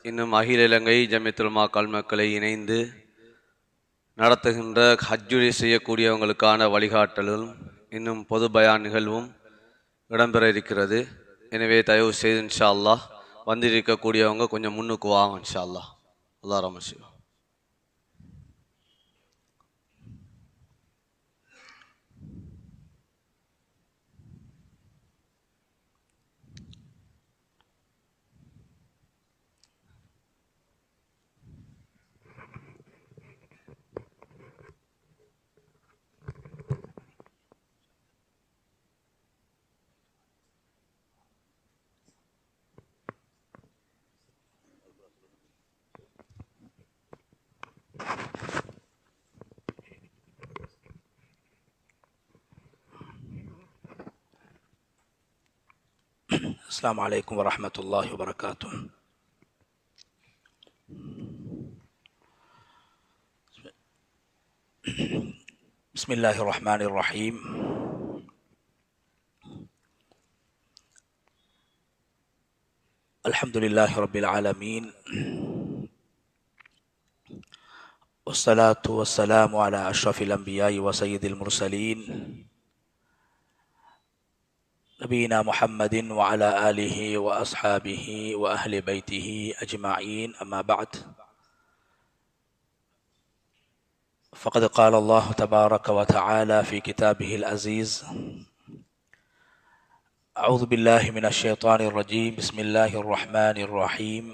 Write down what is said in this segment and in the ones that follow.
இன்னும் அகில இலங்கை ஜமியத்துல் உலமா மக்களை இணைந்து நடத்துகின்ற ஹஜ்ஜுரி செய்யக்கூடியவங்களுக்கான வழிகாட்டலும் இன்னும் பொது பயான் நிகழ்வும் இடம்பெற இருக்கிறது. எனவே தயவு செய்து இன்ஷா அல்லாஹ் வந்திருக்கக்கூடியவங்க கொஞ்சம் முன்னுக்கு வாங்க இன்ஷா அல்லாஹ். அல்லாஹ் ரஹ்மத். السلام عليكم ورحمة الله وبركاته. بسم الله الرحمن الرحيم. الحمد لله رب العالمين، والصلاة والسلام على أشرف الأنبياء وسيد المرسلين نبينا محمد وعلى آله وأصحابه وأهل بيته أجمعين، أما بعد، فقد قال الله تبارك وتعالى في كتابه العزيز: أعوذ بالله من الشيطان الرجيم، بسم الله الرحمن الرحيم.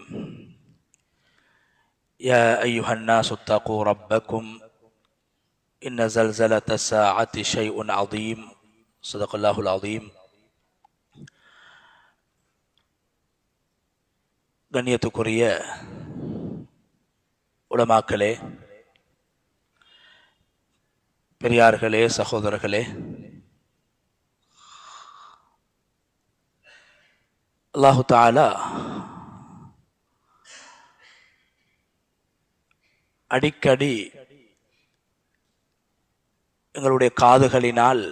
يا أيها الناس اتقوا ربكم إن زلزلة الساعة شيء عظيم. صدق الله العظيم. கண்ணியத்துக்குரிய உலமாக்களே, பெரியார்களே, சகோதரர்களே, அல்லாஹு தஆலா அடிக்கடி எங்களுடைய காதுகளினால்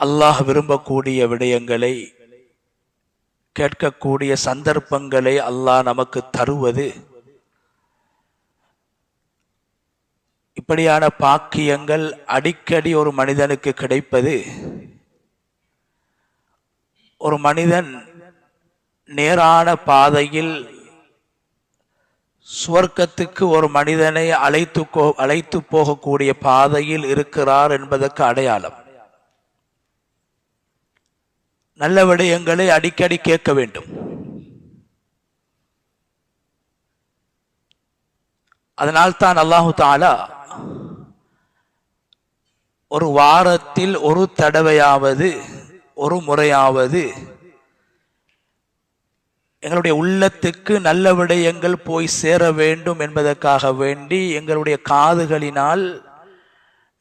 அல்லாஹ் விரும்பக்கூடிய விடயங்களை கேட்கக்கூடிய சந்தர்ப்பங்களை அல்லாஹ் நமக்கு தருவது, இப்படியான பாக்கியங்கள் அடிக்கடி ஒரு மனிதனுக்கு கிடைப்பது, ஒரு மனிதன் நேரான பாதையில் சுவர்க்கத்துக்கு ஒரு மனிதனை அழைத்து போகக்கூடிய பாதையில் இருக்கிறார் என்பதற்கு அடையாளம். நல்ல விடயங்களை அடிக்கடி கேட்க வேண்டும். அதனால்தான் அல்லாஹு தஆலா ஒரு வாரத்தில் ஒரு தடவையாவது, ஒரு முறையாவது எங்களுடைய உள்ளத்துக்கு நல்ல விடயங்கள் போய் சேர வேண்டும் என்பதற்காக வேண்டி எங்களுடைய காதுகளினால்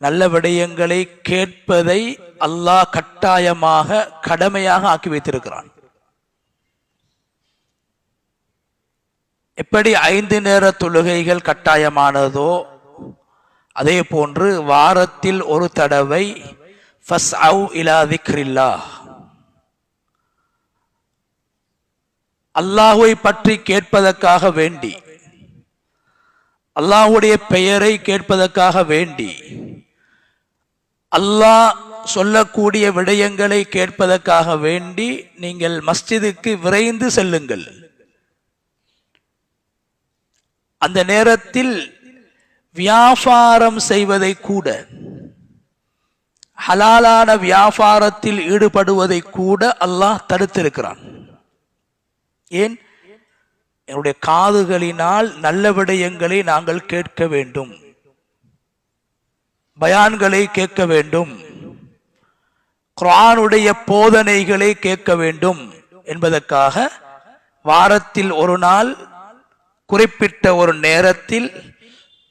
நல்ல விடயங்களை கேட்பதை அல்லாஹ் கட்டாயமாக, கடமையாக ஆக்கி வைத்திருக்கிறான். எப்படி 5 நேர தொழுகைகள் கட்டாயமானதோ அதே போன்று வாரத்தில் ஒரு தடவை ஃபஸ்அவ் இலா திக்ரில்லாஹ், அல்லாஹ்வை பற்றி கேட்பதற்காக வேண்டி, அல்லாஹ்வுடைய பெயரை கேட்பதற்காக வேண்டி, அல்லாஹ் சொல்லக்கூடிய விடயங்களை கேட்பதற்காக வேண்டி நீங்கள் மஸ்ஜிதுக்கு விரைந்து செல்லுங்கள். அந்த நேரத்தில் வியாபாரம் செய்வதை கூட, ஹலாலான வியாபாரத்தில் ஈடுபடுவதை கூட அல்லாஹ் தடுத்திருக்கிறான். ஏன்? என்னுடைய காதுகளினால் நல்ல விடயங்களை நாங்கள் கேட்க வேண்டும், பயான்களை கேட்க வேண்டும், குர்ஆனுடைய போதனைகளை கேட்க வேண்டும் என்பதற்காக வாரத்தில் ஒரு நாள், குறிப்பிட்ட ஒரு நேரத்தில்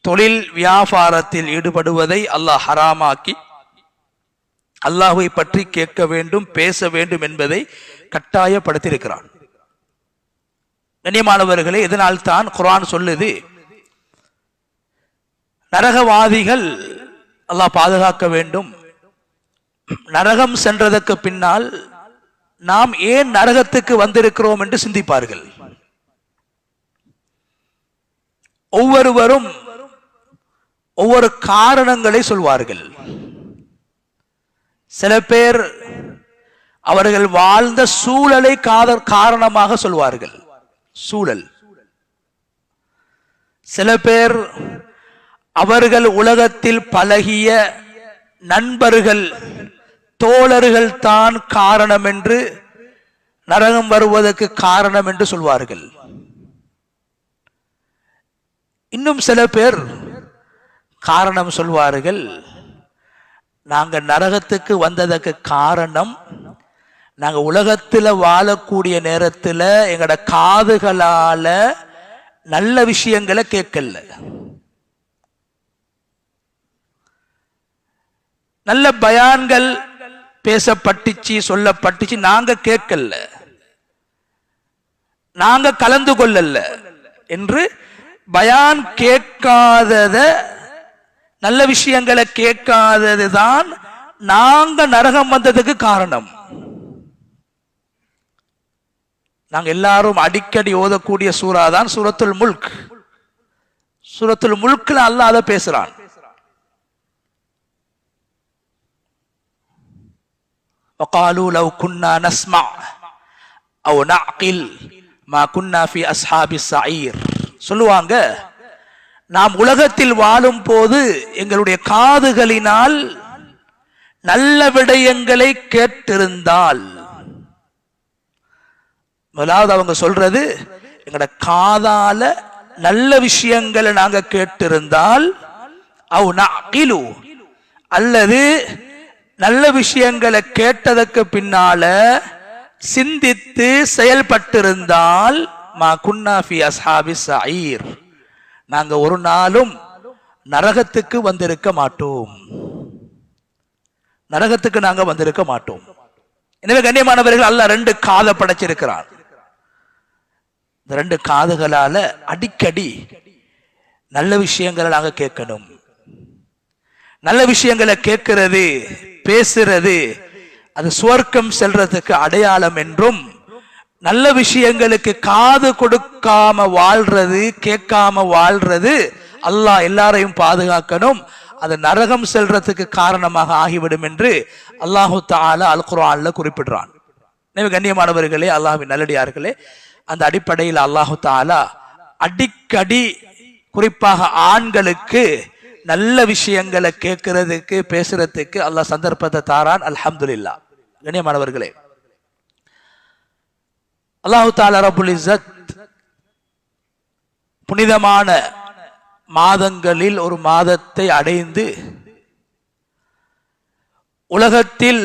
தொழில் வியாபாரத்தில் ஈடுபடுவதை அல்லாஹ் ஹராமாக்கி, அல்லாஹ்வை பற்றி கேட்க வேண்டும், பேச வேண்டும் என்பதை கட்டாயப்படுத்தியிருக்கிறான். கண்ணியமானவர்களே, இதனால் தான் குர்ஆன் சொல்லுது, நரகவாதிகள் அல்லாஹ் பாதுகாக்க வேண்டும், நரகம் சென்றதற்கு பின்னால் நாம் ஏன் நரகத்துக்கு வந்திருக்கிறோம் என்று சிந்திப்பார்கள். ஒவ்வொருவரும் ஒவ்வொரு காரணங்களை சொல்வார்கள். சில பேர் அவர்கள் வாழ்ந்த சூழலை காரணமாக சொல்வார்கள். சூழல். சில பேர் அவர்கள் உலகத்தில் பழகிய நண்பர்கள் தோழர்கள் தான் காரணம் என்று, நரகம் வருவதற்கு காரணம் என்று சொல்வார்கள். இன்னும் சில பேர் காரணம் சொல்வார்கள், நாங்க நரகத்துக்கு வந்ததற்கு காரணம் நாங்க உலகத்தில் வாழக்கூடிய நேரத்தில் எங்கட காதுகளால நல்ல விஷயங்களை கேட்கல, நல்ல பயான்கள் பேசப்பட்டுச்சு சொல்லப்பட்டுச்சு, நாங்க கேட்கல, நாங்க கலந்து கொள்ளல என்று பயான் கேட்காதத, நல்ல விஷயங்களை கேட்காதது தான் நாங்க நரகம் வந்ததுக்கு காரணம். நாங்க எல்லாரும் அடிக்கடி ஓதக்கூடிய சூரா தான் சூரத்துல் முல்க். சூரத்துல் முல்க்ல அல்லாஹ் அதை பேசுறான். وقالوا لو كنا نسمع او نعقل ما كنا في اصحاب السعير. சொல்லுவாங்க, நாம் உலகத்தில் வாழும் போது எங்களுடைய காதுகளினால் நல்ல விடயங்களை கேட்டிருந்தால். முதலாவது அவங்க சொல்றது, எங்கட காதால நல்ல விஷயங்களை நாங்க கேட்டிருந்தால், அவ் நஅகிலு, அல்லது நல்ல விஷயங்களை கேட்டதற்கு பின்னால சிந்தித்து செயல்பட்டிருந்தால், மா குன்னா ஃபி அஸ்ஹாபி ஸஈர், நாங்க ஒரு நாளும் நரகத்துக்கு வந்திருக்க மாட்டோம். நரகத்துக்கு நாங்க வந்திருக்க மாட்டோம். எனவே கண்ணியமானவர்கள், அல்லாஹ் ரெண்டு காதை படைச்சிருக்கிறான். இந்த ரெண்டு காதுகளால அடிக்கடி நல்ல விஷயங்களை நாங்க கேட்கணும். நல்ல விஷயங்களை கேட்கிறது, பேசுறது, அது சுவர்க்கம் செல்றதுக்கு அடையாளம் என்றும், நல்ல விஷயங்களுக்கு காது கொடுக்காம வாழ்றது, கேட்காம வாழ்றது, அல்லாஹ் எல்லாரையும் பாதுகாக்கணும், அது நரகம் செல்றதுக்கு காரணமாக ஆகிவிடும் என்று அல்லாஹு தஆலா அல் குர்ஆன்ல குறிப்பிடுறான். எனவே கண்ணியமானவர்களே, அல்லாஹ்வின் நல்லடியார்களே, அந்த அடிப்படையில் அல்லாஹு தஆலா அடிக்கடி குறிப்பாக ஆண்களுக்கு நல்ல விஷயங்களை கேட்கறதுக்கு பேசுறதுக்கு அல்லாஹ் சந்தர்ப்பத்தை தாரான். அல்ஹம்துலில்லாஹ். கண்ணியமானவர்களே, அல்லாஹு தஆலா ரப்புல் இஸ்ஸத் புனிதமான மாதங்களில் ஒரு மாதத்தை அடைந்து உலகத்தில்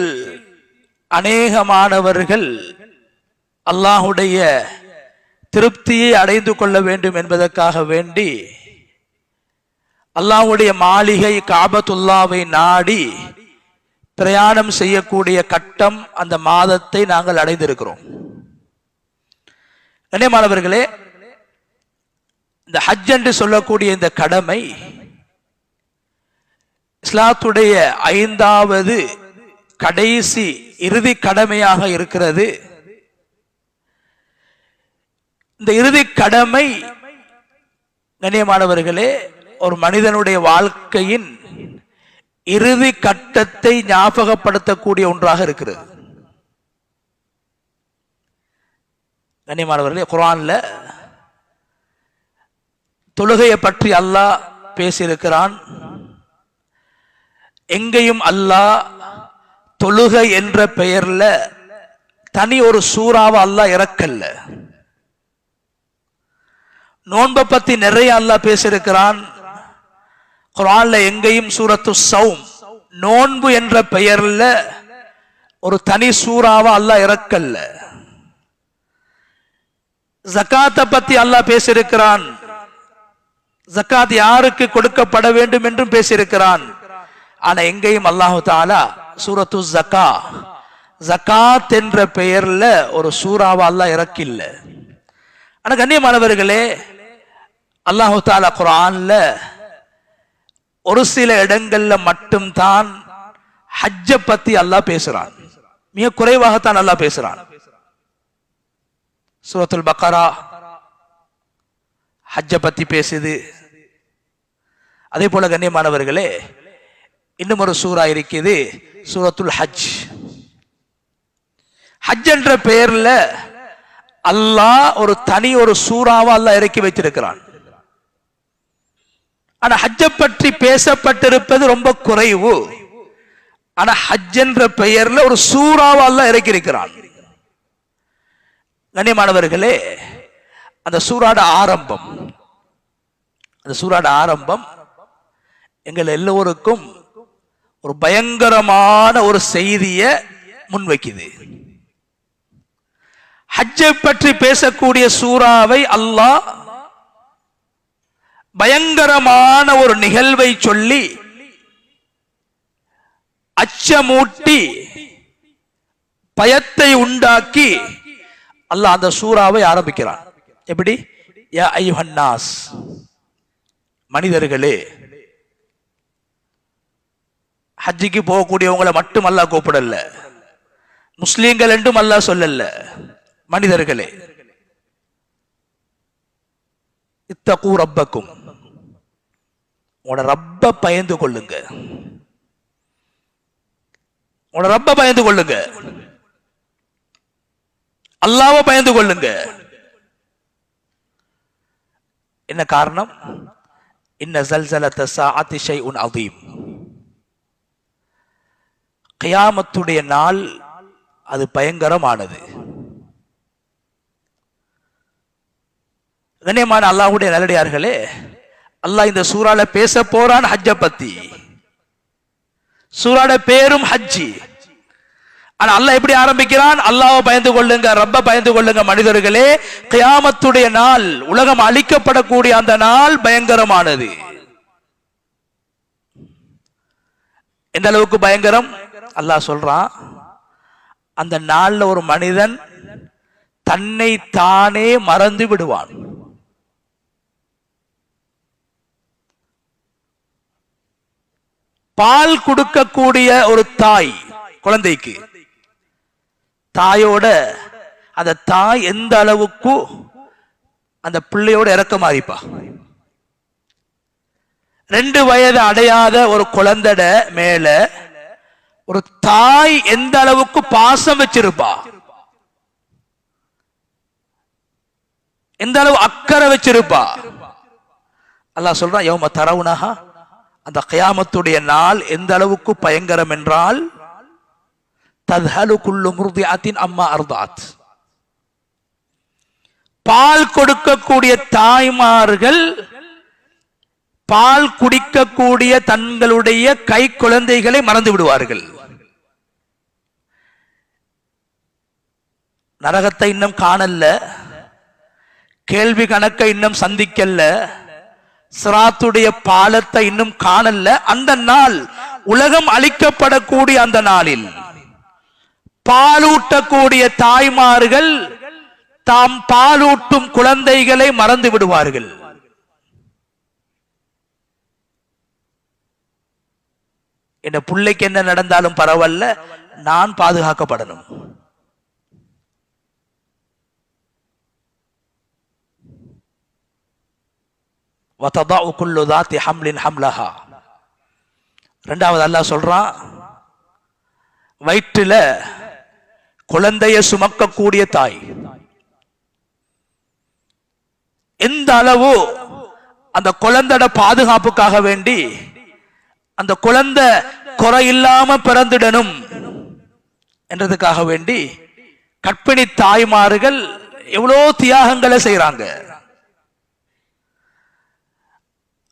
அநேகமானவர்கள் அல்லாஹுடைய திருப்தியை அடைந்து கொள்ள வேண்டும் என்பதற்காக வேண்டி அல்லாஹ்வுடைய மாளிகை காபத்துல்லாவை நாடி பிரயாணம் செய்யக்கூடிய கட்டம் அந்த மாதத்தை நாங்கள் அடைந்திருக்கிறோம். கண்ணியமானவர்களே, இந்த ஹஜ் என்று சொல்லக்கூடிய இந்த கடமை இஸ்லாத்துடைய 5வது கடைசி இறுதி கடமையாக இருக்கிறது. இந்த இறுதி கடமை கண்ணியமானவர்களே, ஒரு மனிதனுடைய வாழ்க்கையின் இறுதி கட்டத்தை ஞாபகப்படுத்தக்கூடிய ஒன்றாக இருக்கிறது. கண்ணியமானவர்களே, குர்ஆன்ல தொழுகையை பற்றி அல்லாஹ் பேசியிருக்கிறான். எங்கேயும் அல்லாஹ் தொழுகை என்ற பெயர்ல தனி ஒரு சூறாவை அல்லாஹ் இறக்கல்ல. நோன்பை பத்தி நிறைய அல்லாஹ் பேசியிருக்கிறான். குர்ஆன்ல எங்கேயும் சூரத்து ஸௌம், நோன்பு என்ற பெயர்ல ஒரு தனி சூறாவை அல்லாஹ் இறக்கல்ல. ஜகாத்தை பத்தி அல்லாஹ் பேசியிருக்கிறான். ஜகாத் யாருக்கு கொடுக்கப்பட வேண்டும் என்றும் பேசியிருக்கிறான். ஆனா எங்கேயும் அல்லாஹு தஆலா சூரத்து ஜகா, ஜகாத் என்ற பெயர்ல ஒரு சூறாவை அல்லாஹ் இறக்கில்ல. ஆனா கண்ணியமானவர்களே, அல்லாஹு தஆலா குர்ஆன்ல ஒரு சில இடங்கள்ல மட்டும்தான் ஹஜ்ஜ பத்தி அல்லாஹ் பேசுறான். மிக குறைவாகத்தான் அல்லாஹ் பேசுறான். சூரத்துல் பக்கரா ஹஜ்ஜ பத்தி பேசுது. அதே போல கண்ணியமானவர்களே, இன்னும் ஒரு சூரா இருக்குது, சூரத்துல் ஹஜ். ஹஜ் என்ற பெயர்ல அல்லாஹ் ஒரு தனி ஒரு சூறாவை அல்லாஹ் இறக்கி வைத்திருக்கிறான். ஆனா ஹஜ்ஜை பற்றி பேசப்பட்டிருப்பது ரொம்ப குறைவு. ஆனா ஹஜ் என்ற பெயர்ல ஒரு சூறாவை அல்லாஹ் இறக்கி இருக்கிறான். கண்ணியமானவர்களே, அந்த சூறாட ஆரம்பம் எங்கள் எல்லோருக்கும் ஒரு பயங்கரமான ஒரு செய்தியை முன்வைக்குது. ஹஜ்ஜை பற்றி பேசக்கூடிய சூறாவை அல்லாஹ் பயங்கரமான ஒரு நிகழ்வை சொல்லி அச்சமூட்டி பயத்தை உண்டாக்கி அல்லாஹ் அந்த சூறாவை ஆரம்பிக்கிறான். எப்படி? யா அய்யுஹன்னாஸ், மனிதர்களே. ஹஜ்ஜிக்கு போகக்கூடியவங்களை மட்டும் அல்லாஹ் கூப்பிடல, முஸ்லீம்கள் என்றும் அல்லாஹ் சொல்லல, மனிதர்களே. இத்தகு ரப்பக்கும், உங்களோட ரப்ப பயந்து கொள்ளுங்க, உங்களோட ரப்ப பயந்து கொள்ளுங்க, அல்லாஹ்வை பயந்து கொள்ளுங்க. என்ன காரணம்? இன்ன ஸல்ஸலத ஸாஅத்தி ஷைஉன் அதீம், கியாமத்துடைய நாள் அது பயங்கரமானது. கண்ணியமான அல்லாஹ்வுடைய நல்லடியார்களே, அல்லாஹ் இந்த சூறால பேச போறான் ஹஜ்ஜ பத்தி. சூறாட பேரும் ஹஜ்ஜி. ஆனா அல்லாஹ் எப்படி ஆரம்பிக்கிறான்? அல்லாஹ்வை பயந்து கொள்ளுங்க, ரப்ப பயந்து கொள்ளுங்க மனிதர்களே. கியாமத்துடைய நாள், உலகம் அழிக்கப்படக்கூடிய அந்த நாள் பயங்கரமானது. எந்த அளவுக்கு பயங்கரம்? அல்லாஹ் சொல்றான், அந்த நாள்ல ஒரு மனிதன் தன்னை தானே மறந்து விடுவான். பால் கொடுக்கக்கூடிய ஒரு தாய் குழந்தைக்கு, தாயோட அந்த தாய் எந்த அளவுக்கு அந்த பிள்ளையோட இறக்கமாறிப்பா. 2 வயது அடையாத ஒரு குழந்தைட மேல ஒரு தாய் எந்த அளவுக்கு பாசம் வச்சிருப்பா, எந்த அளவு அக்கறை வச்சிருப்பா. அல்லாஹ் சொல்றான், யௌம தரவுனஹா, அந்த கியாமத்துடைய நாள் எந்த அளவுக்கு பயங்கரம் என்றால், தத்ஹலு குல்லு முர்திஅத்தின் அம்மா அர்தாத், பால் கொடுக்கக்கூடிய தாய்மார்கள் பால் குடிக்கக்கூடிய தங்களுடைய கை குழந்தைகளை மறந்து விடுவார்கள். நரகத்தை இன்னும் காணல, கேள்வி கணக்கை இன்னும் சந்திக்கல, சிராத்துடைய பாலத்தை இன்னும் காணல. அந்த நாள், உலகம் அழிக்கப்படக்கூடிய அந்த நாளில் பாலூட்டக்கூடிய தாய்மார்கள் தாம் பாலூட்டும் குழந்தைகளை மறந்து விடுவார்கள். என் பிள்ளைக்கு என்ன நடந்தாலும் பரவாயில்ல, நான் பாதுகாக்கப்படணும். வததஉ குல்லு ذات حمل حملها. இரண்டாவது அல்லாஹ் சொல்றான், வயிற்றில குழந்தையை சுமக்கக்கூடிய தாய் எந்த அளவு அந்த குழந்தையோட பாதுகாப்புக்காக வேண்டி அந்த குழந்தை குறை இல்லாம பிறந்திடணும் என்றதுக்காக வேண்டி கற்பிணி தாய்மார்கள் எவ்வளோ தியாகங்களை செய்யறாங்க.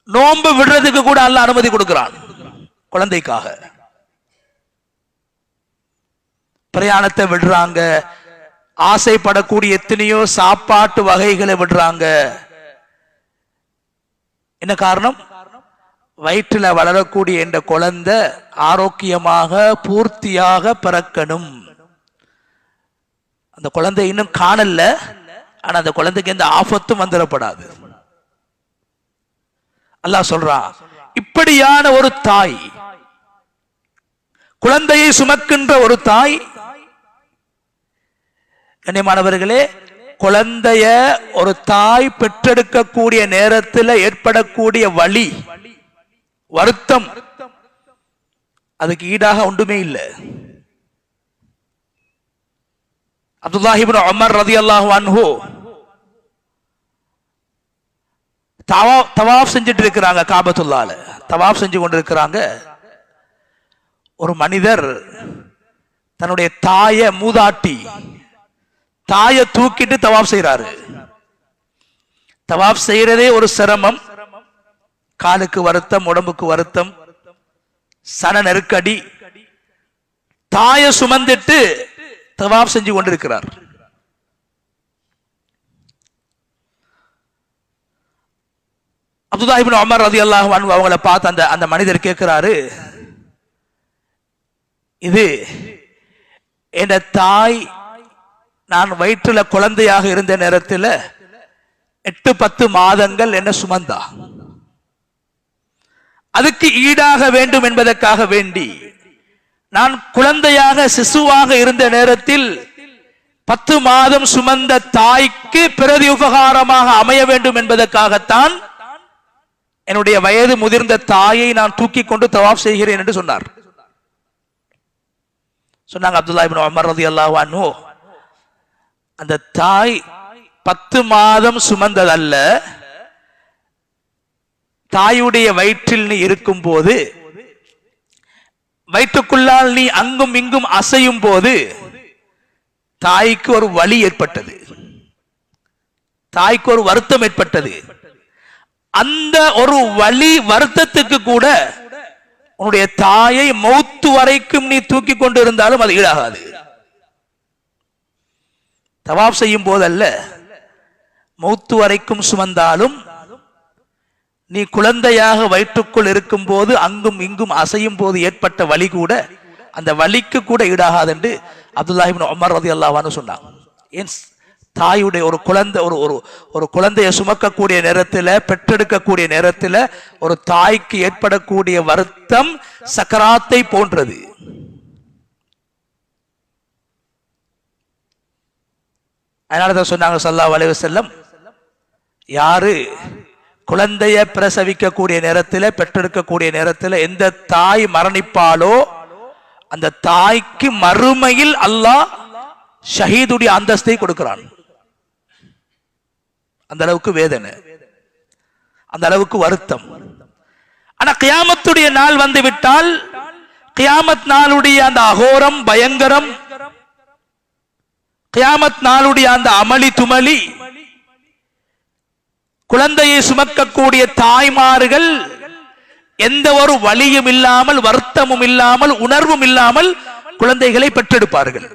நோன்பு விடுறதுக்கு கூட அல்லாஹ் அனுமதி கொடுக்கிறான் குழந்தைக்காக. பிரயாணத்தை விடுறாங்க, ஆசைப்படக்கூடிய எத்தனையோ சாப்பாட்டு வகைகளை விடுறாங்க. என்ன காரணம்? வயிற்றில் வளரக்கூடிய இந்த குழந்தை ஆரோக்கியமாக பூர்த்தியாக பிறக்கணும். அந்த குழந்தை இன்னும் காணல, ஆனா அந்த குழந்தைக்கு எந்த ஆபத்தும் வந்துடப்படாது. அல்லாஹ் சொல்றான், இப்படியான ஒரு தாய், குழந்தையை சுமக்கின்ற ஒரு தாய், கண்ணியமானவர்களே, குழந்தைய ஒரு தாய் பெற்றெடுக்கக்கூடிய நேரத்தில் ஏற்படக்கூடிய வலி வருத்தம், அதுக்கு ஈடாக ஒன்றுமே இல்லை. அப்துல்லாஹ் இப்னு உமர் ரலியல்லாஹு அன்ஹு தவாஃப் செஞ்சுட்டு இருக்கிறாங்க, காபத்துல்லாஹ்ல தவாஃப் செஞ்சு கொண்டிருக்கிறாங்க. ஒரு மனிதர் தன்னுடைய மூதாட்டி தாயை தூக்கிட்டு தவாஃப் செய்யறாரு. தவாஃப் செய்யறதே ஒரு சிரமம், காலுக்கு வருத்தம், உடம்புக்கு வருத்தம், சன நெருக்கடி. தாயை சுமந்துட்டு தவாஃப் செஞ்சு கொண்டிருக்கிறார். அப்துல்லாஹ் இப்னு உமர் ரலியல்லாஹு அன்ஹு அவங்கள பார்த்து அந்த மனிதர் கேட்கிறாரு, இது என் தாய் நான் வயிற்றுல குழந்தையாக இருந்த நேரத்தில் 8-10 மாதங்கள் என்ன சுமந்தா, அதுக்கு ஈடாக வேண்டும் என்பதற்காக வேண்டி நான் குழந்தையாக சிசுவாக இருந்த நேரத்தில் 10 மாதம் சுமந்த தாய்க்கு பிரதி உபகாரமாக அமைய வேண்டும் என்பதற்காகத்தான் என்னுடைய வயது முதிர்ந்த தாயை நான் தூக்கி கொண்டு தவாஃப் செய்கிறேன் என்று சொன்னார். சொன்னாங்க அப்துல்லாஹ் இப்னு உமர் ரலியல்லாஹு அன்ஹு, அந்த தாய் 10 மாதம் சுமந்ததல்ல, தாயுடைய வயிற்றில் நீ இருக்கும் போது, வயிற்றுக்குள்ளால் நீ அங்கும் இங்கும் அசையும் போது தாய்க்கு ஒரு வலி ஏற்பட்டது, தாய்க்கு ஒரு வருத்தம் ஏற்பட்டது. அந்த ஒரு வலி வருத்தத்துக்கு கூட உன்னுடைய தாயை மௌத்து வரைக்கும் நீ தூக்கி கொண்டு இருந்தாலும் அது ஈடாகாது. தவாஃப் செய்யும் போதல்ல, மௌத்து வரைக்கும் சுமந்தாலும் நீ குழந்தையாக வயிற்றுக்குள் இருக்கும் போது அங்கும் இங்கும் அசையும் போது ஏற்பட்ட வலி கூட அந்த வலிக்கு கூட ஈடாகாது என்று அப்துல்லாஹ் இப்னு உமர் ரலியல்லாஹு அன்ஹு சொன்னாங்க. ஏன் தாயுடைய ஒரு குழந்தையை சுமக்கக்கூடிய நேரத்தில், பெற்றெடுக்கக்கூடிய நேரத்தில் ஒரு தாய்க்கு ஏற்படக்கூடிய வருத்தம் சக்கராத்தை போன்றது. அதனாலதான் சொன்னாங்க ஸல்லல்லாஹு அலைஹி வஸல்லம், யாரு குழந்தைய பிரசவிக்கக்கூடிய நேரத்தில், பெற்றெடுக்கக்கூடிய நேரத்தில் எந்த தாய் மரணிப்பாலோ அந்த தாய்க்கு மறுமையில் அல்லாஹ் ஷஹீதுடைய அந்தஸ்தை கொடுக்கிறான். அந்த அளவுக்கு வேதனை, அந்த அளவுக்கு வருத்தம். ஆனா கியாமத்துடைய நாள் வந்து விட்டால், கியாமத் நாளுடைய அந்த அகோரம் பயங்கரம், கியாமத் நாளுடைய அந்த அமளி துமளி, குழந்தையை சுமக்கக்கூடிய தாய்மார்கள் எந்த ஒரு வலியும் இல்லாமல், வருத்தமும் இல்லாமல், உணர்வும் இல்லாமல் குழந்தைகளை பெற்றெடுப்பார்கள்.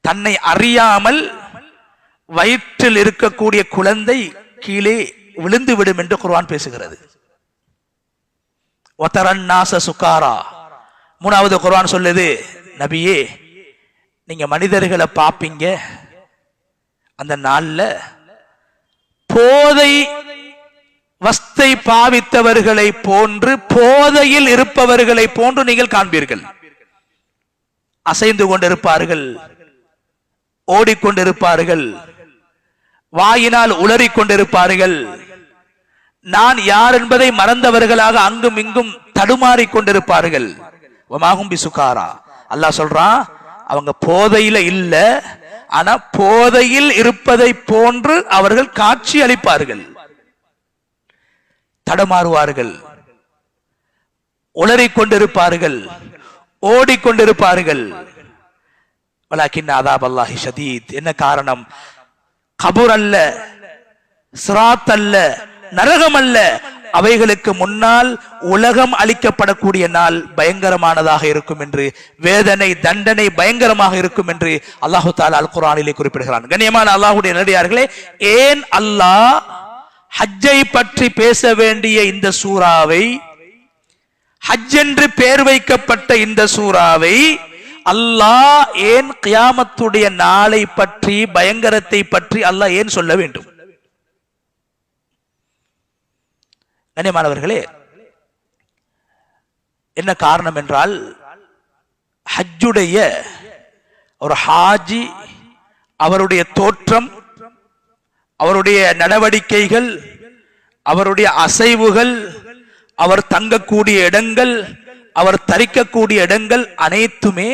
தன்னை அறியாமல் வயிற்றில் இருக்கக்கூடிய குழந்தை கீழே விழுந்து விடும் என்று குர்ஆன் பேசுகிறது. சுகாரா, மூணாவது குர்ஆன் சொல்லுது, நபியே நீங்க மனிதர்களை பார்ப்பீங்க, அந்த நாள்ல போதை வஸ்தை பாவித்தவர்களை போன்று, போதையில் இருப்பவர்களை போன்று நீங்கள் காண்பீர்கள். அசைந்து கொண்டிருப்பார்கள், ஓடிக்கொண்டிருப்பார்கள், வாயினால் உளறிக் கொண்டிருப்பார்கள், நான் யார் என்பதை மறந்தவர்களாக அங்கும் இங்கும் தடுமாறிக் கொண்டிருப்பார்கள். வமாஹும் பிசுகாரா, அல்லாஹ் சொல்றான், அவங்க போதையில இல்ல, ஆனா போதையில் இருப்பதை போன்று அவர்கள் காட்சி அளிப்பார்கள், தடுமாறுவார்கள், உளறிக் கொண்டிருப்பார்கள், ஓடிக்கொண்டிருப்பார்கள். வலாக்கின் அதாப் அல்லாஹி ஷதீத். என்ன காரணம்? கபூர் அல்ல, சிராத் அல்ல, நரகம் அல்ல, அவைகளுக்கு முன்னால் உலகம் அளிக்கப்படக்கூடிய நாள் பயங்கரமானதாக இருக்கும் என்று, வேதனை தண்டனை பயங்கரமாக இருக்கும் என்று அல்லாஹு தஆலா அல் குர்ஆனிலே குறிப்பிடுகிறான். கண்ணியமான அல்லாஹ்வுடைய நல்லடியார்களே, ஏன் அல்லாஹ் ஹஜ்ஜை பற்றி பேச வேண்டிய இந்த சூறாவை, ஹஜ் என்று பெயர் வைக்கப்பட்ட இந்த சூறாவை அல்லாஹ் ஏன் கியாமத்துடைய நாளை பற்றி, பயங்கரத்தை பற்றி அல்லாஹ் ஏன் சொல்ல வேண்டும்? கண்ணியமானவர்களே, என்ன காரணம் என்றால், ஹஜ்ஜுடைய ஒரு ஹாஜி அவருடைய தோற்றம், அவருடைய நடவடிக்கைகள், அவருடைய அசைவுகள், அவர் தங்கக்கூடிய இடங்கள், அவர் தரிக்கக்கூடிய இடங்கள் அனைத்துமே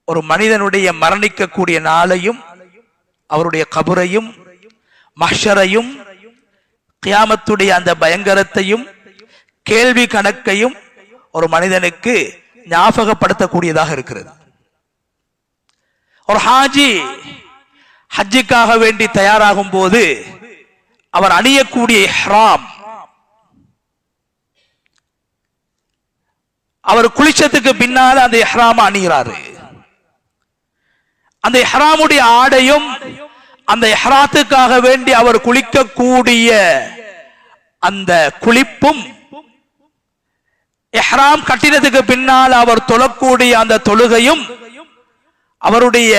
ஒரு மனிதனுடைய மரணிக்கக்கூடிய நாளையும், அவருடைய கபரையும், மஹ்ஷரையும், கியாமத்துடைய அந்த பயங்கரத்தையும், கேள்வி கணக்கையும் ஒரு மனிதனுக்கு ஞாபகப்படுத்தக்கூடியதாக இருக்கிறது. ஒரு ஹாஜி ஹஜ்ஜுக்காக வேண்டி தயாராகும் போது அவர் அணியக்கூடிய இஹ்ராம், அவர் குளிச்சத்துக்கு பின்னால் அந்த இஹ்ராம் அணிகிறாரு. அந்த இஹ்ராமுடைய ஆடையும், அந்த இஹ்ராத்துக்காக வேண்டி அவர் குளிக்கக்கூடிய அந்த குளிப்பும், இஹ்ராம் கட்டினதுக்கு பின்னால் அவர் தொழக்கூடிய அந்த தொழுகையும் அவருடைய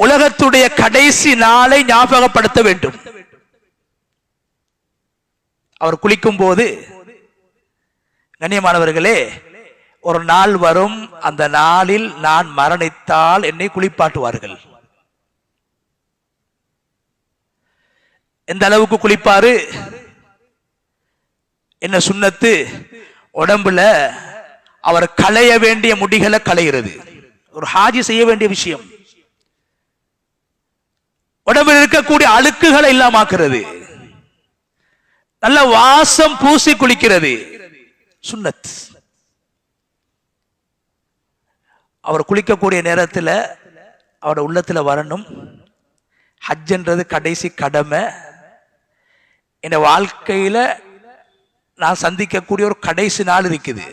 உலகத்துடைய கடைசி நாளை ஞாபகப்படுத்த வேண்டும். அவர் குளிக்கும் போது, கண்ணியமானவர்களே, ஒரு நாள் வரும், அந்த நாளில் நான் மரணித்தால் என்னை குளிப்பாட்டுவார்கள். எந்த அளவுக்கு குளிப்பாரு? என்ன சுன்னத்து? உடம்புல அவர் களைய வேண்டிய முடிகளை களைகிறது. ஒரு ஹாஜி செய்ய வேண்டிய விஷயம். உடம்பில் இருக்கக்கூடிய அழுக்குகளை இல்லாமாக்குறது, நல்ல வாசம் பூசி குளிக்கிறது சுன்னத். அவர் குளிக்கக்கூடிய நேரத்தில் அவருடைய உள்ளத்தில் வரணும், ஹஜ்ஜன்றது கடைசி கடமை. என் வாழ்க்கையில நான் சந்திக்கக்கூடிய ஒரு கடைசி நாள் இருக்குது.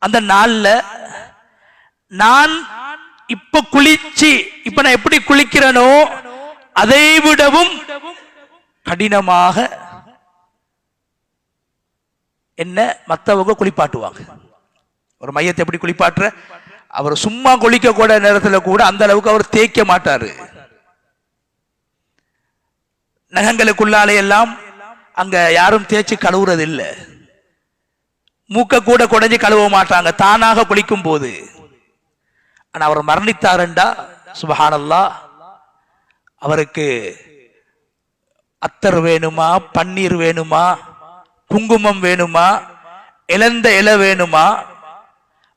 அந்த நாள்ல நான் இப்ப குளிச்சு, இப்ப நான் எப்படி குளிக்கிறேனோ அதை விடவும் கடினமாக என்ன மற்றவங்க குளிப்பாட்டுவாங்க. ஒரு மையத்தை எப்படி குளிப்பாட்டுற, அவர் சும்மா குளிக்க கூட நேரத்தில் கூட அந்த அளவுக்கு அவர் தேய்க்க மாட்டாரு. நகங்களுக்குள்ளாலே எல்லாம் அங்க யாரும் தேய்ச்சி கழுவுறது இல்லை. மூக்க கூட குடைஞ்சி கழுவ மாட்டாங்க தானாக குளிக்கும் போது. ஆனா அவர் மரணித்தாருண்டா சுபஹானல்லாஹ், அவருக்கு அத்தர் வேணுமா, பன்னீர் வேணுமா, குங்குமம் வேணுமா, இழந்த இலை வேணுமா,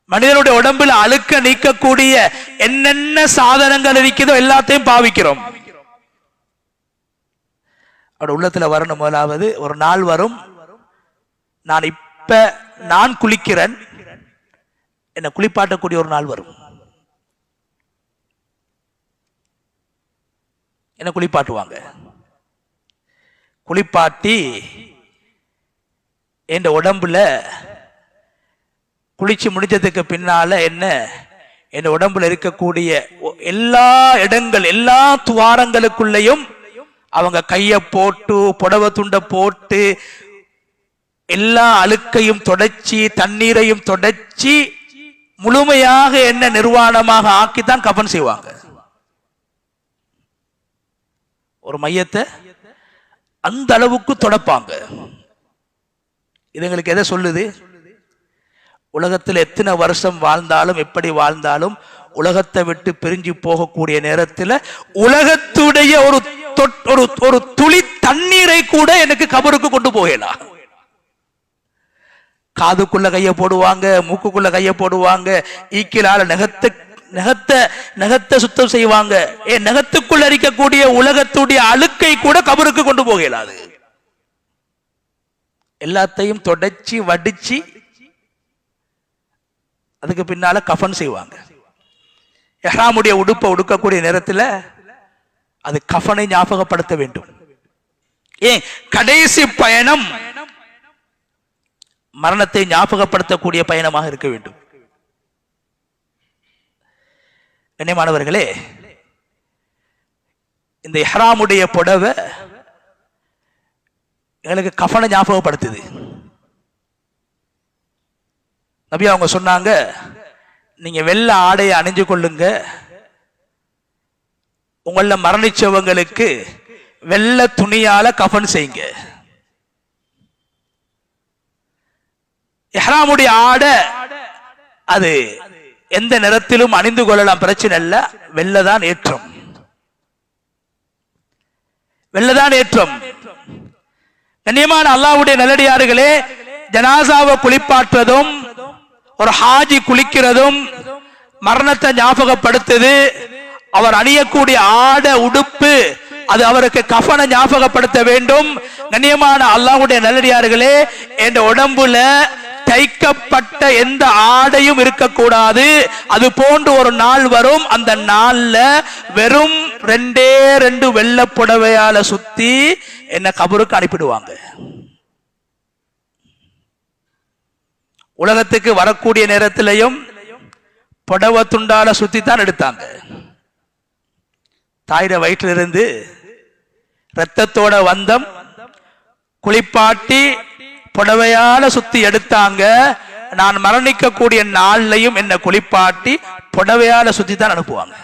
மனிதனுடைய உடம்புல அழுக்க நீக்கக்கூடிய என்னென்ன சாதனங்கள் இருக்கிறதோ எல்லாத்தையும் பாவிக்கிறோம். அவருடைய உள்ளத்துல வரணும். முதலாவது ஒரு நாள் வரும், நான் குளிக்கிறேன், என்னை குளிப்பாட்டக்கூடிய ஒரு நாள் வரும். என்ன குளிப்பாட்டுவாங்க. குளிப்பாட்டி என் உடம்புல குளிச்சு முடிஞ்சதுக்கு பின்னால என்ன, என் உடம்புல இருக்கக்கூடிய எல்லா இடங்கள், எல்லா துவாரங்களுக்குள்ளேயும் அவங்க கைய போட்டு, புடவை துண்டை போட்டு, எல்லா அழுக்கையும் தொடச்சி, தண்ணீரையும் தொடச்சி, முழுமையாக என்ன நிர்வாணமாக ஆக்கித்தான் கஃன் செய்வாங்க. ஒரு மையத்தை அந்த அளவுக்கு தொடப்பாங்க. இது எங்களுக்கு எதை சொல்லுது? உலகத்தில் எத்தனை வருஷம் வாழ்ந்தாலும், எப்படி வாழ்ந்தாலும், உலகத்தை விட்டு பிரிஞ்சு போகக்கூடிய நேரத்தில் உலகத்துடைய ஒரு துளி தண்ணீரை கூட எனக்கு கபருக்கு கொண்டு போகலாம். காதுக்குள்ள கைய போடுவாங்க, மூக்குக்குள்ள கைய போடுவாங்க, ஈக்கிலால நகத்தை சுத்தம் செய்வாங்க. நகத்துக்குள்ள இருக்கக்கூடிய உலகத்துடைய அழுக்கை கூட கபருக்கு கொண்டு போகலாது. எல்லாத்தையும் தொடச்சி வடிச்சு அதுக்கு பின்னால கஃன் செய்வாங்க. இஹ்ராமுடைய உடுப்பை உடுக்கக்கூடிய நேரத்தில் அது கஃனை ஞாபகப்படுத்த வேண்டும். ஏன் கடைசி பயணம் மரணத்தை ஞாபகப்படுத்தக்கூடிய பயணமாக இருக்க வேண்டும். கண்ணியமானவர்களே, இந்த இஹ்ராமுடைய புடவை எங்களுக்கு கஃனை ஞாபகப்படுத்துது. நபி அவங்க சொன்னாங்க, நீங்க வெள்ளை ஆடையை அணிஞ்சு கொள்ளுங்க, உங்கள மரணிச்சவங்களுக்கு வெள்ளை துணியால கஃன் செய்யுங்க. இஹ்ராமுடைய ஆடை அது எந்த நிறத்திலும் அணிந்து கொள்ளலாம், பிரச்சனை இல்ல, வெள்ளை தான் ஏற்றம். வெள்ளதான் ஏற்றம். கண்ணியமான அல்லாஹ்வுடைய நல்லடியார்களே, ஜனாசாவை குளிப்பாட்டுறதும் ஒரு ஹாஜி குளிக்கிறதும் மரணத்தை ஞாபகப்படுத்துது. அவர் அணியக்கூடிய ஆடை உடுப்பு அது அவருக்கு கஃபனை ஞாபகப்படுத்த வேண்டும். கண்ணியமான அல்லாஹ்வுடைய நல்லடியார்களே, என்ற உடம்புல தைக்கப்பட்ட எந்த ஆடையும் இருக்கக்கூடாது. அது போன்று ஒரு நாள் வரும். அந்த நாள்ல வெறும் 2 வெள்ளை புடவையால சுத்தி என்ன கபருக்கு அனுப்பிடுவாங்க. உலகத்துக்கு வரக்கூடிய நேரத்திலையும் புடவை துண்டால சுத்தி தான் எடுத்தாங்க. தாயிட வயிற்றிலிருந்து ரத்தத்தோட வந்தம் குளிப்பாட்டி புடவையால சுத்தி எடுத்தாங்க. நான் மரணிக்க கூடிய நாள்லையும் என்ன குளிப்பாட்டி புடவையால சுத்தி தான் அனுப்புவாங்க.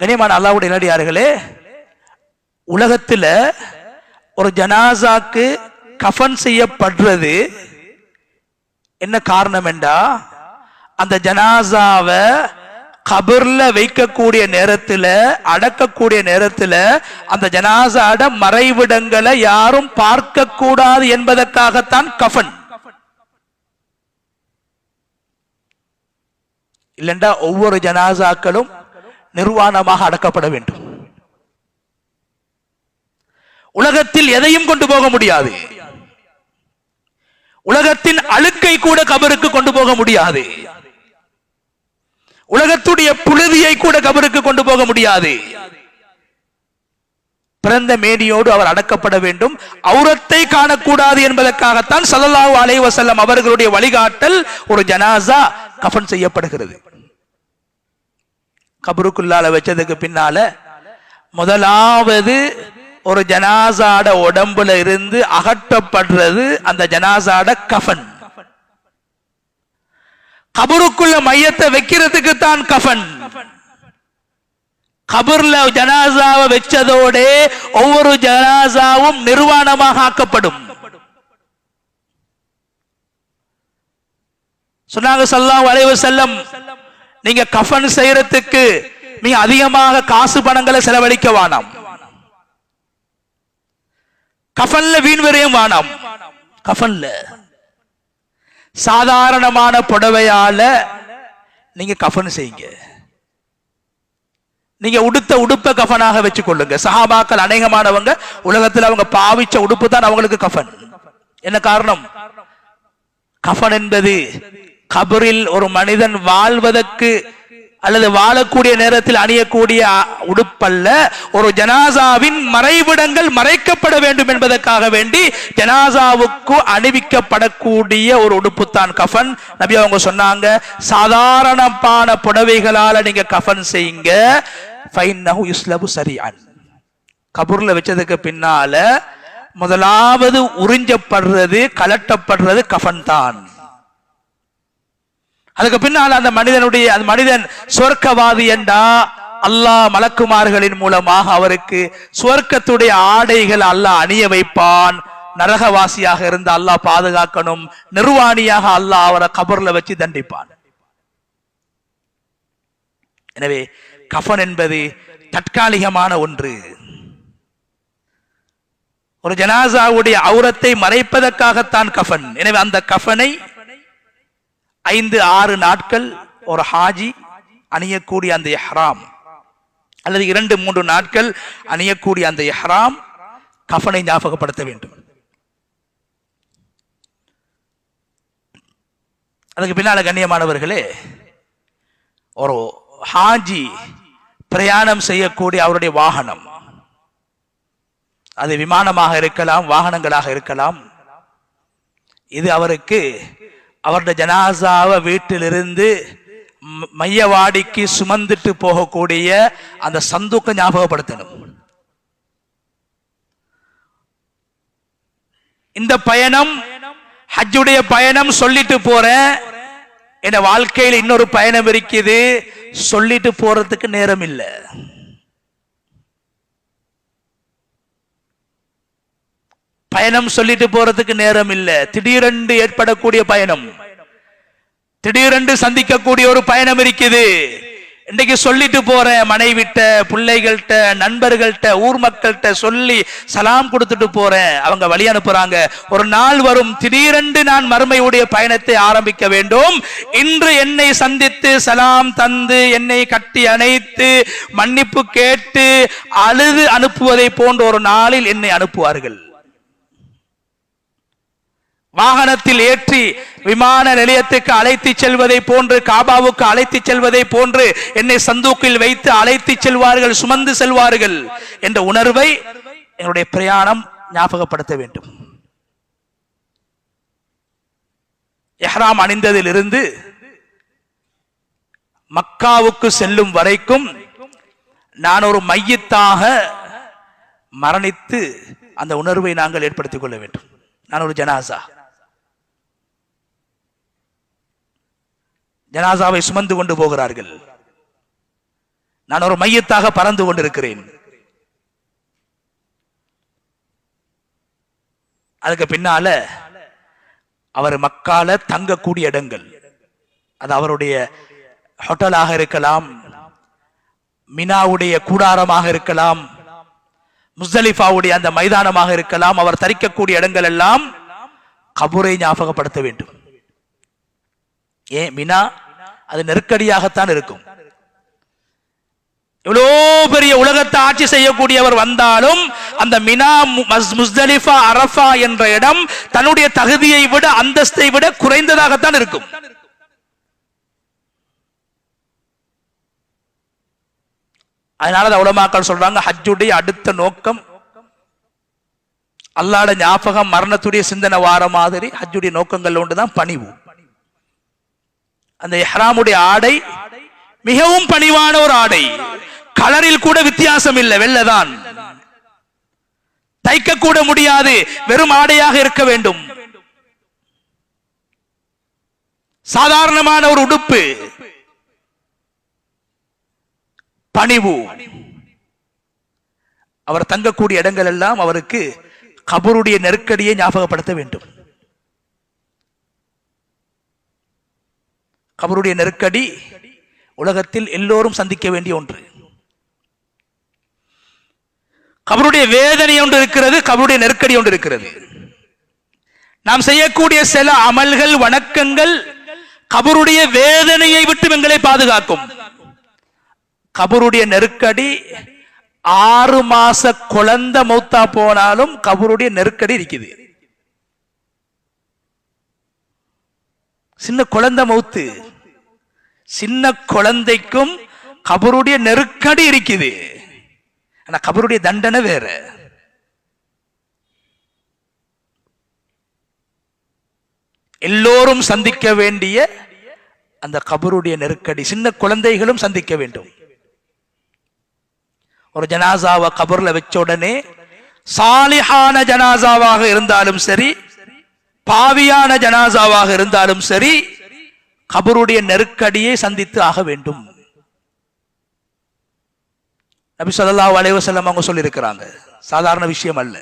கண்ணியமான அல்லாஹ்வுடைய நல்லடியார்களே, உலகத்துல ஒரு ஜனாசாக்கு கஃபன் செய்யப்படுறது என்ன காரணம் என்றா, அந்த ஜனாசாவை கபர்ல வைக்கக்கூடிய நேரத்துல அடக்கக்கூடிய நேரத்துல அந்த ஜனாசாட மறைவிடங்களை யாரும் பார்க்க கூடாது என்பதற்காகத்தான் கஃபன். இல்லண்டா ஒவ்வொரு ஜனாசாக்களும் நிர்வாணமாக அடக்கப்பட வேண்டும். உலகத்தில் எதையும் கொண்டு போக முடியாது. உலகத்தின் அழுக்கை கூட கபருக்கு கொண்டு போக முடியாது. உலகத்துடைய புழுதியை கூட கபருக்கு கொண்டு போக முடியாது. பிறந்த மேனியோடு அவர் அடக்கப்பட வேண்டும். அவுரத்தை காணக்கூடாது என்பதற்காகத்தான் ஸல்லல்லாஹு அலைஹி வஸல்லம் அவர்களுடைய வழிகாட்டல் ஒரு ஜனாசா கஃபன் செய்யப்படுகிறது. கபருக்குள்ளால வச்சதுக்கு பின்னால முதலாவது ஒரு ஜனாசாட உடம்புல இருந்து அகற்றப்படுறது அந்த ஜனாசாட கஃபன். கபருக்குள்ள மையத்தை வைக்கிறதுக்கு தான் கஃபன். கபர்ல ஜனாசாவை வச்சதோட ஒவ்வொரு ஜனாசாவும் நிர்வாணமாக ஆக்கப்படும். சொன்னாங்க ஸல்லல்லாஹு அலைஹி வஸல்லம், நீங்க கஃபன் செய்யறதுக்கு மிக அதிகமாக காசு பணங்களை செலவழிக்க வேணாம். கஃபன்ல வீண் விரயம் வேணாம். கஃபன்ல சாதாரணமான புடவையால நீங்க கஃபன் செய்யுங்க. நீங்க உடுத்த உடுப்ப கஃபனாக வச்சுக் கொள்ளுங்க. சஹாபாக்கள் அநேகமானவங்க உலகத்தில் அவங்க பாவிச்ச உடுப்பு தான் அவங்களுக்கு கஃபன். என்ன காரணம்? கஃபன் என்பது கபரில் ஒரு மனிதன் வாழ்வதற்கு அல்லது வாழக்கூடிய நேரத்தில் அணியக்கூடிய உடுப்பல்ல. ஒரு ஜனாசாவின் மறைவிடங்கள் மறைக்கப்பட வேண்டும் என்பதற்காக வேண்டி ஜனாசாவுக்கு அணிவிக்கப்படக்கூடிய ஒரு உடுப்பு தான் கஃபன். நபி அவங்க சொன்னாங்க, சாதாரணமான புடவைகளால நீங்க கஃபன் செய்யுங்க. ஃபைன்னஹு யுஸ்லபு சரிஅன். கபூர்ல வச்சதுக்கு பின்னால முதலாவது உறிஞ்சப்படுறது கலட்டப்படுறது கஃபன் தான். அதுக்கு பின்னால் அந்த மனிதன் சொர்க்கவாதி என்றா அல்லாஹ் மலக்குமார்களின் மூலமாக அவருக்கு சொர்க்கத்துடைய ஆடைகள் அல்லாஹ் அணிய வைப்பான். நரகவாசியாக இருந்து அல்லாஹ் பாதுகாக்கணும். நிர்வாணியாக அல்லாஹ் அவரை கபர்ல வச்சு தண்டிப்பான். எனவே கஃபன் என்பது தற்காலிகமான ஒன்று. ஒரு ஜனாசாவுடைய அவுரத்தை மறைப்பதற்காகத்தான் கஃபன். எனவே அந்த கஃபனை 5-6 நாட்கள் ஒரு ஹாஜி அணியக்கூடிய அந்த இஹ்ராம் அல்லது 2-3 நாட்கள் அணியக்கூடிய அந்த இஹ்ராம் கஃபனை ஞாபகப்படுத்த வேண்டும். அதுக்கு பின்னால கண்ணியமானவர்களே, ஒரு ஹாஜி பிரயாணம் செய்யக்கூடிய அவருடைய வாகனம், அது விமானமாக இருக்கலாம், வாகனங்களாக இருக்கலாம், இது அவருக்கு அவருடைய ஜனாசாவை வீட்டிலிருந்து மையவாடிக்கு சுமந்துட்டு போகக்கூடிய அந்த சந்தூக்க ஞாபகப்படுத்தணும். இந்த பயணம் ஹஜ்ஜுடைய பயணம் சொல்லிட்டு போறேன், என் வாழ்க்கையில் இன்னொரு பயணம் இருக்குது, சொல்லிட்டு போறதுக்கு நேரம் இல்லை. பயணம் சொல்லிட்டு போறதுக்கு நேரம் இல்லை. திடீரென்று ஏற்படக்கூடிய பயணம், திடீரென்று சந்திக்கக்கூடிய ஒரு பயணம் இருக்குது. இன்னைக்கு சொல்லிட்டு போற மனைவிட்ட, பிள்ளைகள்கிட்ட, நண்பர்கள்ட்ட, ஊர் மக்கள்கிட்ட சொல்லி சலாம் கொடுத்துட்டு போறேன், அவங்க வழி அனுப்புறாங்க. ஒரு நாள் வரும், திடீரென்று நான் மறுமையுடைய பயணத்தை ஆரம்பிக்க வேண்டும். இன்று என்னை சந்தித்து சலாம் தந்து என்னை கட்டி அணைத்து மன்னிப்பு கேட்டு அழுது அனுப்புவதை போன்ற ஒரு நாளில் என்னை அனுப்புவார்கள். வாகனத்தில் ஏற்றி விமான நிலையத்துக்கு அழைத்து செல்வதை போன்று, காபாவுக்கு அழைத்து செல்வதை போன்று என்னை சந்தூக்கில் வைத்து அழைத்து செல்வார்கள், சுமந்து செல்வார்கள் என்ற உணர்வை என்னுடைய பிரயாணம் ஞாபகப்படுத்த வேண்டும். இஹ்ராம் அணிந்ததிலிருந்து மக்காவுக்கு செல்லும் வரைக்கும் நான் ஒரு மையத்தாக மரணித்து அந்த உணர்வை நாங்கள் ஏற்படுத்திக் கொள்ள வேண்டும். நான் ஒரு ஜனாசாவை சுமந்து கொண்டு போகிறார்கள். நான் ஒரு மையத்தாக பறந்து கொண்டிருக்கிறேன். அதுக்கு பின்னால அவர் மக்கால தங்கக்கூடிய இடங்கள், அது அவருடைய ஹோட்டலாக இருக்கலாம், மினாவுடைய கூடாரமாக இருக்கலாம், முஸ்தலிஃபாவுடைய அந்த மைதானமாக இருக்கலாம், அவர் தரிக்கக்கூடிய இடங்கள் எல்லாம் கபூரை ஞாபகப்படுத்த வேண்டும். ஏன் மினா அது நெருக்கடியாகத்தான் இருக்கும். எவ்வளோ பெரிய உலகத்தை ஆட்சி செய்யக்கூடியவர் வந்தாலும் அந்த மினா, முஸ்தலிஃபா, அரஃபா என்ற இடம் தன்னுடைய தகுதியை விட, அந்தஸ்தை விட குறைந்ததாகத்தான் இருக்கும். அதனால உலமாக்கள் சொல்றாங்க, ஹஜ்ஜுடைய அடுத்த நோக்கம் அல்லாஹ்வுடைய ஞாபகம், மரணத்துடைய சிந்தனை வார மாதிரி ஹஜ்ஜுடைய நோக்கங்கள் ஒன்றுதான் பணிவு. அந்த இஹ்ராமுடைய ஆடை மிகவும் பணிவான ஒரு ஆடை, கலரில் கூட வித்தியாசம் இல்லை, வெள்ளதான். தைக்க கூட முடியாது, வெறும் ஆடையாக இருக்க வேண்டும். சாதாரணமான ஒரு உடுப்பு, பணிவு. அவர் தங்கக்கூடிய இடங்கள் எல்லாம் அவருக்கு கபருடைய நெருக்கடியை ஞாபகப்படுத்த வேண்டும். கபருடைய நெருக்கடி உலகத்தில் எல்லோரும் சந்திக்க வேண்டிய ஒன்று. கபருடைய வேதனை ஒன்று இருக்கிறது, கபருடைய நெருக்கடி ஒன்று இருக்கிறது. நாம் செய்யக்கூடிய சில அமல்கள், வணக்கங்கள் கபருடைய வேதனையை விட்டு எங்களை பாதுகாக்கும். கபருடைய நெருக்கடி 6 மாச குழந்தை மௌத்தா போனாலும் கபருடைய நெருக்கடி இருக்குது. சின்ன குழந்தை மௌத்து, சின்ன குழந்தைக்கும் கபருடைய நெருக்கடி இருக்குது. ஆனா கபருடைய தண்டனை வேற. எல்லோரும் சந்திக்க வேண்டிய அந்த கபருடைய நெருக்கடி சின்ன குழந்தைகளும் சந்திக்க வேண்டும். ஒரு ஜனாசாவை கபர்ல வச்ச உடனே சாலிஹான ஜனாசாவாக இருந்தாலும் சரி, பாவியான ஜனாசாவாக இருந்தாலும் சரி, கபருடைய நெருக்கடியை சந்தித்து ஆக வேண்டும். நபி ஸல்லல்லாஹு அலைஹி வஸல்லம் அவங்க சொல்லி இருக்கிறாங்க, சாதாரண விஷயம் அல்ல.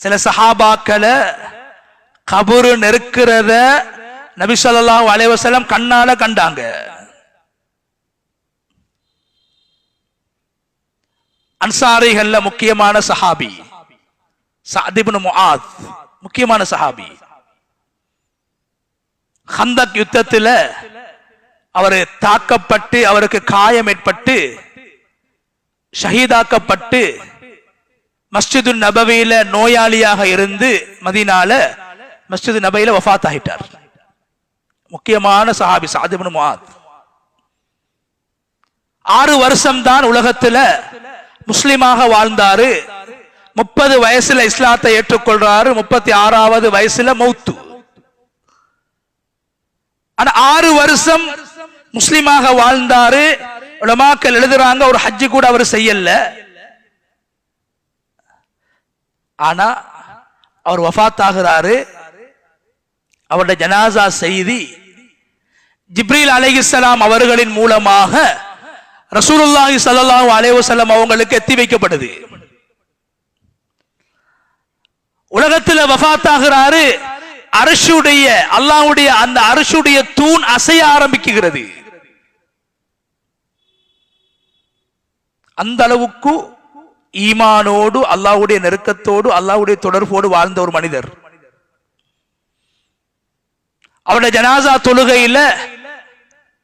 சில சஹாபாக்களை கபரு நெருக்கிறத நபி ஸல்லல்லாஹு அலைஹி வஸல்லம் கண்ணால கண்டாங்க. அன்சாரிகள்ல முக்கியமான சஹாபி சஅத் இப்னு முஆத், முக்கியமான சஹாபி. கந்தக் யுத்தத்தில் அவர் தாக்கப்பட்டு, அவருக்கு காயம் ஏற்பட்டு, ஷஹீதாக்கப்பட்டு, மஸ்ஜிது நபவியில நோயாளியாக இருந்து மதீனால மஸ்ஜிது நபவியில வஃபாத் ஆகிட்டார். முக்கியமான சஹாபி சஅத் இப்னு முஆத். 6 வருஷம் தான் உலகத்துல முஸ்லிமாக வாழ்ந்தாரு. 30 வயசுல இஸ்லாத்தை ஏற்றுக்கொள்றாரு, 36வது வயசுல மௌத்து. ஆனா 6 வருஷம் முஸ்லிமாக வாழ்ந்தாரு. உலமாக்கள் எழுதுறாங்க, ஒரு ஹஜ்ஜு கூட அவர் செய்யல. ஆனா அவர் வஃபாத் ஆகிறாரு. அவருடைய ஜனாசா செய்தி ஜிப்ரீல் அலைஹிஸ்ஸலாம் அவர்களின் மூலமாக ரசூலுல்லாஹி ஸல்லல்லாஹு அலைஹி வஸல்லம் அவங்களுக்கு எத்தி வைக்கப்படுது. உலகத்தில் வஃபாத் ஆகிறாரு. அர்ஷுடைய அல்லாஹ்வுடைய அந்த அர்ஷுடைய தூண் அசைய ஆரம்பிக்குகிறது. அந்த அளவுக்கு ஈமானோடு அல்லாஹ்வுடைய நெருக்கத்தோடு அல்லாஹ்வுடைய தொடர்போடு வாழ்ந்த ஒரு மனிதர். அவருடைய ஜனாசா தொழுகையில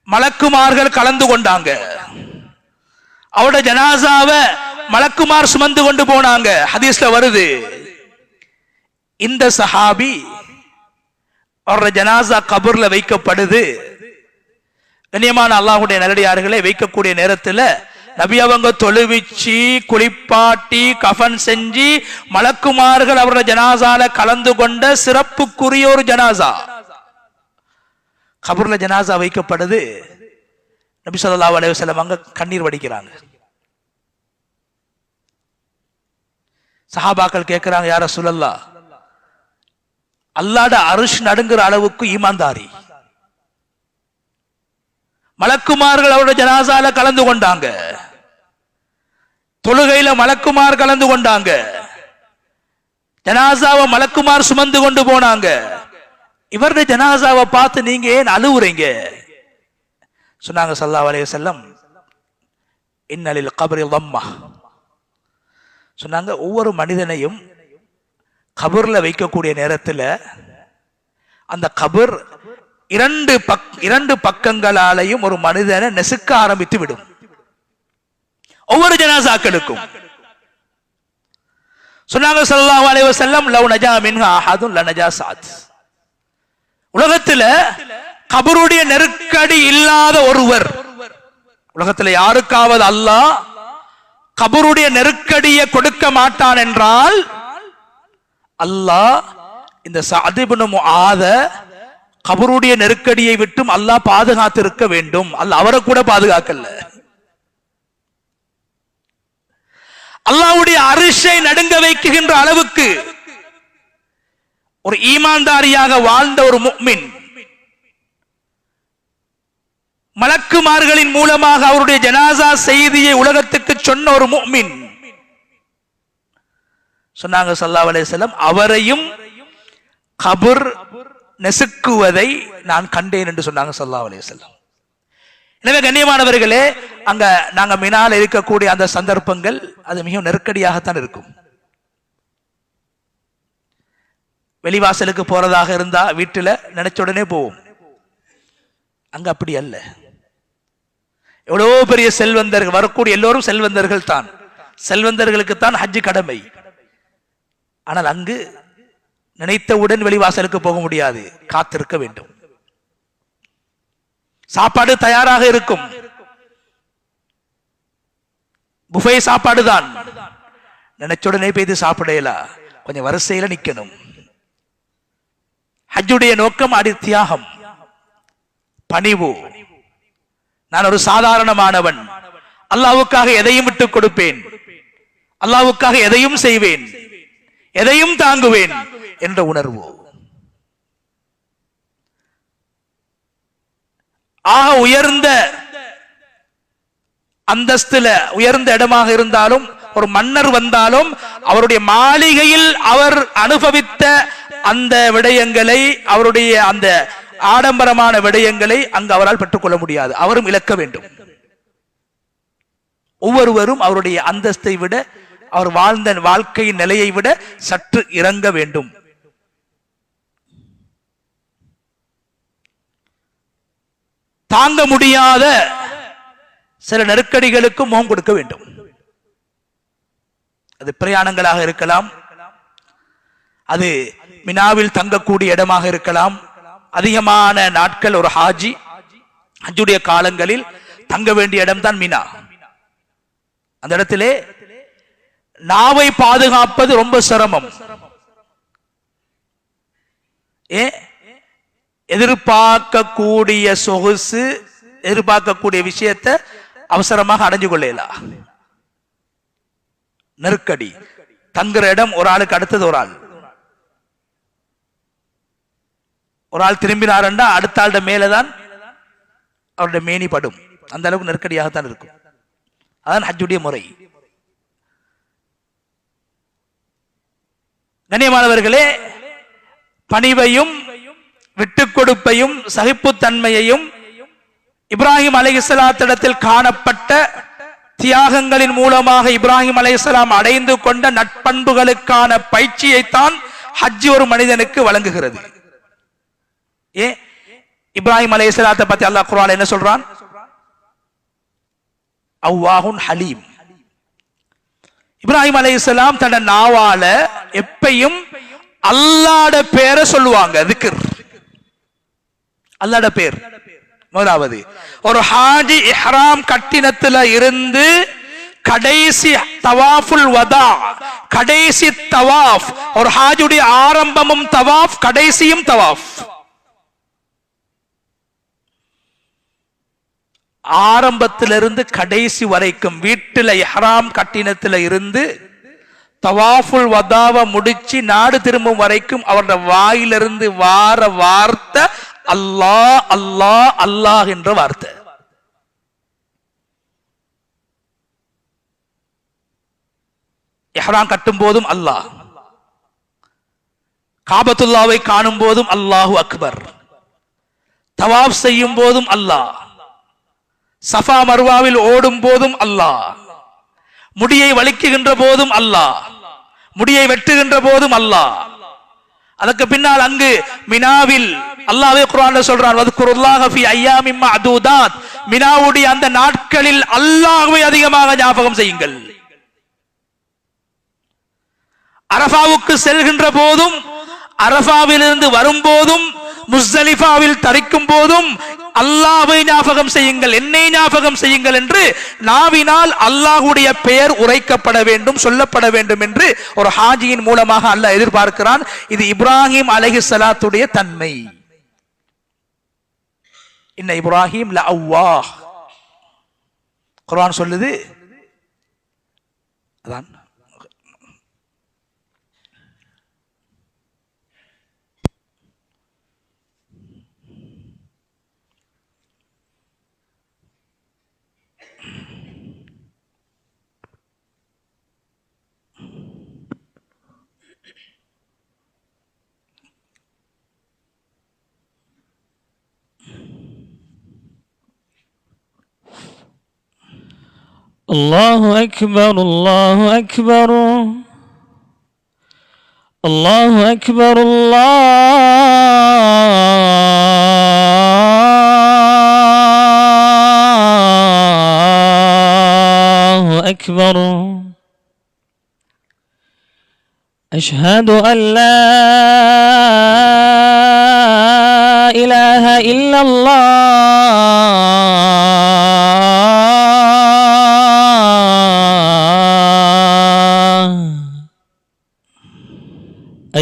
மலக்குமார்கள் கலந்து கொண்டாங்க. அவருடைய ஜனாசாவை மலக்குமார் சுமந்து கொண்டு போனாங்க. ஹதீஸ்ல வருது. இந்த சஹாபி அவருடைய ஜனாசா கபர்ல வைக்கப்படுது. கண்ணியமான அல்லாஹ்வுடைய நல்லடியார்களே, வைக்கக்கூடிய நேரத்தில் நபி அவங்க தொழுவிச்சு குளிப்பாட்டி கஃன் செஞ்சு மலக்குமார்கள் அவருடைய ஜனாசால கலந்து கொண்ட சிறப்புக்குரிய ஒரு ஜனாசா. கபர்ல ஜனாசா வைக்கப்படுது. நபி ஸல்லல்லாஹு அலைஹி வஸல்லம் அங்க கண்ணீர் வடிக்கிறாங்க. சஹாபாக்கள் கேட்கிறாங்க, யா ரசூலல்லாஹ், அல்லாஹ்வுடைய அர்ஷ் நடுங்குற அளவுக்கு ஈமான்தாரி. மலக்குமார்கள் அவருடைய ஜனாசால கலந்து கொண்டாங்க. தொழுகையில மலக்குமார் கலந்து கொண்டாங்க. ஜனாசாவை மலக்குமார் சுமந்து கொண்டு போனாங்க. இவருடைய ஜனாசாவை பார்த்து நீங்க ஏன் அழுவுறீங்க? சொன்னாங்க ஸல்லல்லாஹு அலைஹி வஸல்லம், இன்னலில் கப்ரி தம்மா. சொன்னாங்க, ஒவ்வொரு மனிதனையும் கபர்ல வைக்கக்கூடிய நேரத்தில் அந்த கபர் இரண்டு பக்கங்களாலையும் ஒரு மனிதனை நெசுக்க ஆரம்பித்து விடும். ஒவ்வொரு ஜனாசாக்களுக்கும். சொன்னாங்க ஸல்லல்லாஹு அலைஹி வஸல்லம், லவ் நஜா மின்ஹா அஹதுன் லனஜா ஸஅத். உலகத்துல கபருடைய நெருக்கடி இல்லாத ஒருவர், உலகத்துல யாருக்காவது அல்லாஹ் கபருடைய நெருக்கடியை கொடுக்க மாட்டான் என்றால் அல்லாஹ் இந்த சஅத் இப்னு முஆத கபருடைய நெருக்கடியை விட்டும் அல்லாஹ் பாதுகாத்திருக்க வேண்டும். அல்லாஹ் அவரை கூட பாதுகாக்கல. அல்லாஹ்வுடைய அரிஷை நடுங்க வைக்குகின்ற அளவுக்கு ஒரு ஈமான்தாரியாக வாழ்ந்த ஒரு முஃமின், மலக்குமார்களின் மூலமாக அவருடைய ஜனாசா செய்தியை உலகத்துக்கு சொன்ன ஒரு முஃமின், சொன்னாங்க ஸல்லல்லாஹு அலைஹி வஸல்லம், அவரையும் கபர் நெசுக்குவதை நான் கண்டேன் என்று சொன்னாங்க ஸல்லல்லாஹு அலைஹி வஸல்லம். எனவே கண்ணியமானவர்களே, அங்க நாங்க மினால இருக்கக்கூடிய அந்த சந்தர்ப்பங்கள் அது மிகவும் நெருக்கடியாகத்தான் இருக்கும். வெளிவாசலுக்கு போறதாக இருந்தா வீட்டுல நினைச்ச உடனே போவோம். அங்க அப்படி அல்ல. எவ்வளவு பெரிய செல்வந்தர்கள் வரக்கூடிய எல்லோரும் செல்வந்தர்கள் தான். செல்வந்தர்களுக்கு தான் ஹஜ் கடமை. ஆனால் அங்கு நினைத்தவுடன் வெளிவாசலுக்கு போக முடியாது, காத்திருக்க வேண்டும். சாப்பாடு தயாராக இருக்கும். புஃபே சாப்பாடு தான். நினைச்சுடனே போய் சாப்பிடலாம், கொஞ்சம் வரிசையில நிக்கணும். ஹஜ்ஜுடைய நோக்கம் அடி தியாகம், பணிவு. நான் ஒரு சாதாரணமானவன், அல்லாஹ்வுக்காக எதையும் விட்டுக் கொடுப்பேன், அல்லாஹ்வுக்காக எதையும் செய்வேன், எதையும் தாங்குவேன் என்ற உணர்வு. ஆக உயர்ந்த அந்தஸ்துல உயர்ந்த இடமாக இருந்தாலும், ஒரு மன்னர் வந்தாலும் அவருடைய மாளிகையில் அவர் அனுபவித்த அந்த விடயங்களை, அவருடைய அந்த ஆடம்பரமான விடயங்களை அங்கு அவரால் பெற்றுக்கொள்ள முடியாது. அவரும் இழக்க வேண்டும். ஒவ்வொருவரும் அவருடைய அந்தஸ்தை விட, அவர் வாழ்ந்த வாழ்க்கையின் நிலையை விட சற்று இறங்க வேண்டும். தாங்க முடியாத சில நெருக்கடிகளுக்கு முகம் கொடுக்க வேண்டும். அது பிரயாணங்களாக இருக்கலாம், அது மினாவில் தங்கக்கூடிய இடமாக இருக்கலாம். அதிகமான நாட்கள் ஒரு ஹாஜி ஹஜ்ஜுடைய காலங்களில் தங்க வேண்டிய இடம் தான் மினா. அந்த இடத்திலே நாவை பாதுகாப்பது ரொம்ப சிரமம். எதிர்பார்க்கக்கூடிய சொகுசு, எதிர்பார்க்கக்கூடிய விஷயத்தை அவசரமாக அடைஞ்சு கொள்ளலாம். நெருக்கடி, தங்குற இடம் ஒரு ஆளுக்கு அடுத்தது ஒரு ஆள் திரும்பினாரண்டா அடுத்த ஆளுடைய மேலதான் அவருடைய மேனி படும். அந்த அளவுக்கு நெருக்கடியாகத்தான் இருக்கும். அதான் ஹஜ்ஜுடைய முறை. கண்ணியமானவர்களே, பணிவையும் விட்டுக் கொடுப்பையும் சகிப்புத்தன்மையையும் இப்ராஹிம் அலைஹிஸ்ஸலாத்திடத்தில் காணப்பட்ட தியாகங்களின் மூலமாக இப்ராஹிம் அலைஹிஸ்ஸலாம் அடைந்து கொண்ட நட்பண்புகளுக்கான பயிற்சியைத்தான் ஹஜ் ஒரு மனிதனுக்கு வழங்குகிறது. இப்ராஹிம் அலைஹிஸ்ஸலாத்தை பத்தி அல்லாஹ் குர்ஆன்ல என்ன சொல்றான்? அவ்வாஹுன் ஹலீம். இப்ராஹிம் அலைஹிஸ்ஸலாம் தன்னை நாவால எப்பையும் அல்லாஹ்ட பேரை சொல்லுவாங்க. திக்ர், அல்லாஹ்ட பேர். முதலாவது, ஒரு ஹாஜி இஹ்ராம் கட்டினத்துல இருந்து கடைசி தவாஃபுல் வதா, கடைசி தவாஃப், ஒரு ஹாஜியுடைய ஆரம்பமும் தவாஃப், கடைசியும் தவாஃப். ஆரம்பத்திலிருந்து கடைசி வரைக்கும் வீட்டில் இஹ்ராம் கட்டினத்துல இருந்து தவாஃபுல் வதாவை முடிச்சு நாடு திரும்பும் வரைக்கும் அவருடைய வாயிலிருந்து வார வார்த்தை அல்லாஹ் அல்லாஹ் அல்லாஹ் என்ற வார்த்தை. இஹ்ராம் கட்டும் போதும் அல்லாஹ், காபத்துல்லாவை காணும் போதும் அல்லாஹு அக்பர், தவாப் செய்யும் போதும் அல்லாஹ், சஃபா மர்வாவில் ஓடும் போதும் அல்லாஹ், முடியை வலிக்குகின்ற போதும் அல்லாஹ், முடியை வெட்டுகின்ற போதும் அல்லாஹ். அதற்கு பின்னால் அங்கு மினாவில் அல்லாஹ்வே குர்ஆன்ல சொல்றான், வத்குருல்லாஹ ஃபீ அய்யாமின் மஅதூதாத், மினாவுடைய அந்த நாட்களில் அல்லாஹ்வை அதிகமாக ஞாபகம் செய்யுங்கள். அரஃபாவுக்கு செல்கின்ற போதும், அரஃபாவிலிருந்து வரும்போதும், முஸ்தலிஃபாவில் தரிக்கும் போதும் அல்லாஹ்வை ஞாபகம் செய்யுங்கள், என்னை ஞாபகம் செய்யுங்கள் என்று நாவினால் அல்லாஹ்வுடைய பெயர் உரைக்கப்பட வேண்டும், சொல்லப்பட வேண்டும் என்று ஒரு ஹாஜியின் மூலமாக அல்லாஹ் எதிர்பார்க்கிறான். இது இப்ராஹிம் அலைஹிஸ்ஸலாத்துடைய தன்மை. இன்ன இப்ராஹிம் லஅவ்வாஹ், குர்ஆன் சொல்லுது. அதான் الله أكبر الله أكبر الله أكبر الله أكبر. أشهد أن لا إله إلا الله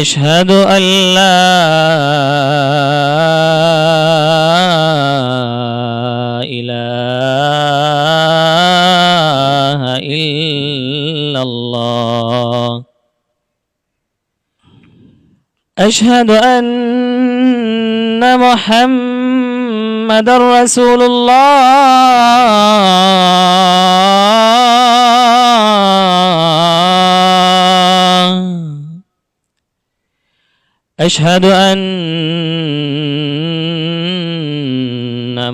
أشهد أن لا إله إلا الله. أشهد أن محمد رسول الله. أشهد أن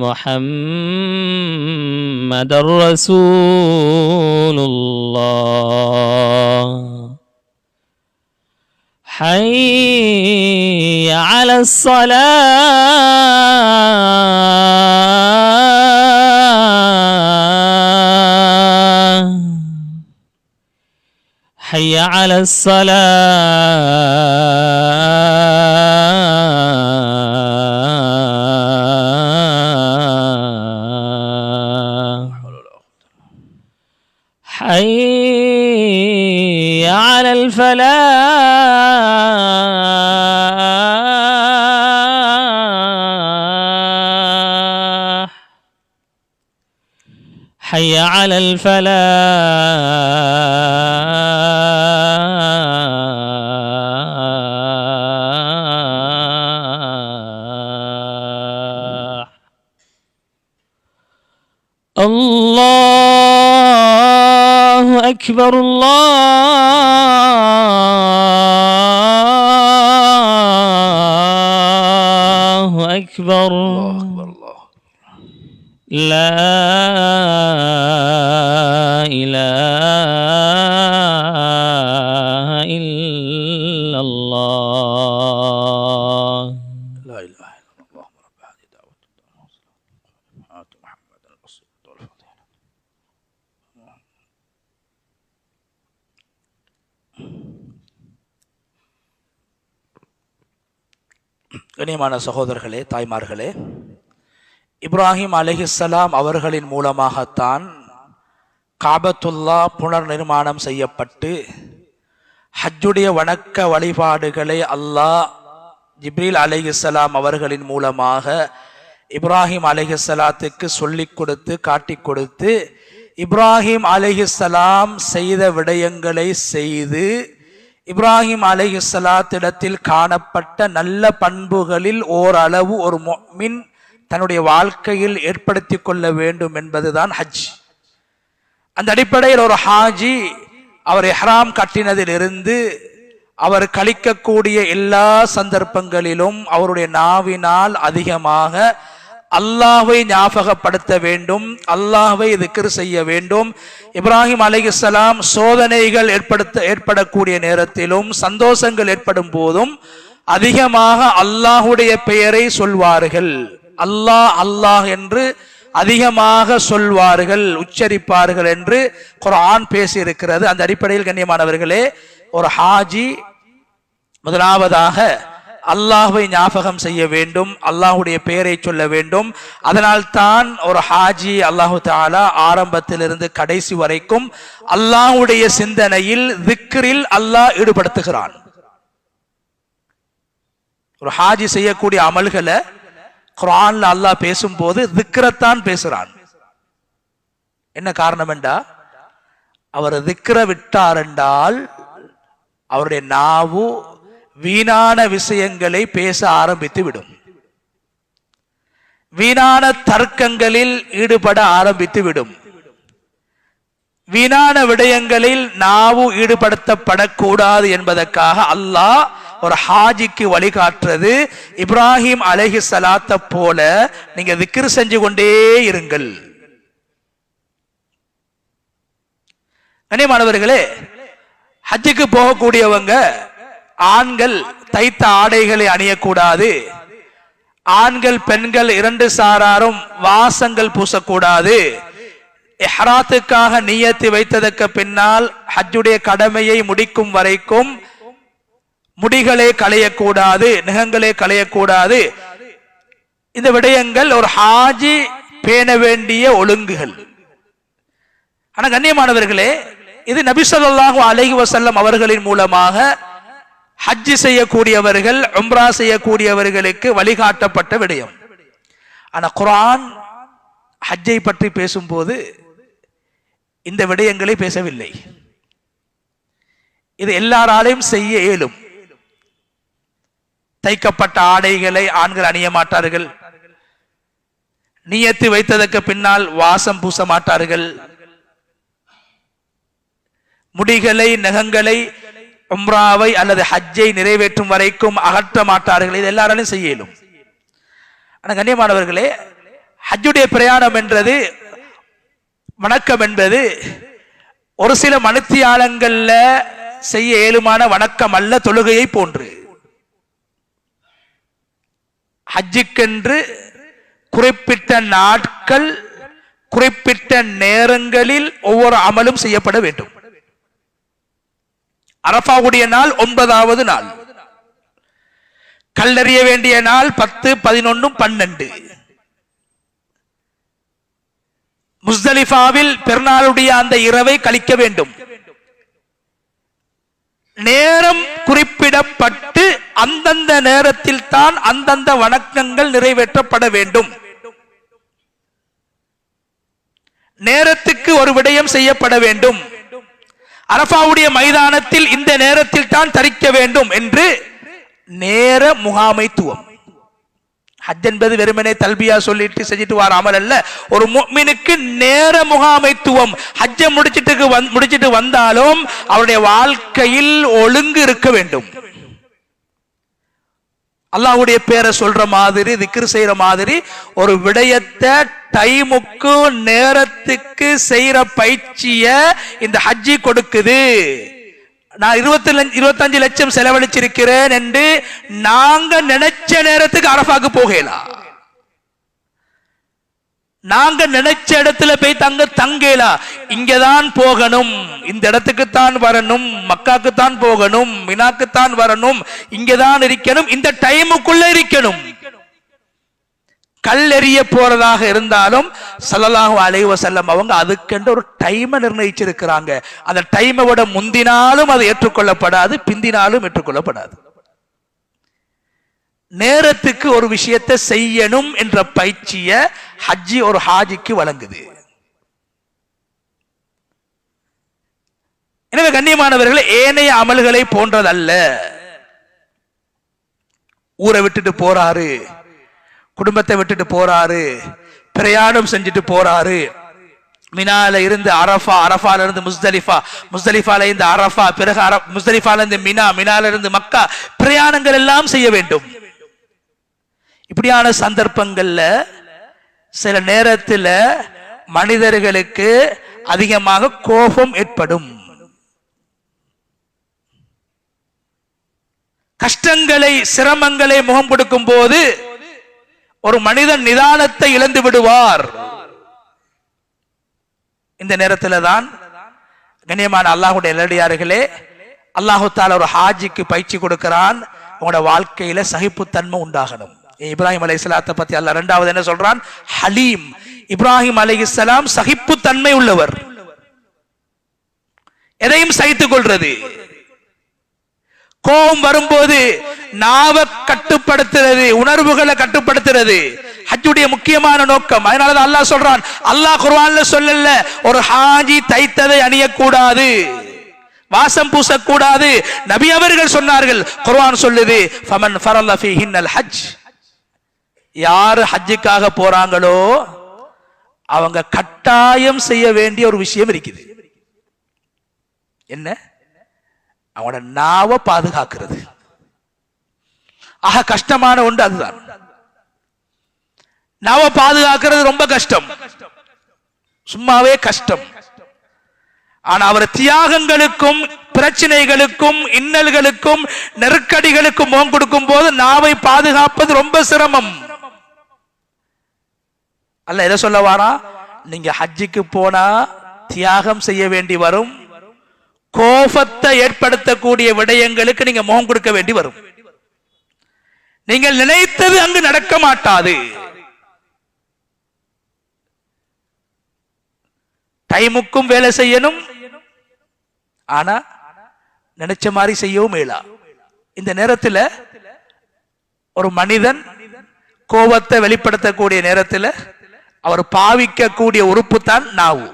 محمد رسول الله. حي على الصلاة حي على الصلاة حي على الفلاح حي على الفلاح. الله أكبر الله أكبر الله لا إله إلا الله لا إله إلا الله رب هذه دعوة آت محمد الوسيلة والفضيلة. கண்ணியமான சகோதரர்களே, தாய்மார்களே, இப்ராஹிம் அலைஹிஸ்ஸலாம் அவர்களின் மூலமாகத்தான் காபத்துல்லா புனர் நிர்மாணம் செய்யப்பட்டு ஹஜ்ஜுடைய வணக்க வழிபாடுகளை அல்லாஹ் ஜிப்ரீல் அலைஹிஸ்ஸலாம் அவர்களின் மூலமாக இப்ராஹிம் அலைஹிஸ்ஸலாத்துக்கு சொல்லிக் கொடுத்து காட்டிக் கொடுத்து இப்ராஹிம் அலைஹிஸ்ஸலாம் செய்த விடயங்களை செய்து இப்ராஹிம் அலைஹிஸ்ஸலாத்திடத்தில் காணப்பட்ட நல்ல பண்புகளில் ஓரளவு ஒரு முஃமின் தன்னுடைய வாழ்க்கையில் ஏற்படுத்தி கொள்ள வேண்டும் என்பதுதான் ஹஜ். அந்த அடிப்படையில் ஒரு ஹாஜி அவர் இஹ்ராம் கட்டினதிலிருந்து அவர் கழிக்கக்கூடிய எல்லா சந்தர்ப்பங்களிலும் அவருடைய நாவினால் அதிகமாக அல்லாஹ்வை ஞாபகப்படுத்த வேண்டும், அல்லாஹ்வை திக்ர் செய்ய வேண்டும். இப்ராஹிம் அலைஹிஸ்ஸலாம் சோதனைகள் ஏற்படக்கூடிய நேரத்திலும் சந்தோஷங்கள் ஏற்படும் போதும் அதிகமாக அல்லாஹ்வுடைய பெயரை சொல்வார்கள். அல்லாஹ் அல்லாஹ் என்று அதிகமாக சொல்வார்கள், உச்சரிப்பார்கள் என்று குர்ஆன் பேசியிருக்கிறது. அந்த அடிப்படையில் கண்ணியமானவர்களே, ஒரு ஹாஜி முதலாவதாக அல்லாஹ்வை ஞாபகம் செய்ய வேண்டும், அல்லாஹ்வுடைய பெயரை சொல்ல வேண்டும். அதனால் தான் ஒரு ஹாஜி அல்லாஹு தஆலா ஆரம்பத்திலிருந்து கடைசி வரைக்கும் அல்லாஹ்வுடைய சிந்தனையில் திக்ரில் அல்லாஹ் ஈடுபடுத்துகிறான். ஒரு ஹாஜி செய்யக்கூடிய அமல்களை குர்ஆன்ல அல்லாஹ் பேசும்போது திக்ரத்தான் பேசுறான். என்ன காரணம் என்றா, அவர் திக்ர விட்டார் என்றால் அவருடைய நாவு வீணான விஷயங்களை பேச ஆரம்பித்து விடும், வீணான தர்க்கங்களில் ஈடுபட ஆரம்பித்து விடும். வீணான விடயங்களில் நாவு ஈடுபடுத்தப்படக்கூடாது என்பதற்காக அல்லாஹ் ஒரு ஹாஜிக்கு வழிகாட்டுறது, இப்ராஹிம் அலைஹிஸ்ஸலாத்தை போல நீங்க திக்ர் செஞ்சு கொண்டே இருங்கள். கண்ணியமானவர்களே, ஹஜ்ஜுக்கு போகக்கூடியவங்க ஆண்கள் தைத்த ஆடைகளை அணியக்கூடாது, ஆண்கள் பெண்கள் இரண்டு சாராரும் வாசங்கள் பூசக்கூடாது, இஹ்ராத்துக்காக நியத்து வைத்ததற்கு பின்னால் ஹஜ்ஜுடைய கடமையை முடிக்கும் வரைக்கும் முடிகளை களையக்கூடாது, நகங்களை களையக்கூடாது. இந்த விடயங்கள் ஒரு ஹாஜி பேண வேண்டிய ஒழுங்குகள். ஆனா கண்ணியமானவர்களே, இது நபி ஸல்லல்லாஹு அலைஹி வஸல்லம் அவர்களின் மூலமாக ஹஜ் செய்யக்கூடியவர்கள், உம்ரா செய்யக்கூடியவர்களுக்கு வழிகாட்டப்பட்ட விடயம். ஆனா குர்ஆன் ஹஜ்ஜை பற்றி பேசும்போது இந்த விடயங்களை பேசவில்லை. இது எல்லாராலையும் செய்ய இயலும். தைக்கப்பட்ட ஆடைகளை ஆண்கள் அணிய மாட்டார்கள், நியத்து வைத்ததற்கு பின்னால் வாசம் பூச மாட்டார்கள், முடிகளை நகங்களை உம்ராவை அல்லது ஹஜ்ஜை நிறைவேற்றும் வரைக்கும் அகற்ற மாட்டார்கள். இது எல்லாராலையும் செய்ய இயலும். ஆனா கண்ணியமானவர்களே, ஹஜ்ஜுடைய பிரயாணம் என்றது, வணக்கம் என்பது ஒரு சில மணித்தியாலங்கள்ல செய்ய இயலுமான வணக்கம் அல்ல, தொழுகையை போன்று. ஹஜ்ஜுக்கென்று குறிப்பிட்ட நாட்கள், குறிப்பிட்ட நேரங்களில் ஒவ்வொரு அமலும் செய்யப்பட வேண்டும். அரஃபாவுடைய நாள் 9வது நாள், கல்லறிய வேண்டிய நாள் 10, 11, 12. முஸ்தலிஃபாவில் பெருநாளுடைய அந்த இரவை கழிக்க வேண்டும். நேரம் குறிப்பிடப்பட்டு அந்தந்த நேரத்தில் தான் அந்தந்த வணக்கங்கள் நிறைவேற்றப்பட வேண்டும். நேரத்துக்கு ஒரு விடயம் செய்யப்பட வேண்டும். அரஃபாவுடைய மைதானத்தில் இந்த நேரத்தில் தான் தரிக்க வேண்டும் என்று நேர முகாமைத்துவம். ஹஜ் என்பது வெறுமனே தல்பியா சொல்லிட்டு செஞ்சுட்டு வர அமல் அல்ல. ஒரு முஃமினுக்கு நேர முகாமைத்துவம். ஹஜ்ஜை முடிச்சிட்டு வந்தாலும் அவருடைய வாழ்க்கையில் ஒழுங்கு இருக்க வேண்டும். அல்லாஹ்வுடைய பேரை சொல்ற மாதிரி திக்ர் செய்யற மாதிரி ஒரு விடயத்தை டைமுக்கு நேரத்துக்கு செய்யற பயிற்சிய இந்த ஹஜ்ஜி கொடுக்குது. நான் 25 லட்சம் செலவழிச்சிருக்கிறேன் என்று நாங்க நினைச்ச நேரத்துக்கு அரஃபாக்கு போகலாம். நாங்க நினைச்ச இடத்துல போய் தங்கலாம். இங்கதான் போகணும், இந்த இடத்துக்கு தான் வரணும், மக்காக்கு தான் போகணும், மினாக்கு தான் வரணும், இங்கதான் இருக்கணும், இந்த டைமுக்குள்ள இருக்கணும். கல்லெறிய போறதாக இருந்தாலும் ஸல்லல்லாஹு அலைஹி வஸல்லம் அவங்க அதுக்கென்று ஒரு டைமை நிர்ணயிச்சிருக்கிறாங்க. அந்த டைமை விட முந்தினாலும் அது ஏற்றுக்கொள்ளப்படாது, பிந்தினாலும் ஏற்றுக்கொள்ளப்படாது. நேரத்துக்கு ஒரு விஷயத்தை செய்யணும் என்ற பயிற்சிய ஹஜ்ஜி ஒரு ஹாஜிக்கு வழங்குது. எனவே கண்ணியமானவர்களே, ஏனைய அமல்களை போன்றதல்ல. ஊரை விட்டுட்டு போறாரு, குடும்பத்தை விட்டுட்டு போறாரு, பிரயாணம் செஞ்சுட்டு போறாரு, மினால இருந்து அரஃபா, அரஃபால இருந்து முஸ்தலிஃபா, முஸ்தலிஃபால இருந்து அரஃபா, பிறகு முஸ்தலிஃபால இருந்து மினா, மினால இருந்து மக்கா, பிரயாணங்கள் எல்லாம் செய்ய வேண்டும். இப்படியான சந்தர்ப்பங்கள்ல சில நேரத்தில் மனிதர்களுக்கு அதிகமாக கோபம் ஏற்படும். கஷ்டங்களை, சிரமங்களை முகம் கொடுக்கும் போது ஒரு மனிதன் நிதானத்தை இழந்து விடுவார். இந்த நேரத்தில் தான் கண்ணியமான அல்லாஹ்வுடைய நல்லடியார்களே, அல்லாஹ் தஆலா ஒரு ஹாஜிக்கு பயிற்சி கொடுக்கிறான். உங்களோட வாழ்க்கையில சகிப்புத்தன்மை உண்டாகணும். இப்ராஹிம் அலைஹிஸ்ஸலாத்தை பத்தி அல்லாஹ் இரண்டாவது என்ன சொல்றான்? ஹலீம். இப்ராஹிம் அலைஹிஸ்ஸலாம் சகிப்புத்தன்மை உள்ளவர். எதையும் சகித்துக் கொள்றது. கோபம் வரும்போது நாவை கட்டுப்படுத்துறது, உணர்வுகளை கட்டுப்படுத்துறது ஹஜ்ஜுடைய முக்கியமான நோக்கம். அதனாலதான் அல்லாஹ் சொல்றான், அல்லாஹ் குர்ஆன்ல சொல்லல ஒரு ஹாஜி தைத்ததை அணியக்கூடாது, வாசம் பூசக்கூடாது. நபி அவர்கள் சொன்னார்கள், குர்ஆன் சொல்லுது, ஃபமன் ஃபரல ஃபீஹின்னல் ஹஜ், யார் ஹஜ்ஜுக்காக போறாங்களோ அவங்க கட்டாயம் செய்ய வேண்டிய ஒரு விஷயம் இருக்குது. என்ன? அவனோட நாவை பாதுகாக்கிறது. ஆக கஷ்டமான ஒன்று அதுதான். நாவை பாதுகாக்கிறது ரொம்ப கஷ்டம், சும்மாவே கஷ்டம். ஆனா அவர் தியாகங்களுக்கும் பிரச்சனைகளுக்கும் இன்னல்களுக்கும் நெருக்கடிகளுக்கும் முகம் கொடுக்கும் போது நாவை பாதுகாப்பது ரொம்ப சிரமம். அல்ல எதை சொல்ல வாரா? நீங்க ஹஜ்ஜுக்கு போனா தியாகம் செய்ய வேண்டி வரும், கோபத்தை ஏற்படுத்தக்கூடிய விடயங்களுக்கு நீங்க முகம் கொடுக்க வேண்டி வரும். நீங்கள் நினைத்தது அங்கு நடக்க மாட்டாது. டைமுக்கும் வேலை செய்யணும், ஆனா நினைச்ச மாதிரி செய்யவும் மேலா. இந்த நேரத்தில் ஒரு மனிதன் கோபத்தை வெளிப்படுத்தக்கூடிய நேரத்தில் அவர் பாவிக்கக்கூடிய உறுப்பு தான் நாவு.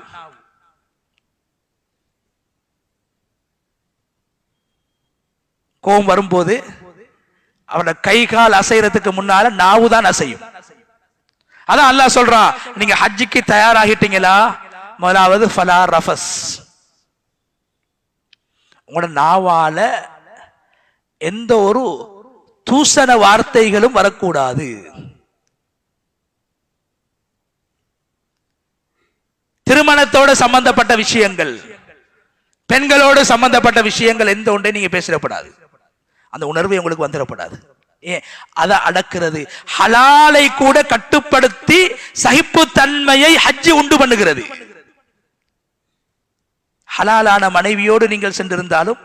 கோபம் வரும்போது அவனோட கை கால் அசைறதுக்கு முன்னால நாவு தான் அசையும். அதான் அல்லாஹ் சொல்றான், நீங்க ஹஜ்ஜுக்கு தயாராகிட்டீங்களா, முதலாவது ஃபலா ரஃபஸ், உங்களோட நாவால எந்த ஒரு தூசண வார்த்தைகளும் வரக்கூடாது. திருமணத்தோடு சம்பந்தப்பட்ட விஷயங்கள், பெண்களோடு சம்பந்தப்பட்ட விஷயங்கள் எந்த ஒன்றை நீங்க பேசிடப்படாது. அந்த உணர்வு உங்களுக்கு வந்துடப்படாது. ஏன்? அதை அடக்கிறது. ஹலாலை கூட கட்டுப்படுத்தி சகிப்பு தன்மையை ஹஜ்ஜி உண்டு பண்ணுகிறது. ஹலாலான மனைவியோடு நீங்கள் சென்றிருந்தாலும்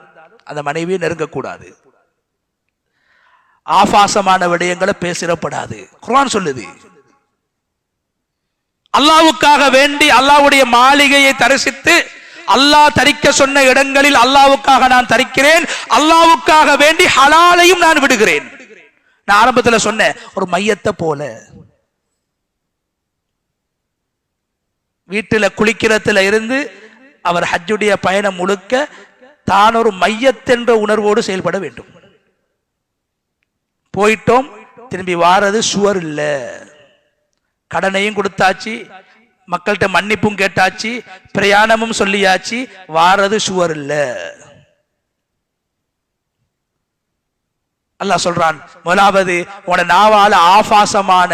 அந்த மனைவியை நெருங்கக்கூடாது. ஆபாசமான விடயங்களை பேசிடப்படாது. குர்ஆன் சொல்லுது, அல்லாஹ்வுக்காக வேண்டி அல்லாஹ்வுடைய மாளிகையை தரிசித்து அல்லாஹ் தரிக்க சொன்ன இடங்களில் அல்லாஹ்வுக்காக நான் தரிக்கிறேன், அல்லாஹ்வுக்காக வேண்டி ஹலாலையும் நான் விடுகிறேன். நான் ஆரம்பத்தில் சொன்னேன், ஒரு மையத்தை போல வீட்டில் குளிக்கிறதுல இருந்து அவர் ஹஜ்ஜுடைய பயணம் முழுக்க தான் ஒரு மையத்தென்ற உணர்வோடு செயல்பட வேண்டும். போயிட்டோம், திரும்பி வாரது சுவர் இல்ல. கடனையும் கொடுத்தாச்சு, மக்கள்கிட்ட மன்னிப்பும் கேட்டாச்சு, பிரயாணமும் சொல்லியாச்சு, வாரது சுவர் இல்ல. அல்லாஹ் சொல்றான், முதலாவது உன நாவால ஆபாசமான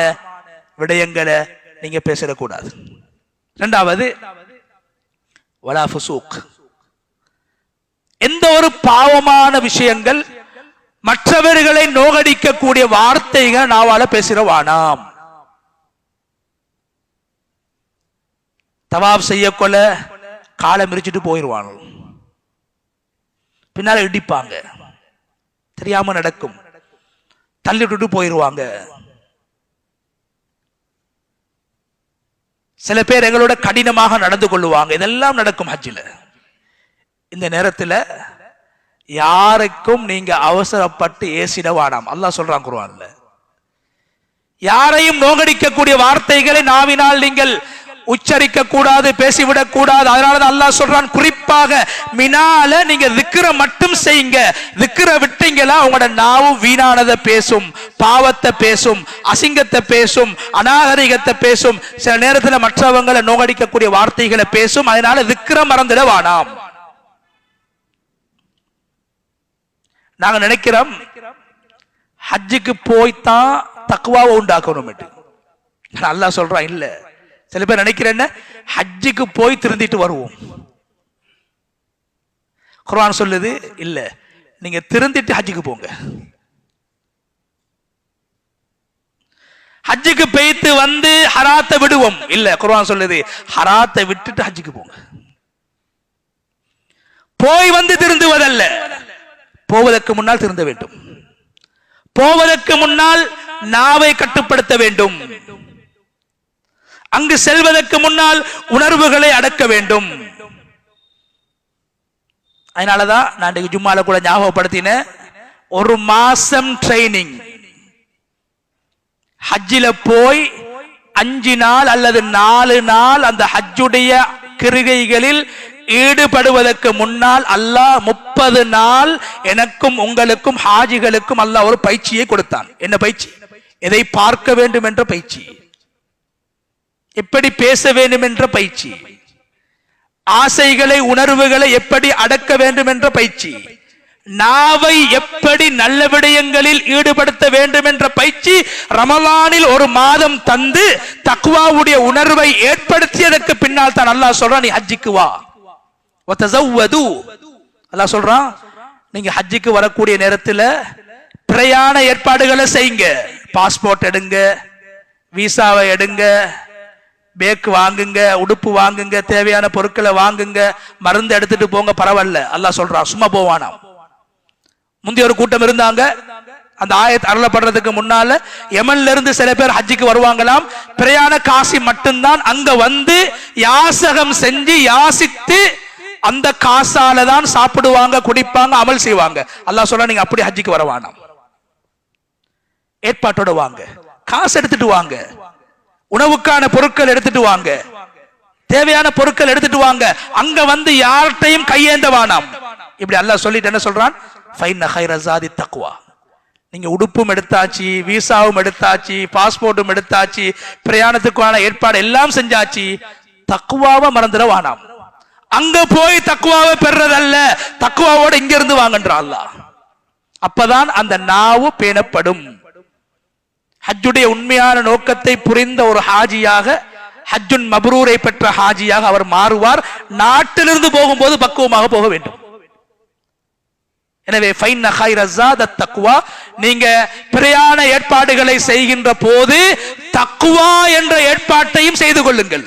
விடயங்களை நீங்க பேசிடக்கூடாது. இரண்டாவது வலா ஃபுசூக், எந்த ஒரு பாவமான விஷயங்கள் மற்றவர்களை நோகடிக்கக்கூடிய வார்த்தைகள் நாவால பேசிடவானாம். தவாப் செய்யக்கொள்ள காலை மிரிச்சிட்டு போயிடுவாங்க, பின்னால இடிப்பாங்க, தெரியாம நடக்கும், தள்ளி விட்டுட்டு போயிடுவாங்க. சில பேர் எங்களோட கடினமாக நடந்து கொள்ளுவாங்க. இதெல்லாம் நடக்கும் ஹஜ்ஜில். இந்த நேரத்தில் யாருக்கும் நீங்க அவசரப்பட்டு ஏசிட வேண்டாம். அல்லாஹ் சொல்றான் குர்ஆன்ல, யாரையும் நோகடிக்கக்கூடிய வார்த்தைகளை நாவினால் நீங்கள் உச்சரிக்க கூடாது, பேசிவிடக் கூடாது. அதனாலதான் அல்லாஹ் சொல்றான், குறிப்பாக மினால நீங்க திக்ர மட்டும் செய்யுங்க. திக்ர விட்டீங்களா உங்களோட நாவும் வீணானதை பேசும், பாவத்தை பேசும், அசிங்கத்தை பேசும், அநாகரிகத்தை பேசும், சில நேரத்தில் மற்றவங்களை நோகடிக்கக்கூடிய வார்த்தைகளை பேசும். அதனால திக்ர மறந்துட வேணாம். நாங்க நினைக்கிறோம் ஹஜ்ஜுக்கு போய்தான் தக்வாவை உண்டாக்கணும். அல்லாஹ் சொல்றான் இல்ல. சில பேர் நினைக்கிறேன் ஹஜ்ஜுக்கு போய் திருந்திட்டு வருவோம். குர்ஆன் சொல்லுது இல்ல, நீங்க திருந்திட்டு ஹஜ்ஜுக்கு போங்க. ஹஜ்ஜுக்கு போய்த்து வந்து ஹராத்தை விடுவோம் இல்ல. குர்ஆன் சொல்லுது ஹராத்தை விட்டுட்டு ஹஜ்ஜுக்கு போங்க. போய் வந்து திருந்துவதல்ல, போவதற்கு முன்னால் திருந்த வேண்டும். போவதற்கு முன்னால் நாவை கட்டுப்படுத்த வேண்டும். அங்கு செல்வதற்கு முன்னால் உணர்வுகளை அடக்க வேண்டும். அதனாலதான் நான் ஜும்மால கூட ஞாபகப்படுத்தினேன், ஒரு மாசம் ட்ரைனிங். ஹஜ்ஜில போய் 5 நாள் அல்லது 4 நாள் அந்த ஹஜ்ஜுடைய கிருகைகளில் ஈடுபடுவதற்கு முன்னால் அல்லாஹ் 30 நாள் எனக்கும் உங்களுக்கும் ஹாஜிகளுக்கும் அல்லாஹ் ஒரு பயிற்சியை கொடுத்தான். என்ன பயிற்சி? எதை பார்க்க வேண்டும் என்ற பயிற்சி, எப்படி பேச வேண்டும் என்ற பயிற்சி, ஆசைகளை உணர்வுகளை எப்படி அடக்க வேண்டும் என்ற பயிற்சி, நாவை எப்படி நல்ல விடயங்களில் ஈடுபடுத்த வேண்டும் என்ற பயிற்சி ரமலானில் ஒரு மாதம் தந்து தக்வாவுடைய உணர்வை ஏற்படுத்தியதற்கு பின்னால் தான் அல்லாஹ் சொல்றான், நீ ஹஜ்ஜுக்கு வா. அல்லாஹ் சொல்றான், நீங்க ஹஜ்ஜுக்கு வரக்கூடிய நேரத்தில் பிரயாண ஏற்பாடுகளை செய்யுங்க. பாஸ்போர்ட் எடுங்க, விசாவை எடுங்க, பேக் வாங்குங்க, உடுப்பு வாங்குங்க, தேவையான பொருட்களை வாங்குங்க, மருந்து எடுத்துட்டு போங்க, பரவாயில்ல. அல்லாஹ் சொல்றான் சும்மா போவானாம். முந்தைய ஒரு கூட்டம் இருந்தாங்க, அந்த ஆயத் அருளப்படுறதுக்கு முன்னால யமன்ல இருந்து சில பேர் ஹஜ்ஜுக்கு வருவாங்களாம். பிரயாண காசி மட்டும்தான் அங்க வந்து யாசகம் செஞ்சு யாசித்து அந்த காசால தான் சாப்பிடுவாங்க, குடிப்பாங்க, அமல் செய்வாங்க. அல்லாஹ் சொல்றா நீங்க அப்படி ஹஜ்ஜுக்கு வரவானாம். ஏற்பாட்டோட வாங்க, காசு எடுத்துட்டு வாங்க, உணவுக்கான பொருட்கள் எடுத்துட்டு வாங்க, தேவையான பொருட்கள் எடுத்துட்டு வாங்க. அங்க வந்து யார்கிட்டையும் கையேந்த வானாம். இப்படி அல்லாஹ் சொல்லிட்டு என்ன சொல்றான், ஃபைன்ன கைர ஸாதி தக்வா. நீங்க உடுப்பும் எடுத்தாச்சு, விசாவும் எடுத்தாச்சு, பாஸ்போர்ட்டும் எடுத்தாச்சு, பிரயாணத்துக்கான ஏற்பாடு எல்லாம் செஞ்சாச்சு, தக்வாவை மறந்துட வானாம். அங்க போய் தக்வாவை பெறதல்ல, தக்வாவோட இங்க இருந்து வாங்கன்றான் அல்லாஹ். அப்பதான் அந்த நாவு பேணப்படும். ஹஜ்ஜுடைய உண்மையான நோக்கத்தை புரிந்த ஒரு ஹாஜியாக, ஹஜ்ஜுன் மப்ரூரை பெற்ற ஹாஜியாக அவர் மாறுவார். நாட்டிலிருந்து போகும்போது பக்குவமாக போக வேண்டும். எனவே ஃபைன்ன கைர ஸாதி தக்வா, நீங்க பிரயாண ஏற்பாடுகளை செய்கின்ற போது தக்வா என்ற ஏற்பாட்டையும் செய்து கொள்ளுங்கள்.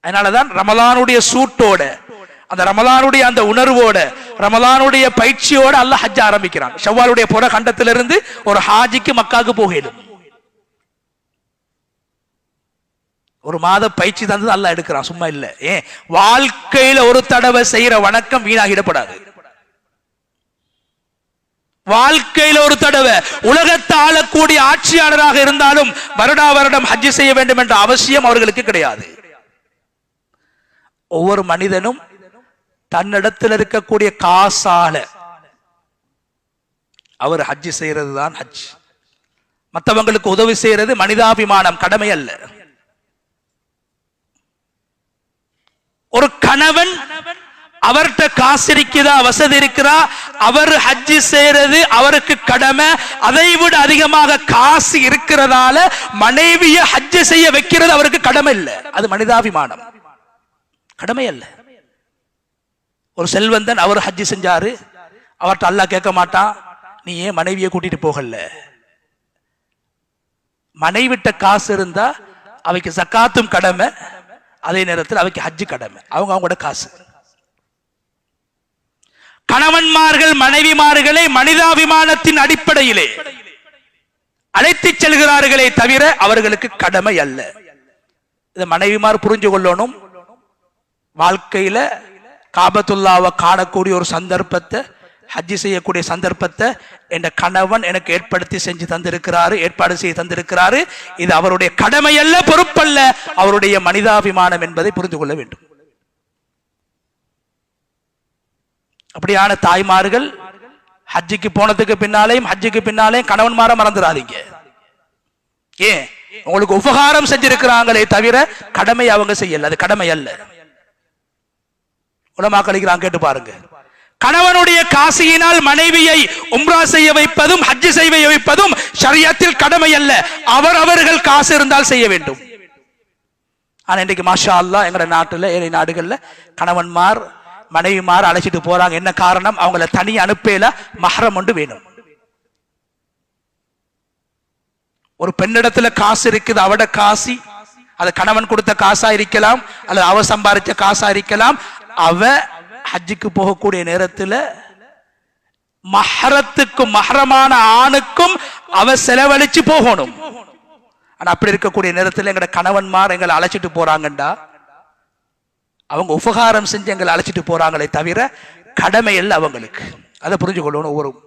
அதனாலதான் ரமலானுடைய சூட்டோட, அந்த ரமலானுடைய அந்த உணர்வோட, ரமலானுடைய பயிற்சியோட அல்லாஹ் ஹஜ்ஜ ஆரம்பிக்கிறான். ஷவ்வாலுடைய புற கண்டத்திலிருந்து ஒரு ஹாஜிக்கு மக்காவுக்கு போகணும். ஒரு மாத பயிற்சி தந்து அல்லாஹ் எடுக்கிறான், சும்மா இல்ல. ஏன் வாழ்க்கையில ஒரு தடவை செய்யற வணக்கம் வீணாகிடப்படாது. வாழ்க்கையில ஒரு தடவை உலகத்தை ஆளக்கூடிய ஆட்சியாளராக இருந்தாலும் வருடா வருடம் ஹஜ் செய்ய வேண்டும் என்ற அவசியம் அவர்களுக்கு கிடையாது. ஒவ்வொரு மனிதனும் தன்னிடத்தில் இருக்கக்கூடிய காசால அவர் ஹஜ் செய்யறது தான் ஹஜ். மற்றவங்களுக்கு உதவி செய்யறது மனிதாபிமானம், கடமை அல்ல. ஒரு கணவன் அவர்கிட்ட காசு இருக்குதா, வசதி இருக்கிறா, அவர் ஹஜ்ஜி செய்யறது அவருக்கு கடமை. அதை விட அதிகமாக காசு இருக்கிறதால மனைவியை ஹஜ்ஜி செய்ய வைக்கிறது அவருக்கு கடமை இல்லை. அது மனிதாபிமானம், கடமை அல்ல. ஒரு செல்வந்தன் அவர் ஹஜ்ஜி செஞ்சாரு, அவர்கிட்ட அல்லாஹ் கேட்க மாட்டான் நீ ஏன் மனைவியை கூட்டிட்டு போகல. மனைவிட்ட காசு இருந்தா அவைக்கு ஜக்காத்தும் கடமை, அதே நேரத்தில் அவைக்கு ஹஜ்ஜு கடமை. அவங்களோட காசு. கணவன்மார்கள் மனைவிமார்களை மனிதாபிமானத்தின் அடிப்படையிலே அழைத்து செல்கிறார்களே தவிர அவர்களுக்கு கடமை அல்ல. இதை மனைவிமார் புரிஞ்சு கொள்ளணும். வாழ்க்கையில காபத்துல்லாவை காணக்கூடிய ஒரு சந்தர்ப்பத்தை, ஹஜ்ஜி செய்யக்கூடிய சந்தர்ப்பத்தை என் கணவன் எனக்கு ஏற்படுத்தி செஞ்சு தந்திருக்கிறாரு, ஏற்பாடு செய்து தந்திருக்கிறாரு. இது அவருடைய கடமை அல்ல, பொறுப்பல்ல, அவருடைய மனிதாபிமானம் என்பதை புரிந்து கொள்ள வேண்டும். அப்படியான தாய்மார்கள் ஹஜ்ஜிக்கு போனதுக்கு பின்னாலேயும் ஹஜ்ஜிக்கு பின்னாலேயும் கணவன்மார மறந்துடாதீங்க. ஏன்? உங்களுக்கு உபகாரம் செஞ்சிருக்கிறாங்களே தவிர கடமை அவங்க செய்யல, அது கடமை அல்ல. உலமா கழிக்கிறாங்க, கேட்டு பாருங்க. கணவனுடைய காசியினால் மனைவியை உம்ரா செய்ய வைப்பதும் ஹஜ்ஜி செய்ய வைப்பதும் ஷரியத்தில் கடமை அல்ல. அவர்கள் காசு இருந்தால் செய்ய வேண்டும். ஆனா இன்றைக்கு மாஷா அல்லாஹ் எங்கட நாட்டுல, ஏழை நாடுகள்ல கணவன்மார் மனைவிமார் அழைச்சிட்டு போறாங்க. என்ன காரணம்? அவங்கள தனி அனுப்பல, மஹரம் ஒன்று வேணும். ஒரு பெண்ணிடத்துல காசு இருக்குது, அவட காசி, அது கணவன் கொடுத்த காசா இருக்கலாம் அல்லது அவ சம்பாதிச்ச காசா இருக்கலாம். அவ ஹஜ்ஜுக்கு போகக்கூடிய நேரத்துல மஹரத்துக்கும் மஹரமான ஆணுக்கும் அவ செலவழிச்சு போகணும். ஆனா அப்படி இருக்கக்கூடிய நேரத்தில் எங்கட கணவன்மார் எங்களை அழைச்சிட்டு போறாங்கண்டா அவங்க உபகாரம் செஞ்சு எங்களை அழைச்சிட்டு போறாங்களே தவிர கடமை இல்லை அவங்களுக்கு. அதை புரிஞ்சு கொள்ளணும்.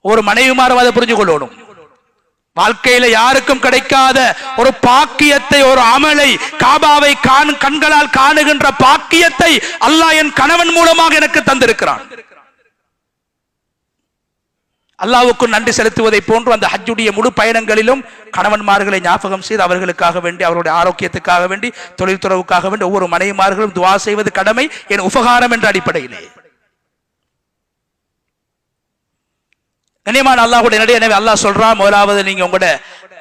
ஒரு மனைவிமாரும் அதை புரிஞ்சு கொள்ளணும். வாழ்க்கையில யாருக்கும் கிடைக்காத ஒரு பாக்கியத்தை, ஒரு அமலை, காபாவை கண்களால் காணுகின்ற பாக்கியத்தை அல்லாஹ் என் கணவன் மூலமாக எனக்கு தந்திருக்கிறான். அல்லாஹ்வுக்கு நன்றி செலுத்துவதை போன்று அந்த ஹஜ்ஜுடைய முழு பயணங்களிலும் கணவன்மார்களை ஞாபகம் செய்து அவர்களுக்காக வேண்டி, அவருடைய ஆரோக்கியத்துக்காக வேண்டி, தொழில் துறவுக்காக வேண்டி ஒவ்வொரு மனைவிமார்களும் துவா செய்வது கடமை, என் உபகாரம் என்ற அடிப்படையிலே. கண்ணியமான அல்லாஹ்வுடைய நடி. எனவே அல்லாஹ் சொல்றான், முதலாவது நீங்க உங்களோட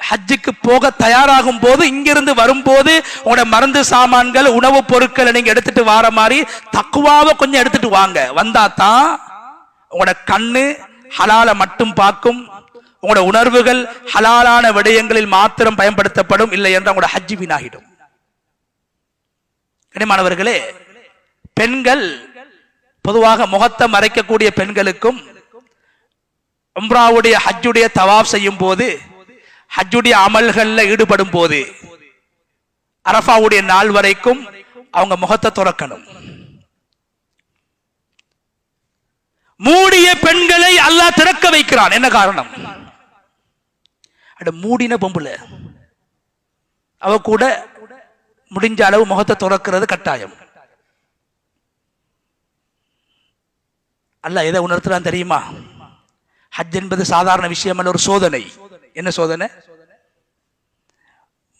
ஹஜ்ஜுக்கு போக தயாராகும் போது, இங்கிருந்து வரும்போது உங்களோட மருந்து சாமான்கள், உணவுப் பொருட்களை நீங்க எடுத்துட்டு வார மாதிரி தக்குவாவை கொஞ்சம் எடுத்துட்டு வாங்க. வந்தா தான் உங்களோட கண்ணு ஹலால மட்டும் பார்க்கும், உங்களோட உணர்வுகள் ஹலாலான விடயங்களில் மாத்திரம் பயன்படுத்தப்படும். இல்லை என்றால் உங்களோட ஹஜ்ஜி வீணாகிடும். கண்ணியமானவர்களே, பெண்கள் பொதுவாக முகத்தை மறைக்கக்கூடிய பெண்களுக்கும் உம்ராவுடைய ஹஜ்ஜுடைய தவாப் செய்யும் போது, ஹஜ்ஜுடைய அமல்கள்ல ஈடுபடும் போது அரஃபாவுடைய நாள் வரைக்கும் அவங்க முகத்தை துறக்கணும். மூடிய பெண்களை அல்லாஹ் திறக்க வைக்கிறான். என்ன காரணம்? மூடின பொம்புல அவ கூட முடிஞ்ச அளவு முகத்தை துறக்கிறது கட்டாயம். அல்லாஹ் எதை உணர்த்துறான் தெரியுமா? ஹஜ் என்பது சாதாரண விஷயம் அல்ல, ஒரு சோதனை. என்ன சோதனை?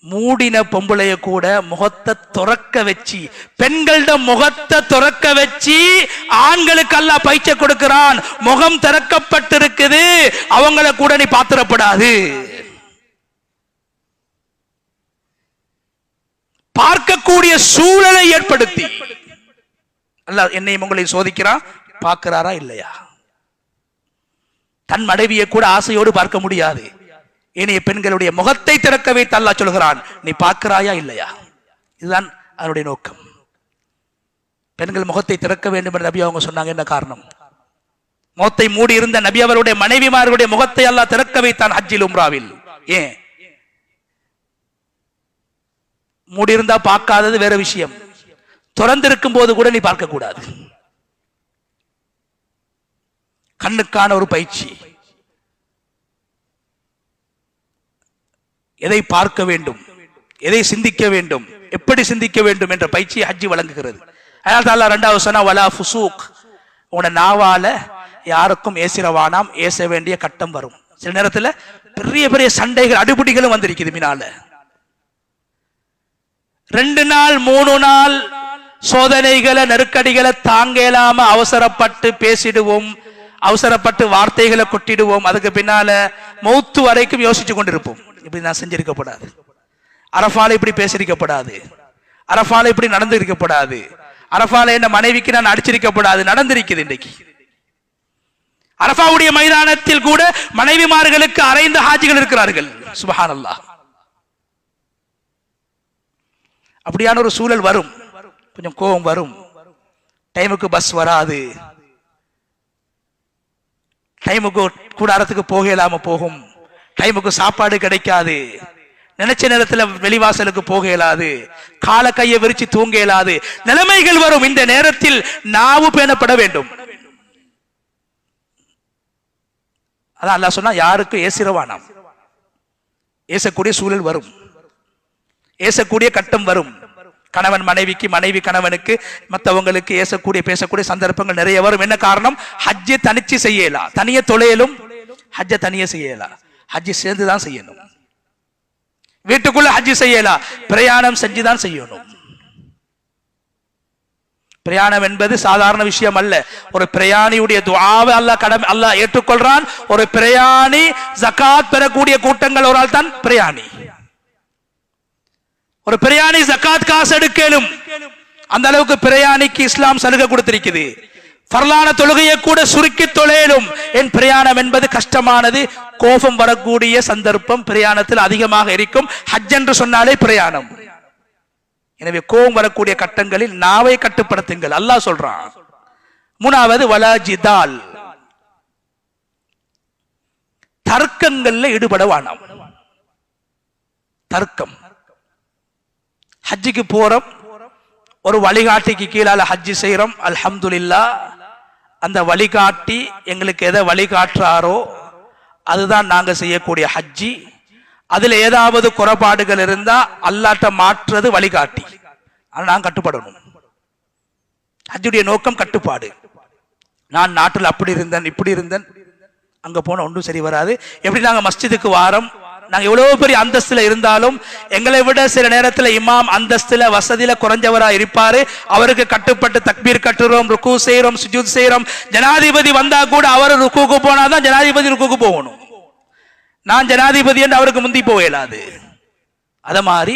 மூடின பொம்பளைய கூட முகத்தை துறக்க வச்சு, பெண்களோட முகத்தை துறக்க வச்சு ஆண்களுக்கு அல்லாஹ் பயிற்சி கொடுக்கிறான். முகம் திறக்கப்பட்டிருக்குது, அவங்கள கூட நீ பாத்திரப்படாது. பார்க்கக்கூடிய சூழலை ஏற்படுத்தி அல்லாஹ் என்னையும் உங்களை சோதிக்கிறான். பார்க்கிறாரா இல்லையா? தன் மனைவியை கூட ஆசையோடு பார்க்க முடியாது. ஏனைய பெண்களுடைய முகத்தை திறக்க வைத்து அல்லாஹ் சொல்கிறான், நீ பார்க்கிறாயா இல்லையா? இதுதான் அதனுடைய நோக்கம். பெண்கள் முகத்தை திறக்க வேண்டும் என்று நபி அவங்க சொன்னாங்க. என்ன காரணம்? முகத்தை மூடி இருந்த நபி அவருடைய மனைவிமார்களுடைய முகத்தை அல்லாஹ் திறக்க வைத்தான் ஹஜ்ஜில் உம்ராவில். ஏன்? மூடி இருந்தா பார்க்காதது வேற விஷயம், திறந்திருக்கும் போது கூட நீ பார்க்க கூடாது. கண்ணுக்கான ஒரு பயிற்சி. எதை பார்க்க வேண்டும், எதை சிந்திக்க வேண்டும், எப்படி சிந்திக்க வேண்டும் என்ற பயிற்சியை ஹஜ்ஜி வழங்குகிறது. அதனால அல்லாஹ் இரண்டாவது சொன்னா, வலா ஃபுசூக், உன நாவால யாருக்கும் ஏசிரவானாம், ஏச வேண்டிய கட்டம் வரும். சில நேரத்தில் பெரிய பெரிய சண்டைகள், அடிபடிகளும் வந்திருக்குது. மினால 2 நாள் 3 நாள் சோதனைகளை நெருக்கடிகளை தாங்க இயலாம அவசரப்பட்டு பேசிடுவோம், அவசரப்பட்டு வார்த்தைகளை கொட்டிடுவோம். அதுக்கு பின்னால மௌத்து வரைக்கும் யோசிச்சு கொண்டிருப்போம். இப்படி நான் செஞ்சிருக்கப்படாது, அரஃபால இப்படி பேசியிருக்கப்படாது, அரஃபால இப்படி நடந்திருக்கப்படாது, அரஃபால என்ன மனைவிக்கு நான் அடிச்சிருக்கப்படாது. நடந்திருக்குது இன்றைக்கு. அரஃபாவுடைய மைதானத்தில் கூட மனைவிமார்களுக்கு அரைந்த ஹாஜிகள் இருக்கிறார்கள். சுப்ஹானல்லாஹ். அப்படியான ஒரு சூழல் வரும், கொஞ்சம் கோபம் வரும். டைமுக்கு பஸ் வராது, டைமுக்கு கூடாரத்துக்கு போக இயலாம போகும், டைமுக்கு சாப்பாடு கிடைக்காது, நினைச்ச நேரத்தில் வெளிவாசலுக்கு போக இயலாது, கால கையை விரிச்சு தூங்க இயலாது, நிலைமைகள் வரும். இந்த நேரத்தில் நாவு பேணப்பட வேண்டும். அதான் அல்லாஹ் சொன்னா, யாருக்கும் ஏசிரவானாம். ஏசக்கூடிய சூழல் வரும், ஏசக்கூடிய கட்டம் வரும். கணவன் மனைவிக்கு, மனைவி கணவனுக்கு, மற்றவங்களுக்கு ஏசக்கூடிய பேசக்கூடிய சந்தர்ப்பங்கள் நிறைய வரும். என்ன காரணம்? ஹஜ்ஜை தனிச்சு செய்யலாம், தனிய தொலையலும் ஹஜ்ஜை தனிய செய்யலாம், ஹஜ்ஜி சேர்ந்துதான் செய்யணும். வீட்டுக்குள்ள ஹஜ்ஜி செய்யலாம், பிரயாணம் செஞ்சுதான் செய்யணும். பிரயாணம் என்பது சாதாரண விஷயம் அல்ல. ஒரு பிரயாணியுடைய துஆவை அல்லாஹ் ஏற்றுக்கொள்றான். ஒரு பிரயாணி ஜகாத் பெறக்கூடிய கூட்டங்கள் ஒரு ஆள் தான் பிரயாணி. ஒரு பிரயாணி ஜகாத் காசு எடுக்கலும், அந்த அளவுக்கு பிரயாணிக்கு இஸ்லாம் சலுகை கொடுத்திருக்குது. ஃபர்லான தொழுகையை கூட சுருக்கி தொழையலும். என் பிரயாணம் என்பது கஷ்டமானது, கோபம் வரக்கூடிய சந்தர்ப்பம் பிரயாணத்தில் அதிகமாக இருக்கும். ஹஜ் என்று சொன்னாலே பிரயாணம். எனவே கோபம் வரக்கூடிய கட்டங்களில் நாவை கட்டுப்படுத்துங்கள், அல்லாஹ் சொல்றான். மூணாவது வலா ஜிதால், தர்க்கங்கள்ல ஈடுபட வேண்டாம். தர்க்கம். ஹஜ்ஜுக்கு போறோம், ஒரு வழிகாட்டிக்கு கீழால ஹஜ்ஜி செய்யறோம், அல்ஹம்துலில்லாஹ். அந்த வழிகாட்டி எங்களுக்கு எதை வழிகாட்டுறாரோ அதுதான் நாங்க செய்யக்கூடிய ஹஜ்ஜி. அதுல ஏதாவது குறைபாடுகள் இருந்தா அல்லாட்ட மாற்றுறது வழிகாட்டி, ஆனா நான் கட்டுப்படணும். ஹஜ்ஜுடைய நோக்கம் கட்டுப்பாடு. நான் நாட்டில் அப்படி இருந்தேன் இப்படி இருந்தேன், அங்க போன ஒன்றும் சரி வராது. எப்படி நாங்க மஸ்ஜிதுக்கு வாரம், நாங்க எவ்வளவு பெரிய அந்தஸ்துல இருந்தாலும் எங்களை விட சில நேரத்தில் இமாம் அந்தஸ்துல வசதியில குறைஞ்சவரா இருப்பாரு. அவருக்கு கட்டுப்பட்டு தக்பீர் கட்டுறோம், ருக்கு செய்யறோம், சுஜூத் செய்யறோம். ஜனாதிபதி வந்தா கூட அவர் ருக்குக்கு போனாதான் ஜனாதிபதி ருக்குக்கு போகணும். நான் ஜனாதிபதி என்று அவருக்கு முந்தி போக இயலாது. அத மாதிரி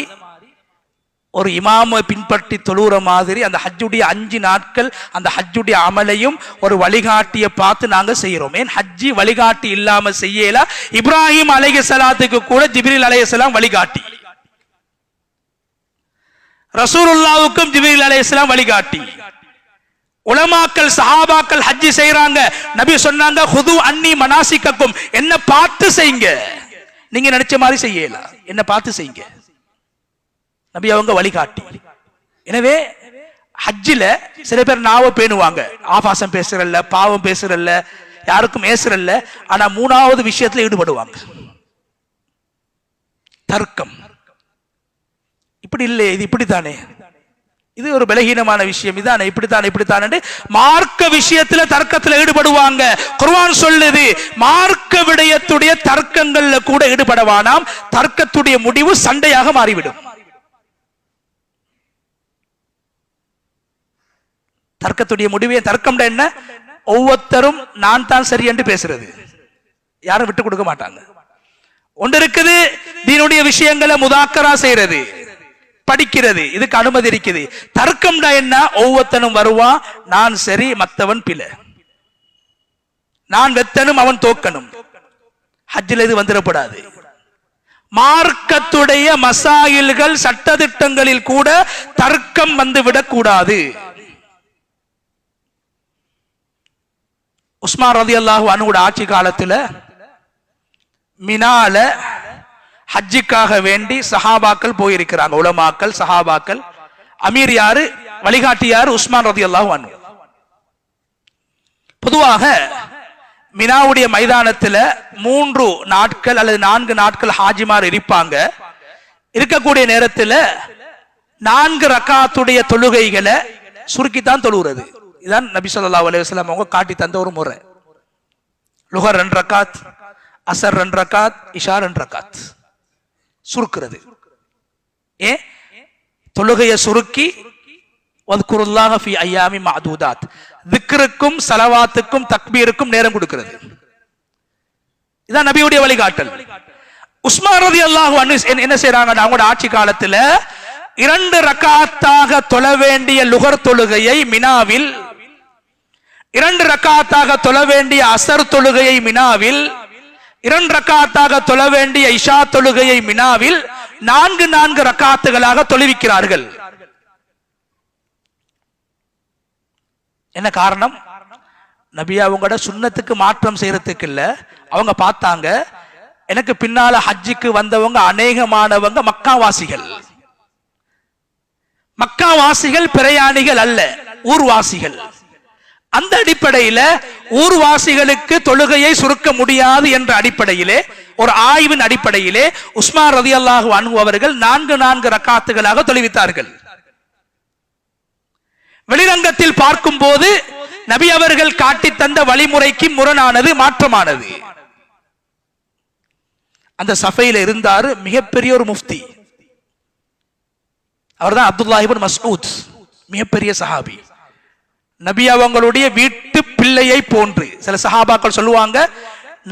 ஒரு இமாமை பின்பற்றி தொழுற மாதிரி அந்த ஹஜ்ஜுடைய 5 நாட்கள் அந்த ஹஜ்ஜுடைய அமலையும் ஒரு வழிகாட்டியை பார்த்து நாங்க செய்யறோம். ஏன் ஹஜ்ஜி வழிகாட்டி இல்லாம செய்யல. இப்ராஹிம் அலைஹிஸ்ஸலாத்துக்கு கூட ஜிப்ரீல் அலைஹிஸ்ஸலாம் வழிகாட்டி, ரசூலுல்லாஹ்வுக்கும் ஜிப்ரீல் அலைஹிஸ்ஸலாம் வழிகாட்டி. உலமாக்கள் சஹாபாக்கள் ஹஜ்ஜி செய்யறாங்க, நபி சொன்னாங்க ஹுது அன்னி மனாசிக்கக்கும், என்ன பார்த்து செய்யுங்க, நீங்க நினைச்ச மாதிரி செய்யல, என்ன பார்த்து செய்யுங்க. நபி அவங்க வழிகாட்டி. எனவே ஹஜ்ஜில சில பேர் நாவ பேணுவாங்க, ஆபாசம் பேசுறல்ல, பாவம் பேசுறல்ல, யாருக்கும் ஏசுறல்ல. ஆனா 3வது விஷயத்துல ஈடுபடுவாங்க, தர்க்கம். இப்படி இல்லை, இது இப்படித்தானே, இது ஒரு பலகீனமான விஷயம், இதானே இப்படித்தானே இப்படித்தானே மார்க்க விஷயத்துல தர்க்கத்துல ஈடுபடுவாங்க. குர்ஆன் சொல்லுது, மார்க்க விடயத்துடைய தர்க்கங்கள்ல கூட ஈடுபடவானாம். தர்க்கத்துடைய முடிவு சண்டையாக மாறிவிடும். தர்க்கத்துடைய முடிவே, தர்க்கம்டா என்ன? ஒவ்வொருத்தரும் நான் தான் சரி என்று பேசுறது, யாரும் விட்டு கொடுக்க மாட்டாங்க. ஒன்று இருக்குது, தீனுடைய விஷயங்களை முதாக்கரா செய்யறது, படிக்கிறது, இதுக்கு அனுமதி இருக்குது. தர்க்கம்டா என்ன? ஒவ்வொருத்தனும் வருவான், நான் சரி மத்தவன் பிழை, நான் வெத்தனும் அவன் தோக்கணும். ஹஜ்ஜில் இது வந்துடப்படாது. மார்க்கத்துடைய மசாயில்கள் சட்டதிட்டங்களில் கூட தர்க்கம் வந்துவிடக் கூடாது. உஸ்மான் ரலியல்லாஹு அன்ஹு ஆட்சி காலத்துல மினால ஹஜ்ஜுக்காக வேண்டி சஹாபாக்கள் போயிருக்கிறாங்க. உலமாக்கள், சஹாபாக்கள். அமீர் யாரு, வழிகாட்டி யாரு? உஸ்மான் ரலியல்லாஹு அன்ஹு. பொதுவாக மினாவுடைய மைதானத்துல 3 நாட்கள் அல்லது 4 நாட்கள் ஹாஜிமார் இருப்பாங்க. இருக்கக்கூடிய நேரத்தில் 4 ரக்காத்துடைய தொழுகைகளை சுருக்கித்தான் தொழுகிறது. இதான் நபி ஸல்லல்லாஹு அலைஹி வஸல்லம் அவங்க காட்டி தந்த ஒரு முறை. லுஹர் 2 ரக்காத், அசர் 2 ரக்காத், இஷா 2 ரக்காத் சுருக்கிறது. ஏன்? தொழுகையை சுருக்கி வத்குருல்லாஹ ஃபீ அய்யாமி மஅதூதாத். திக்ருக்கும் ஸலவாத்துக்கும் தக்பீருக்கும் நேரம் கொடுக்கிறது. இதான் நபியுடைய வழிகாட்டல். உஸ்மான் ரலியல்லாஹு அன்ஹு என்ன செய்றாங்க, அவங்களோட ஆட்சி காலத்துல 2 ரக்காத்தாக தொழ வேண்டிய லுகர் தொழுகையை மினாவில், 2 ரக்காத்தாக தொழ வேண்டிய அசர் தொழுகையை மினாவில், 2 ரக்காத்தாக தொழ வேண்டிய இஷா தொழுகையை மினாவில் 4 ரக்காத்துகளாக தொழுவிக்கிறார்கள். என்ன காரணம்? நபி அவங்களோட சுன்னத்துக்கு மாற்றம் செய்யறதுக்கு இல்ல. அவங்க பார்த்தாங்க, எனக்கு பின்னால ஹஜ்ஜுக்கு வந்தவங்க அநேகமானவங்க மக்காவாசிகள். மக்காவாசிகள் பிரயாணிகள் அல்ல, ஊர்வாசிகள். அந்த அடிப்படையில ஊர்வாசிகளுக்கு தொழுகையை சுருக்க முடியாது என்ற அடிப்படையிலே, ஒரு ஆய்வின் அடிப்படையிலே உஸ்மான் ரலியல்லாஹு அன்ஹு அவர்கள் 4 ரக்காத்துகளாக தொழுவித்தார்கள். வெளிரங்கத்தில் பார்க்கும் போது நபி அவர்கள் காட்டி தந்த வழிமுறைக்கு முரணானது, மாற்றமானது. அந்த சஃபையில இருந்தாரு மிகப்பெரிய ஒரு முஃப்தி. அவர்தான் அப்துல்லாஹ் இப்னு மஸ்ஊத், மிகப்பெரிய சஹாபி. நபி அவங்களுடைய வீட்டு பிள்ளையை போன்று. சில சஹாபாக்கள் சொல்லுவாங்க,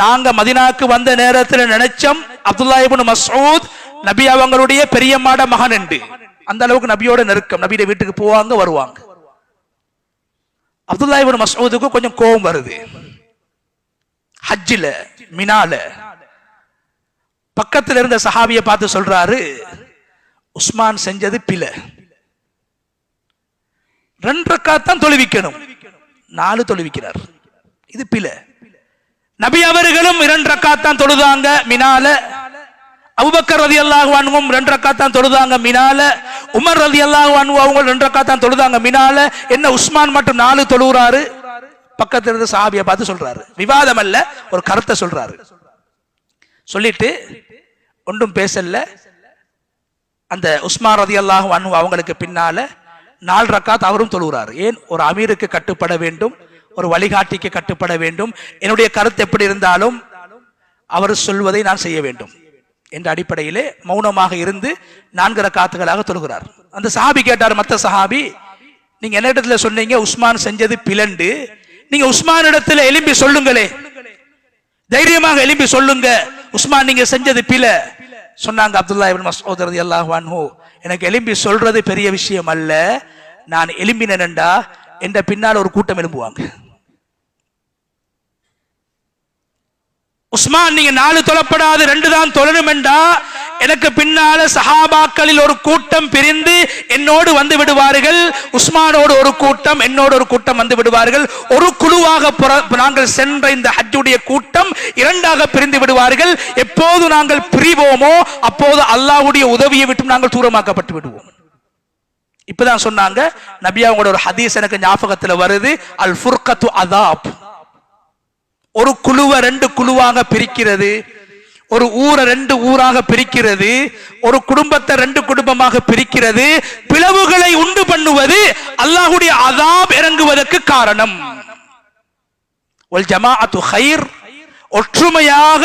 நாங்க மதீனாவுக்கு வந்த நேரத்தில் நினைச்சோம் அப்துல்லாஹ் இப்னு மஸ்ஊத் நபி அவங்களுடைய பெரியம்மாட மகன் என்று. அந்த அளவுக்கு நபியோட நெருக்கம். நபியோட வீட்டுக்கு போவாங்க, வருவாங்க. அப்துல்லாஹ் இப்னு மஸ்ஊதுக்கு கொஞ்சம் கோபம் வருது. ஹஜ்ஜில மினால பக்கத்தில் இருந்த சஹாபியை பார்த்து சொல்றாரு, உஸ்மான் செஞ்சது பிழை. 2 ரக்காத் தான் தொழுவிக்கணும், 4 தொழுவிக்கிறார். இது பிழை. நபி அவர்களும் 2 ரக்காத் தான் தொழுதாங்க மினால. அபூபக்கர் ரலியல்லாஹு அன்ஹும் 2 ரக்காத் தான் தொழுதாங்க மினால. உமர் ரலியல்லாஹு அன்ஹு அவங்க 2 ரக்காத் தான் தொழுதாங்க மினால. என்ன உஸ்மான் மட்டும் 4 தொழுறாரு? பக்கத்தில் இருந்த சஹாபியை பார்த்து சொல்றாரு. விவாதம் அல்ல, ஒரு கருத்தை சொல்றாரு. சொல்லிட்டு ஒன்றும் பேசல. அந்த உஸ்மான் ரலியல்லாஹு அன்ஹு அவங்களுக்கு பின்னால 4 ரக்காத் அவரும் தொழுகிறார். ஏன்? ஒரு அமீருக்கு கட்டுப்பட வேண்டும், ஒரு வழிகாட்டிக்கு கட்டுப்பட வேண்டும். என்னுடைய கருத்து எப்படி இருந்தாலும் அவர் சொல்வதை நான் செய்ய வேண்டும் என்ற அடிப்படையிலே மௌனமாக இருந்து 4 ரக்காத்துகளாக தொழுகிறார். அந்த சஹாபி கேட்டார், மற்ற சஹாபி, நீங்க என்ன இடத்துல சொன்னீங்க உஸ்மான் செஞ்சது பிளண்டு, நீங்க உஸ்மான் இடத்துல எலும்பி சொல்லுங்களே, தைரியமாக எலும்பி சொல்லுங்க, உஸ்மான் நீங்க செஞ்சது பிழை. சொன்னாங்க அப்துல்லாஹ் இப்னு மஸ்ஊத் ரலியல்லாஹு அன்ஹு, எனக்கு எலும்பி சொல்றது பெரிய விஷயம் அல்ல, நான் எலும்பினேன்டா என்ற பின்னால் ஒரு கூட்டம் எழும்புவாங்க. உஸ்மான் நீங்க 4 தொழப்படாது 2 தான் தொழணும் என்றா எனக்கு பின்னால சஹாபாக்களில் ஒரு கூட்டம் பிரிந்து என்னோடு வந்து விடுவார்கள், உஸ்மானோடு ஒரு கூட்டம் என்னோடு ஒரு கூட்டம் வந்து விடுவார்கள். ஒரு குழுவாக நாங்கள் சென்ற இந்த ஹஜ்ஜுடைய கூட்டம் 2ஆக பிரிந்து விடுவார்கள். எப்போது நாங்கள் பிரிவோமோ அப்போது அல்லாஹ்வுடைய உதவியை விட்டு நாங்கள் தூரமாக்கப்பட்டு விடுவோம். இப்பதான் சொன்னாங்க நபி அவங்களோட ஒரு ஹதீஸ் எனக்கு ஞாபகத்துல வருது, அல் ஃபுர்கத்து அதாப். ஒரு குழுவை 2 குழுவாக பிரிக்கிறது, ஒரு ஊரை 2 ஊராக பிரிக்கிறது, ஒரு குடும்பத்தை 2 குடும்பமாக பிரிக்கிறது, பிளவுகளை உண்டு பண்ணுவது அல்லாஹ்வுடைய அதாப் இறங்குவதற்கு காரணம். வல் ஜமாஅத்து கைர், ஒற்றுமையாக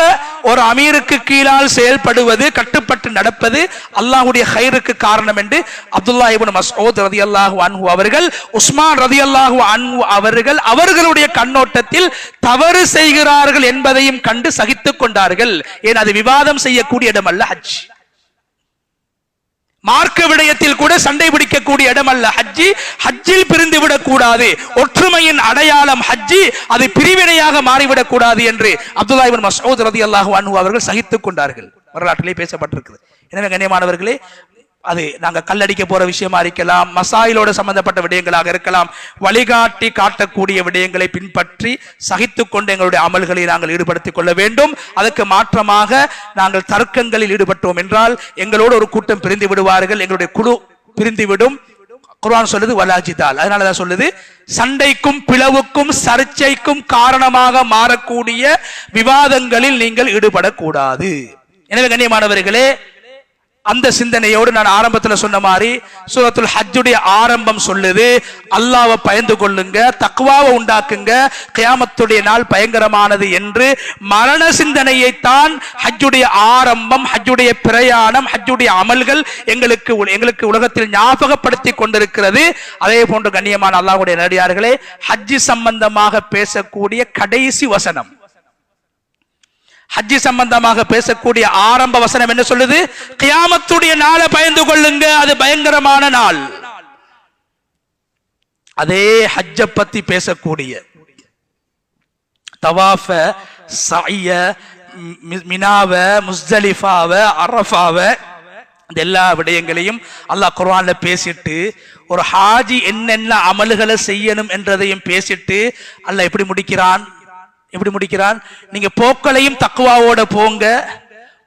ஒரு அமீருக்கு கீழால் செயல்படுவது, கட்டுப்பட்டு நடப்பது அல்லாஹ்வுடைய கைருக்கு காரணம் என்று அப்துல்லாஹ் இப்னு மஸ்ஊத் ரலியல்லாஹு அன்ஹு அவர்கள், உஸ்மான் ரலியல்லாஹு அன்ஹு அவர்கள் அவர்களுடைய கண்ணோட்டத்தில் தவறு செய்கிறார்கள் என்பதையும் கண்டு சகித்துக் கொண்டார்கள். ஏன்? அது விவாதம் செய்யக்கூடிய இடம் அல்ல ஹஜ். மார்க்க விடயத்தில் கூட சண்டை பிடிக்கக்கூடிய இடம் அல்ல ஹஜ்ஜி. ஹஜ்ஜில் பிரிந்து விடக்கூடாது, ஒற்றுமையின் அடையாளம் ஹஜ்ஜி, அது பிரிவினையாக மாறிவிடக் கூடாது என்று அப்துல்லாஹ் இப்னு மஸ்ஊத் ரலியல்லாஹு அன்ஹு அவர்கள் சகித்துக் கொண்டார்கள். வரலாற்றிலே பேசப்பட்டிருக்கிறது. எனவே கண்ணியமானவர்களே, அது நாங்க கல்லடிக்க போற விஷயமா இருக்கலாம், மசாயிலோட சம்பந்தப்பட்ட விடயங்களாக இருக்கலாம், வழிகாட்டி காட்டக்கூடிய விடயங்களை பின்பற்றி சகித்துக் கொண்டு எங்களுடைய அமல்களை நாங்கள் ஈடுபடுத்திக் கொள்ள வேண்டும். அதற்கு மாற்றமாக நாங்கள் தர்க்கங்களில் ஈடுபட்டோம் என்றால் எங்களோடு ஒரு கூட்டம் பிரிந்து விடுவார்கள், எங்களுடைய குழு பிரிந்துவிடும். குர்ஆன் சொல்லுது வலாஜிதால். அதனாலதான் சொல்லுது, சண்டைக்கும் பிளவுக்கும் சர்ச்சைக்கும் காரணமாக மாறக்கூடிய விவாதங்களில் நீங்கள் ஈடுபடக்கூடாது. எனவே கண்ணியமானவர்களே, அந்த சிந்தனையோடு நான் ஆரம்பத்தில் சொன்ன மாதிரி சூரத்துல் ஹஜ்ஜுடைய ஆரம்பம் சொல்லுது, அல்லாஹ்வை பயந்து கொள்ளுங்க, தக்வாவை உண்டாக்குங்க, கியாமத்துடைய நாள் பயங்கரமானது என்று மரண சிந்தனையைத்தான் ஹஜ்ஜுடைய ஆரம்பம், ஹஜ்ஜுடைய பிரயாணம், ஹஜ்ஜுடைய அமல்கள் எங்களுக்கு உலகத்தில் ஞாபகப்படுத்தி கொண்டிருக்கிறது. அதே போன்று கண்ணியமான அல்லாஹ்வுடைய நல்லடியார்களே, ஹஜ்ஜி சம்பந்தமாக பேசக்கூடிய கடைசி வசனம், ஹஜ்ஜி சம்பந்தமாக பேசக்கூடிய ஆரம்ப வசனம் என்ன சொல்லுது? கியாமத்துடைய நாளை பயந்து கொள்ளுங்க, அது பயங்கரமான நாள். அதே ஹஜ்ஜ பத்தி பேசக்கூடிய தவாஃப, சஅய, மினாவ, முஸ்தலிஃபாவ, அரஃபாவ, இந்த எல்லா விடயங்களையும் அல்லாஹ் குர்ஆன்ல பேசிட்டு ஒரு ஹாஜி என்னென்ன அமல்களை செய்யணும் என்றதையும் பேசிட்டு அல்லாஹ் எப்படி முடிக்கிறான்? நீங்க போக்களையும் தக்வாவோட போங்க,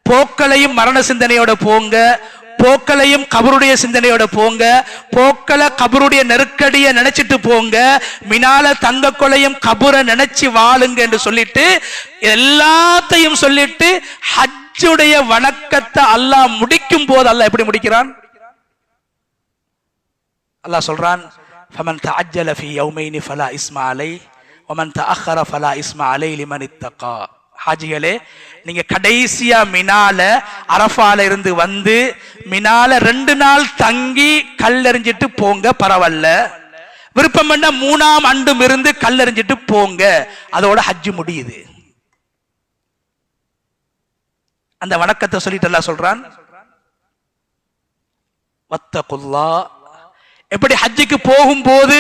போக்களையும் மரண சிந்தனையோட போங்க, போக்களையும் கபருடைய சிந்தனையோட போங்க, போக்கல கபருடைய நெருக்கடிய நினைச்சிட்டு போங்க, மினால தங்க கொலையும் கபரை நினைச்சு வாழுங்க என்று சொல்லிட்டு எல்லாத்தையும் சொல்லிட்டு ஹஜ்ஜுடைய வணக்கத்தை அல்லாஹ் முடிக்கும் போது அல்லாஹ் எப்படி முடிக்கிறான்? அல்லாஹ் சொல்றான், ஃபமன் தஅஜ்ஜல ஃபீ யௌமைனி ஃபலா இஸ்மா அலைஹி வமன் தஅخر ஃபலா இஸ்மா அலைஹி லிமன் இத்தகா. ஹாஜிகளே, நீங்க கடைசியா மினால அரஃபால இருந்து வந்து மினால 2 நாள் தங்கி கல்லெறிஞ்சிட்டு போங்க, பரவாயில்ல. விருப்பம் பண்ண 3ஆம் அண்டும் இருந்து கல்லெறிஞ்சிட்டு போங்க, அதோட ஹஜ் முடியுது. அந்த வணக்கத்தை சொல்லிட்டு அல்லாஹ் சொல்றான், வத்தகுல்லாஹ். எப்படி ஹஜ்ஜுக்கு போகும்போது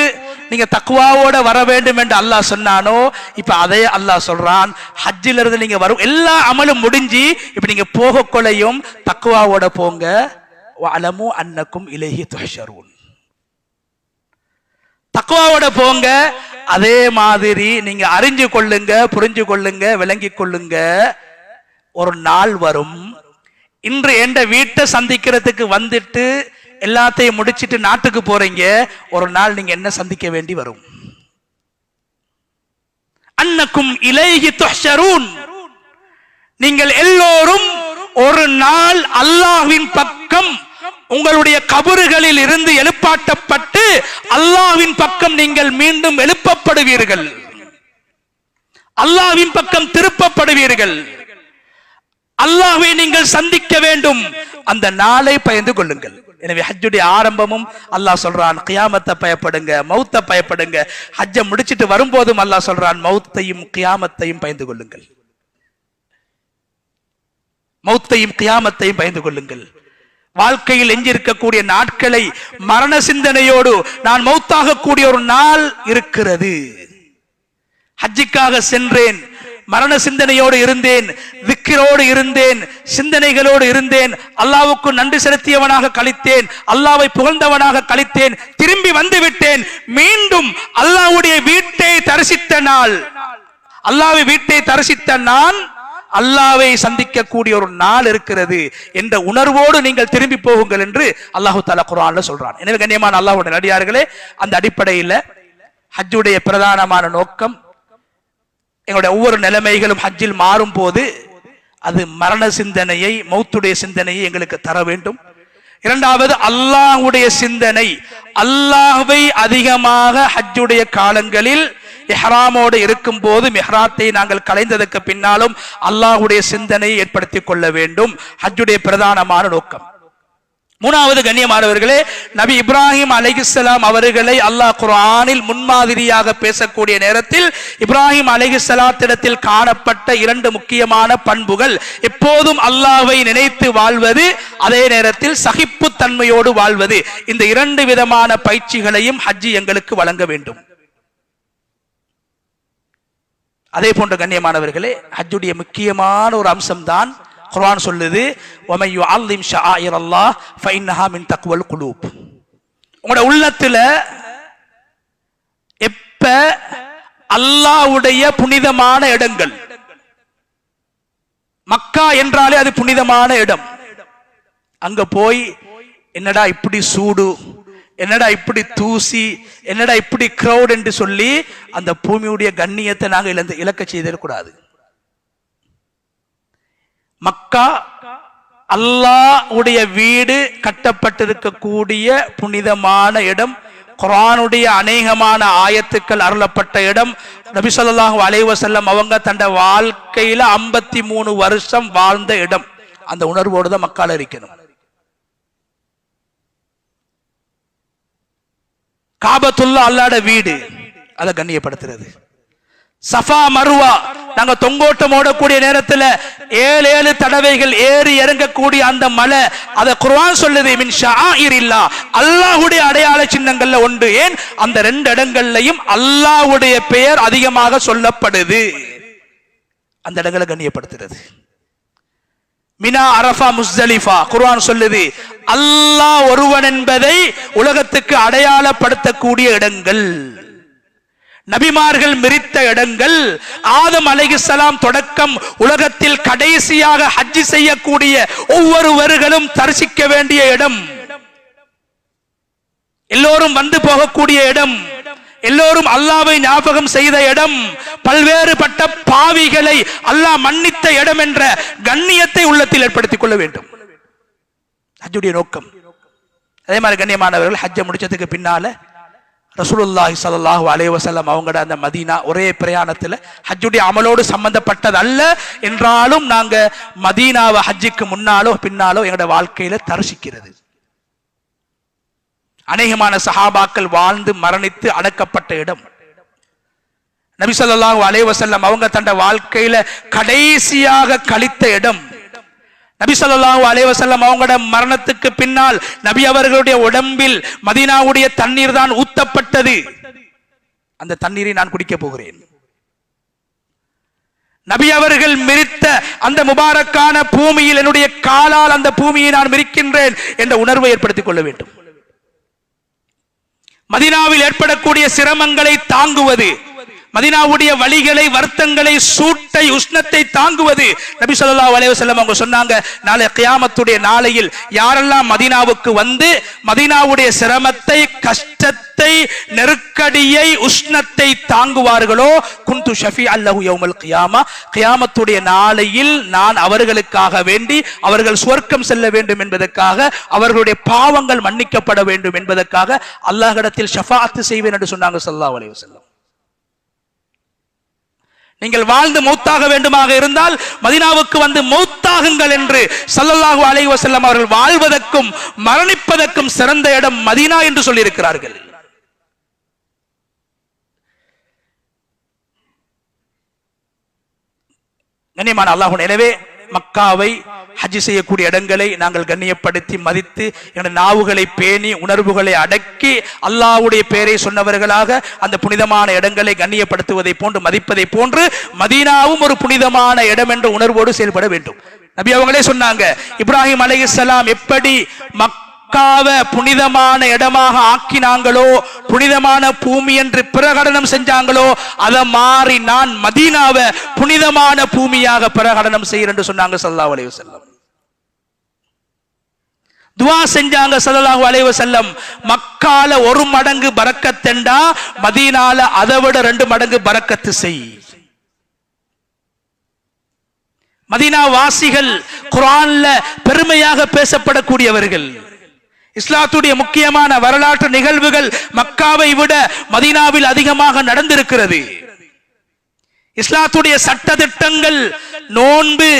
நீங்க தக்வாவோட வர வேண்டும் என்று அல்லாஹ் சொன்னானோ, இப்ப அதே அல்லாஹ் சொல்றான், ஹஜ்ஜில இருந்து நீங்க வரும் எல்லா அமலும் முடிஞ்சு இப்ப நீங்க போக கொள்ளையும் தக்வாவோட போங்க. வஅலமு அன்னக்கும் இலைஹி துஹ்ஷரூன். தக்வாவோட போங்க. அதே மாதிரி நீங்க அறிஞ்சு கொள்ளுங்க, புரிஞ்சு கொள்ளுங்க, விளங்கி கொள்ளுங்க, ஒரு நாள் வரும், இன்று என்ற வீட்டை சந்திக்கிறதுக்கு வந்துட்டு எல்லாத்தையும் முடிச்சிட்டு நாட்டுக்கு போறீங்க, ஒரு நாள் நீங்க என்ன சந்திக்க வேண்டி வரும்? அன்னக்கும் இலைஹி துஹ்ஷரூன். நீங்கள் எல்லோரும் ஒரு நாள் அல்லாஹ்வின் பக்கம் உங்களுடைய கபறுகளில் இருந்து எழுப்பாட்டப்பட்டு அல்லாஹ்வின் பக்கம் நீங்கள் மீண்டும் எழுப்பப்படுவீர்கள், அல்லாஹ்வின் பக்கம் திருப்பப்படுவீர்கள். அல்லாஹ்வை நீங்கள் சந்திக்க வேண்டும், அந்த நாளை பயந்து கொள்ளுங்கள். எனவே ஹஜ்ஜுடைய ஆரம்பமும் அல்லாஹ் சொல்றான், கியாமத்தை பயப்படுங்க, மௌத்தை பயப்படுங்க. ஹஜ்ஜை முடிச்சிட்டு வரும்போதும் அல்லாஹ் சொல்றான், மௌத்தையும் கியாமத்தையும் பயந்து கொள்ளுங்கள், மௌத்தையும் கியாமத்தையும் பயந்து கொள்ளுங்கள். வாழ்க்கையில் எஞ்சிருக்கக்கூடிய நாட்களை மரண சிந்தனையோடு நான் மௌத்தாக கூடிய ஒரு நாள் இருக்கிறது. ஹஜ்ஜுக்காக சென்றேன், மரண சிந்தனையோடு இருந்தேன், விக்கிரோடு இருந்தேன், சிந்தனைகளோடு இருந்தேன், அல்லாஹ்வுக்கு நன்றி செலுத்தியவனாக கழித்தேன், அல்லாஹ்வை புகழ்ந்தவனாக கழித்தேன், திரும்பி வந்து விட்டேன். மீண்டும் அல்லாஹ்வுடைய வீட்டை தரிசித்த நாள், அல்லாஹ்வை வீட்டை தரிசித்த நான் அல்லாஹ்வை சந்திக்கக்கூடிய ஒரு நாள் இருக்கிறது என்ற உணர்வோடு நீங்கள் திரும்பி போகுங்கள் என்று அல்லாஹு தஆலா குர்ஆன்ல சொல்றான். எனவே கண்ணியமான அல்லாஹ்வுடைய நடிகார்களே, அந்த அடிப்படையில் ஹஜ்ஜுடைய பிரதானமான நோக்கம், எங்களுடைய ஒவ்வொரு நிலைமைகளும் ஹஜ்ஜில் மாறும் போது அது மரண சிந்தனையை, மௌத்துடைய சிந்தனையை எங்களுக்கு தர வேண்டும். இரண்டாவது, அல்லாஹ்வுடைய சிந்தனை, அல்லாஹ்வை அதிகமாக ஹஜ்ஜுடைய காலங்களில் இஹ்ராமோடு இருக்கும் போது மிஹ்ராத்தை நாங்கள் கலைந்ததற்கு பின்னாலும் அல்லாஹ்வுடைய சிந்தனையை ஏற்படுத்திக் கொள்ள வேண்டும். ஹஜ்ஜுடைய பிரதானமான நோக்கம். மூணாவது கண்ணியமானவர்களே, நபி இப்ராஹிம் அலைஹிஸ்ஸலாம் அவர்களை அல்லாஹ் குர்ஆனில் முன்மாதிரியாக பேசக்கூடிய நேரத்தில் இப்ராஹிம் அலைஹிஸ்ஸலாத்திடத்தில் காணப்பட்ட 2 முக்கியமான பண்புகள், எப்போதும் அல்லாஹ்வை நினைத்து வாழ்வது, அதே நேரத்தில் சகிப்புத்தன்மையோடு வாழ்வது. இந்த 2 விதமான பயிற்சிகளையும் ஹஜ்ஜி எங்களுக்கு வழங்க வேண்டும். அதே போன்ற கண்ணியமானவர்களே, ஹஜ்ஜுடைய முக்கியமான ஒரு அம்சம்தான் குர்ஆன் சொல்லுது, வமை யுஅல்லிம் ஷஆயிரல்லாஹ் ஃபஇன்னஹா மின் தக்வல் குலூப். உங்களோட உள்ளத்துல எப்ப அல்லாஹ்வுடைய புனிதமான இடங்கள், மக்கா என்றாலே அது புனிதமான இடம், அங்க போய் என்னடா இப்படி சூடு, என்னடா இப்படி தூசி, என்னடா இப்படி கிரௌட் என்று சொல்லி அந்த பூமியுடைய கண்ணியத்தை நாங்கள் இழக்க செய்திடக்கூடாது. மக்கா அல்லாஹ்வுடைய வீடு கட்டப்பட்டிருக்கக்கூடிய புனிதமான இடம், குர்ஆனுடைய அநேகமான ஆயத்துக்கள் அருளப்பட்ட இடம். நபி ஸல்லல்லாஹு அலைஹி வஸல்லம் அவங்க தன்னுடைய வாழ்க்கையில 53 வருஷம் வாழ்ந்த இடம். அந்த உணர்வோடு தான் மக்கள் இருக்கணும். காபத்துல்லா அல்லாஹ்வுடைய வீடு, அதை கண்ணியப்படுத்துறது. சஃபா மர்வா நாங்க தொங்கோட்டம் ஓடக்கூடிய நேரத்தில் 7 தடவைகள் ஏறி இறங்கக்கூடிய அந்த மலை, அதை குர்ஆன் சொல்லுது மின் ஷஆயிரில்லாஹ், அல்லாஹ்வுடைய அடையாள சின்னங்கள்ல ஒன்று. ஏன் அந்த 2 இடங்கள்லையும் அல்லாஹ்வுடைய பெயர் அதிகமாக சொல்லப்படுது. அந்த இடங்களை கண்ணியப்படுத்துறது. மினா, அரஃபா, முஸ்தலிஃபா, குர்ஆன் சொல்லுது அல்லாஹ் ஒருவன் என்பதை உலகத்துக்கு அடையாளப்படுத்தக்கூடிய இடங்கள், நபிமார்கள் மிரித்த இடங்கள், ஆதம் அலைஹிஸ்ஸலாம் தொடக்கம் உலகத்தில் கடைசியாக ஹஜ் செய்யக்கூடிய ஒவ்வொருவர்களும் தரிசிக்க வேண்டிய இடம், எல்லோரும் வந்து போகக்கூடிய இடம், எல்லோரும் அல்லாஹ்வை ஞாபகம் செய்த இடம், பல்வேறுபட்ட பாவிகளை அல்லாஹ் மன்னித்த இடம் என்ற கண்ணியத்தை உள்ளத்தில் ஏற்படுத்திக் கொள்ள வேண்டும். ஹஜ்ஜுடைய நோக்கம். அதே மாதிரி கண்ணியமானவர்கள், ஹஜ்ஜை முடிச்சதுக்கு பின்னால ரசூலுல்லாஹி ஸல்லல்லாஹு அலைஹி வஸல்லம் அவங்களோட அந்த மதீனா ஒரே பிரயாணத்தில் ஹஜ்ஜுடைய அமலோடு சம்பந்தப்பட்டது அல்ல என்றாலும் நாங்க மதீனாவை ஹஜ்ஜுக்கு முன்னாலோ பின்னாலோ எங்களோட வாழ்க்கையில தரிசிக்கிறது. அநேகமான சஹாபாக்கள் வாழ்ந்து மரணித்து அடக்கப்பட்ட இடம். நபி ஸல்லல்லாஹு அலைஹி வஸல்லம் அவங்க தன்னுடைய வாழ்க்கையில கடைசியாக கழித்த இடம். நபி ஸல்லல்லாஹு அலைஹி வஸல்லம் அவங்களோட மரணத்துக்கு பின்னால் நபி அவர்களுடைய உடம்பில் மதீனாவுடைய தண்ணீர் தான் ஊத்தப்பட்டது. அந்த தண்ணீரை நான் குடிக்க போகிறேன். நபி அவர்கள் மிரித்த அந்த முபாரக்கான பூமியில் என்னுடைய காலால் அந்த பூமியை நான் மிரிக்கின்றேன் என்ற உணர்வை ஏற்படுத்திக் கொள்ள வேண்டும். மதீனாவில் ஏற்படக்கூடிய சிரமங்களை தாங்குவது, மதீனாவுடைய வழிகளை, வருத்தங்களை, சூட்டை, உஷ்ணத்தை தாங்குவது. நபி ஸல்லல்லாஹு அலைஹி வஸல்லம் அவங்க சொன்னாங்க, நாளை கியாமத்துடைய நாளையில் யாரெல்லாம் மதீனாவுக்கு வந்து மதீனாவுடைய சிரமத்தை, கஷ்டத்தை, நெருக்கடியை, உஷ்ணத்தை தாங்குவார்களோ குந்து ஷஃபீஅன் லஹு யௌமல் கியாமா, கியாமத்துடைய நாளையில் நான் அவர்களுக்காக வேண்டி அவர்கள் சுவர்க்கம் செல்ல வேண்டும் என்பதற்காக, அவர்களுடைய பாவங்கள் மன்னிக்கப்பட வேண்டும் என்பதற்காக அல்லாஹ்விடத்தில் ஷஃபாஅத் செய்வேன் என்று சொன்னாங்க ஸல்லல்லாஹு அலைஹி வஸல்லம். நீங்கள் வாழ்ந்து மௌத்தாக வேண்டுமாக இருந்தால் மதீனாவுக்கு வந்து மௌத்தாகுங்கள் என்று ஸல்லல்லாஹு அலைஹி வஸல்லம் அவர்கள் வாழ்வதற்கும் மரணிப்பதற்கும் சிறந்த இடம் மதீனா என்று சொல்லியிருக்கிறார்கள். கண்ணியமான அல்லாஹ்வின், எனவே மக்காவை ஹஜ் செய்யக்கூடிய இடங்களை நாங்கள் கண்ணியப்படுத்தி மதித்து எங்களுடைய நாவுகளை பேணி உணர்வுகளை அடக்கி அல்லாஹ்வுடைய பெயரை சொன்னவர்களாக அந்த புனிதமான இடங்களை கண்ணியப்படுத்துவதை போன்று மதிப்பதை போன்று மதீனாவும் ஒரு புனிதமான இடம் என்ற உணர்வோடு செயல்பட வேண்டும். நபி அவங்களே சொன்னாங்க, இப்ராஹிம் அலைஹிஸ்ஸலாம் எப்படி மக்காவை புனிதமான இடமாக ஆக்கினாங்களோ, புனிதமான பூமி என்று பிரகடனம் செஞ்சாங்களோ, அதை மாறி நான் மதீனாவை புனிதமான பூமியாக பிரகடனம் செய்கிறேன் என்று சொன்னாங்க ஸல்லல்லாஹு அலைஹி வஸல்லம். துஆ செஞ்சாங்க ஸல்லல்லாஹு அலைஹி வஸல்லம், மக்கால 1 மடங்கு பரக்கத் என்றா மதீனால அதை விட 2 மடங்கு பரக்கத்து செய். மதீனா வாசிகள் குர்ஆன்ல பெருமையாக பேசப்படக்கூடியவர்கள். இஸ்லாத்துடைய முக்கியமான வரலாற்று நிகழ்வுகள் மக்காவை விட மதீனாவில் அதிகமாக நடந்திருக்கிறது. இஸ்லாத்துடைய சட்டதிட்டங்கள், நோன்பு,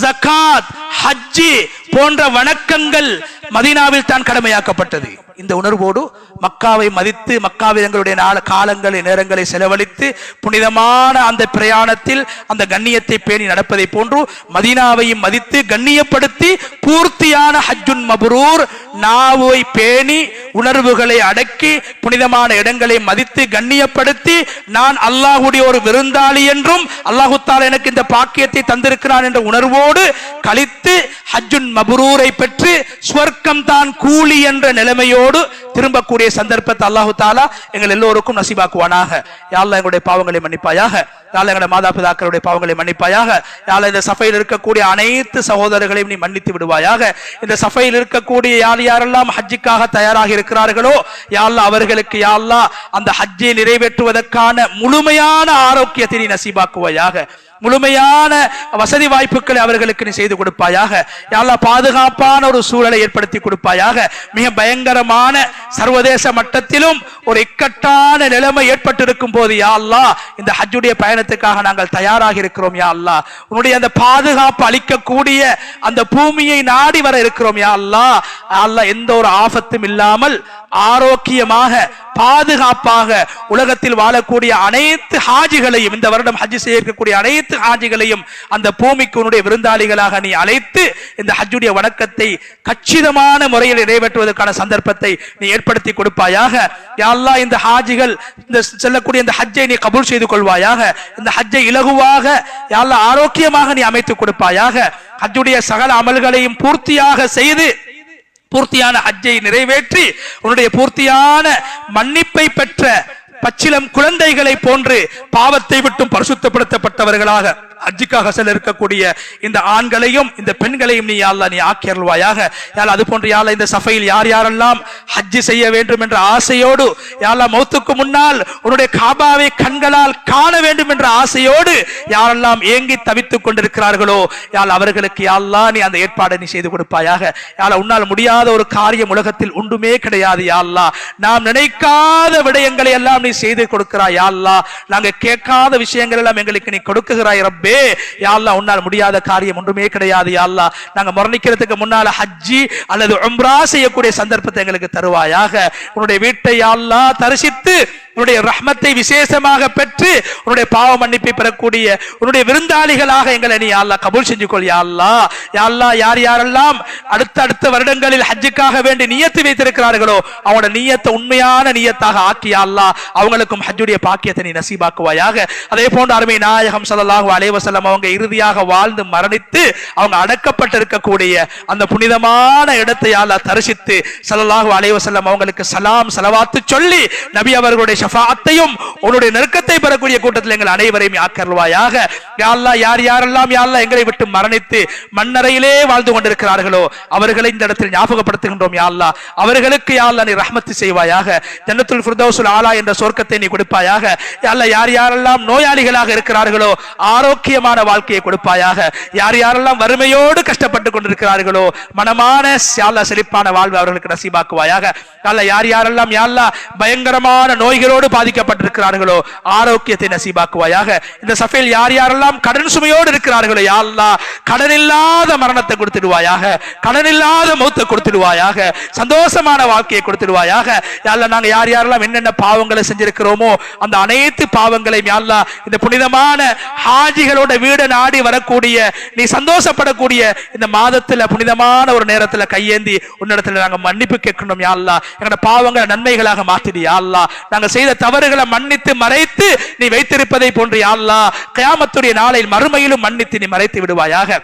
ஜகாத், ஹஜ்ஜி போன்ற வணக்கங்கள் மதீனாவில் தான் கடமையாக்கப்பட்டது. இந்த உணர்வோடு மக்காவை மதித்து மக்காவில் எங்களுடைய காலங்களை, நேரங்களை செலவழித்து புனிதமான அந்த பிரயாணத்தில் அந்த கண்ணியத்தை பேணி நடப்பதை போன்று மதீனாவையும் மதித்து கண்ணியப்படுத்தி பூர்த்தியான ஹஜ்ஜுன் மப்ரூர், நாவை பேணி உணர்வுகளை அடக்கி புனிதமான இடங்களை மதித்து கண்ணியப்படுத்தி நான் அல்லாஹ்வுடைய ஒரு விருந்தாளி என்றும் அல்லாஹ் தஆலா எனக்கு இந்த பாக்கியத்தை தந்திருக்கிறான் என்ற உணர்வோடு கழித்து ஹஜ்ஜுன் மப்ரூரை பெற்று சுவர்க்கம் தான் கூலி என்ற நிலைமையோடு திரும்பக்கூடிய சந்தர்ப்பத்தை அல்லாஹ் தஆலா எங்கள் எல்லோருக்கும் நசீபாக்குவானாக. யா அல்லாஹ் எங்களுடைய பாவங்களை மன்னிப்பாயாக. யா அல்லாஹ் எங்களுடைய மாதா பிதாக்களுடைய பாவங்களை மன்னிப்பாயாக. யா அல்லாஹ் இந்த சஃபையில் இருக்கக்கூடிய அனைத்து சகோதரர்களையும் நீ மன்னித்து விடுவாயாக. இந்த சஃபையில் இருக்கக்கூடிய யாரெல்லாம் ஹஜ்ஜுக்காக தயாராக இருக்கிறார்களோ யா அல்லாஹ் அவர்களுக்கு யா அல்லாஹ் அந்த ஹஜ்ஜை நிறைவேற்றுவதற்கான முழுமையான ஆரோக்கியத்தை நீ நசீபாக்குவாயாக. முழுமையான வசதி வாய்ப்புகளை அவர்களுக்கு நீ செய்து கொடுப்பாயாக. யா அல்லாஹ் பாதுகாப்பான ஒரு சூழலை ஏற்படுத்தி கொடுப்பாயாக. மிக பயங்கரமான சர்வதேச மட்டத்திலும் ஒரு இக்கட்டான நிலைமை ஏற்பட்டிருக்கும் போது யா அல்லாஹ் இந்த ஹஜ்ஜுடைய பயணத்துக்காக நாங்கள் தயாராக இருக்கிறோம் யா அல்லாஹ். உன்னுடைய அந்த பாதுகாப்பு அளிக்கக்கூடிய அந்த பூமியை நாடி வர இருக்கிறோம் யா அல்லாஹ். அல்லாஹ் எந்த ஒரு ஆபத்தும் இல்லாமல் ஆரோக்கியமாக பாதுகாப்பாக உலகத்தில் வாழக்கூடிய அனைத்து ஹாஜிகளையும், இந்த வருடம் ஹஜ் செய்ய இருக்கக்கூடிய அனைத்து ஹாஜிகளையும் அந்த பூமிக்கு உன்னுடைய விருந்தாளிகளாக நீ அழைத்து இந்த ஹஜ்ஜுடைய வணக்கத்தை கச்சிதமான முறையில் நிறைவேற்றுவதற்கான சந்தர்ப்பத்தை நீ ஏற்படுத்தி கொடுப்பாயாக. யா அல்லாஹ் இந்த ஹாஜிகள் இந்த செல்லக்கூடிய இந்த ஹஜ்ஜை நீ கபூல் செய்து கொள்வாயாக. இந்த ஹஜ்ஜை இலகுவாக யா அல்லாஹ் ஆரோக்கியமாக நீ அமைத்து கொடுப்பாயாக. ஹஜ்ஜுடைய சகல அமல்களையும் பூர்த்தியாக செய்து பூர்த்தியான ஹஜ்ஜை நிறைவேற்றி உன்னுடைய பூர்த்தியான மன்னிப்பை பெற்ற பச்சிலம் குழந்தைகளை போன்று பாவத்தை விட்டும் பரிசுத்தப்படுத்தப்பட்டவர்களாக ஹஜ்ஜுக்காக செல்ல இருக்கக்கூடிய இந்த ஆண்களையும் இந்த பெண்களையும் நீ யா அல்லாஹ் நீ ஆக்கி அருள்வாயாக. யா அல்லாஹ் அது போன்று யா அல்லாஹ் இந்த சஃபையில் யார் யாரெல்லாம் ஹஜ் செய்ய வேண்டும் என்ற ஆசையோடு யா அல்லாஹ் மௌத்துக்கு முன்னால் உன்னுடைய காபாவை கண்களால் காண வேண்டும் என்ற ஆசையோடு யாரெல்லாம் ஏங்கி தவித்துக் கொண்டிருக்கிறார்களோ யா அல்லாஹ் அவர்களுக்கு யா அல்லாஹ் நீ அந்த ஏற்பாடை நீ செய்து கொடுப்பாயாக. யா அல்லாஹ் உன்னால் முடியாத ஒரு காரியம் உலகத்தில் ஒன்றுமே கிடையாது யா அல்லாஹ். நாம் நினைக்காத விடயங்களை எல்லாம் நீ செய்து கொடுக்கிறாய் யா அல்லாஹ். நாங்க கேட்காத விஷயங்கள் எல்லாம் எங்களுக்கு நீ கொடுக்குகிறாய் ரப்பே. யா அல்லாஹ் உன்னால் முடியாத காரியம் ஒன்றுமே கிடையாது யா அல்லாஹ். நாங்க மரணிக்கிறதுக்கு முன்னால ஹஜ்ஜி அல்லது உம்ரா செய்யக்கூடிய சந்தர்ப்பத்தை எங்களுக்கு தருவாயாக. உன்னுடைய வீட்டை யா அல்லாஹ் தரிசித்து உன்னுடைய ரஹ்மத்தை விசேஷமாக பெற்று உன்னுடைய பாவ மன்னிப்பை பெறக்கூடிய உன்னுடைய விருந்தாளிகளாக எங்களை நீ யா அல்லாஹ் கபூல் செஞ்சு கொள் யா அல்லாஹ். யா அல்லாஹ் யார் யாரெல்லாம் அடுத்த வருடங்களில் ஹஜ்ஜுக்காக வேண்டி நியத்து வைத்திருக்கிறார்களோ அவங்களோட நியத்தை உண்மையான நியத்தாக ஆக்கி யா அல்லாஹ் அவங்களுக்கும் ஹஜ்ஜுடைய பாக்கியத்தை நீ நசீபாக்குவாயாக. அதே போன்று அருமை நாயகம் ஸல்லல்லாஹு அலைஹி வஸல்லம் அவங்க இறுதியாக வாழ்ந்து மரணித்து அவங்க அடக்கப்பட்டிருக்கக்கூடிய அந்த புனிதமான இடத்தை யா அல்லாஹ் தரிசித்து ஸல்லல்லாஹு அலைஹி வஸல்லம் அவங்களுக்கு சலாம் ஸலவாத்து சொல்லி நபி அவர்களுடைய ஷஃபாஅத்தையும் உன்னுடைய நெருக்கத்தை பெறக்கூடிய கூட்டத்தில் எங்கள் அனைவரையும் ஆக்கருள்வாயாக. யா அல்லாஹ் யார் யாரெல்லாம் யா அல்லாஹ் எங்களை விட்டு மரணித்து மண்ணறையிலே வாழ்ந்து கொண்டிருக்கிறார்களோ அவர்களை இந்த இடத்தில் ஞாபகப்படுத்துகின்றோம் யா அல்லாஹ். அவர்களுக்கு யா அல்லாஹ் நீ ரஹ்மத் செய்வாயாக. ஜன்னத்துல் ஃபிர்தௌஸுல் ஆலா என்ற சொர்க்கத்தை நீ கொடுப்பாயாக. யா அல்லாஹ் யார் யாரெல்லாம் நோயாளிகளாக இருக்கிறார்களோ ஆரோக்கியமான வாழ்க்கையை கொடுப்பாயாக. யார் யாரெல்லாம் வறுமையோடு கஷ்டப்பட்டு கொண்டிருக்கிறார்களோ மனமான யா அல்லாஹ் செழிப்பான வாழ்வு அவர்களுக்கு நசீபாக்குவாயாக. யா அல்லாஹ் யார் யாரெல்லாம் யா அல்லாஹ் பயங்கரமான நோய்களோடு பாதிக்கப்பட்டிருக்கிறார்களோ ஆரோக்கியத்தை நசீபாக்குவாயாக. இந்த சஃபையில் யார் யாரெல்லாம் கடன் சுமையோடு இருக்கிறார்களோ யா அல்லாஹ் கடன் இல்லாத மரணத்தை கொடுத்துடுவாயாக. கடன் இல்லாத மௌத்தை கொடுத்துடுவாயாக. சந்தோஷமான வாழ்க்கையை கொடுத்துடுவாயாக. யா அல்லாஹ் நாங்க யார் யாரெல்லாம் என்னென்ன பாவங்களை செஞ்சிருக்கிறோமோ அந்த அனைத்து பாவங்களையும் யா அல்லாஹ் இந்த புனிதமான ஹாஜிகளோட வீடு நாடி வரக்கூடிய நீ சந்தோஷப்படக்கூடிய இந்த மாதத்துல புனிதமான ஒரு நேரத்துல கையேந்தி உன்னிடத்துல நாங்க மன்னிப்பு கேட்கணும் யா அல்லாஹ். எங்களோட பாவங்களை நன்மைகளாக மாத்திடு யா அல்லாஹ். நாங்க செய்த தவறுகளை மன்னித்து மறைத்து நீ வைத்திருப்பதை போன்று யா அல்லாஹ் கியாமத்துடைய நாளில் மறுமையிலும் மன்னித்து நீ மறைத்து விடுவாயாக.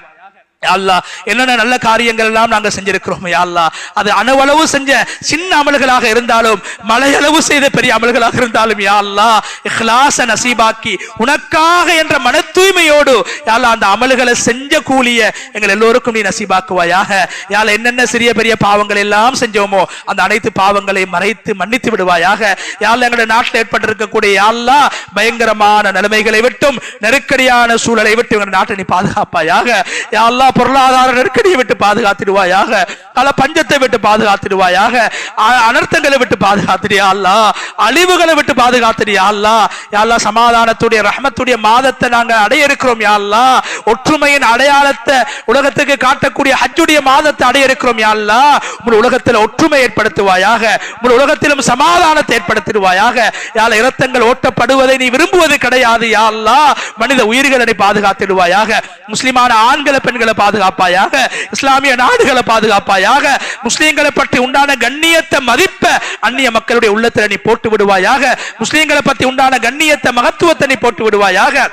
அல்லாஹ் என்னென்ன நல்ல காரியங்கள் எல்லாம் நாங்க செஞ்சிருக்கிறோம் யா அல்லாஹ். அது அணுவளவு செஞ்ச சின்ன அமல்களாக இருந்தாலும் மலையளவு செய்த பெரிய அமல்களாக இருந்தாலும் யா அல்லாஹ் இஹ்லாஸ நசீபாக்கி உனக்காக என்ற மன தூய்மையோடு யா அல்லாஹ் அந்த அமல்களை செஞ்ச கூலிய எங்கள் எல்லோருக்கும் நீ நசீபாக்குவாயாக. யா அல்லாஹ் என்னென்ன சிறிய பெரிய பாவங்கள் எல்லாம் செஞ்சோமோ அந்த அனைத்து பாவங்களை மறைத்து மன்னித்து விடுவாயாக. யா அல்லாஹ் எங்களுடைய நாட்டில் ஏற்பட்டிருக்கக்கூடிய யா அல்லாஹ் பயங்கரமான நிலைமைகளை விட்டும் நெருக்கடியான சூழலை விட்டு எங்கள் நாட்டை நீ பாதுகாப்பாயாக. யா அல்லாஹ் பொருளாதார நெருக்கடியை விட்டு பாதுகாத்திடுவாயாக. பஞ்சத்தை விட்டு பாதுகாத்திடுவாயாக. அனர்த்தங்களை விட்டு பாதுகாத்திடுயா அல்லாஹ். அழிவுகளை விட்டு பாதுகாத்திடுயா அல்லாஹ். யா அல்லாஹ் சமாதானத்துடைய ரஹ்மத்துடைய மாதத்தை நாங்க அடைய இருக்கிறோம் யா அல்லாஹ். ஒற்றுமையின் அடையாளத்தை உலகத்துக்கு காட்டக்கூடிய ஹஜ்ஜுடைய மாதத்தை அடைய இருக்கிறோம் யா அல்லாஹ். உங்கள் உலகத்தில் ஒற்றுமை ஏற்படுத்துவாயாக. உங்கள் உலகத்திலும் சமாதானத்தை ஏற்படுத்திடுவாயாக. யா அல்லாஹ் இரத்தங்கள் ஓட்டப்படுவதை நீ விரும்புவது கிடையாது யா அல்லாஹ். மனித உயிர்களை நீ பாதுகாத்திடுவாயாக. முஸ்லிமான ஆண்களை பெண்களை பாதுகாப்பாயாக. இஸ்லாமிய நாடுகளை பாதுகாப்பாயாக. முஸ்லிம்களை பற்றி உண்டான கண்ணியத்தை மதிப்ப அந்நிய மக்களுடைய உள்ளத்தில் நீ போட்டு விடுவாயாக. முஸ்லிம்களை பற்றி உண்டான கண்ணியத்தை மகத்துவத்தை நீ போட்டு விடுவாயாக.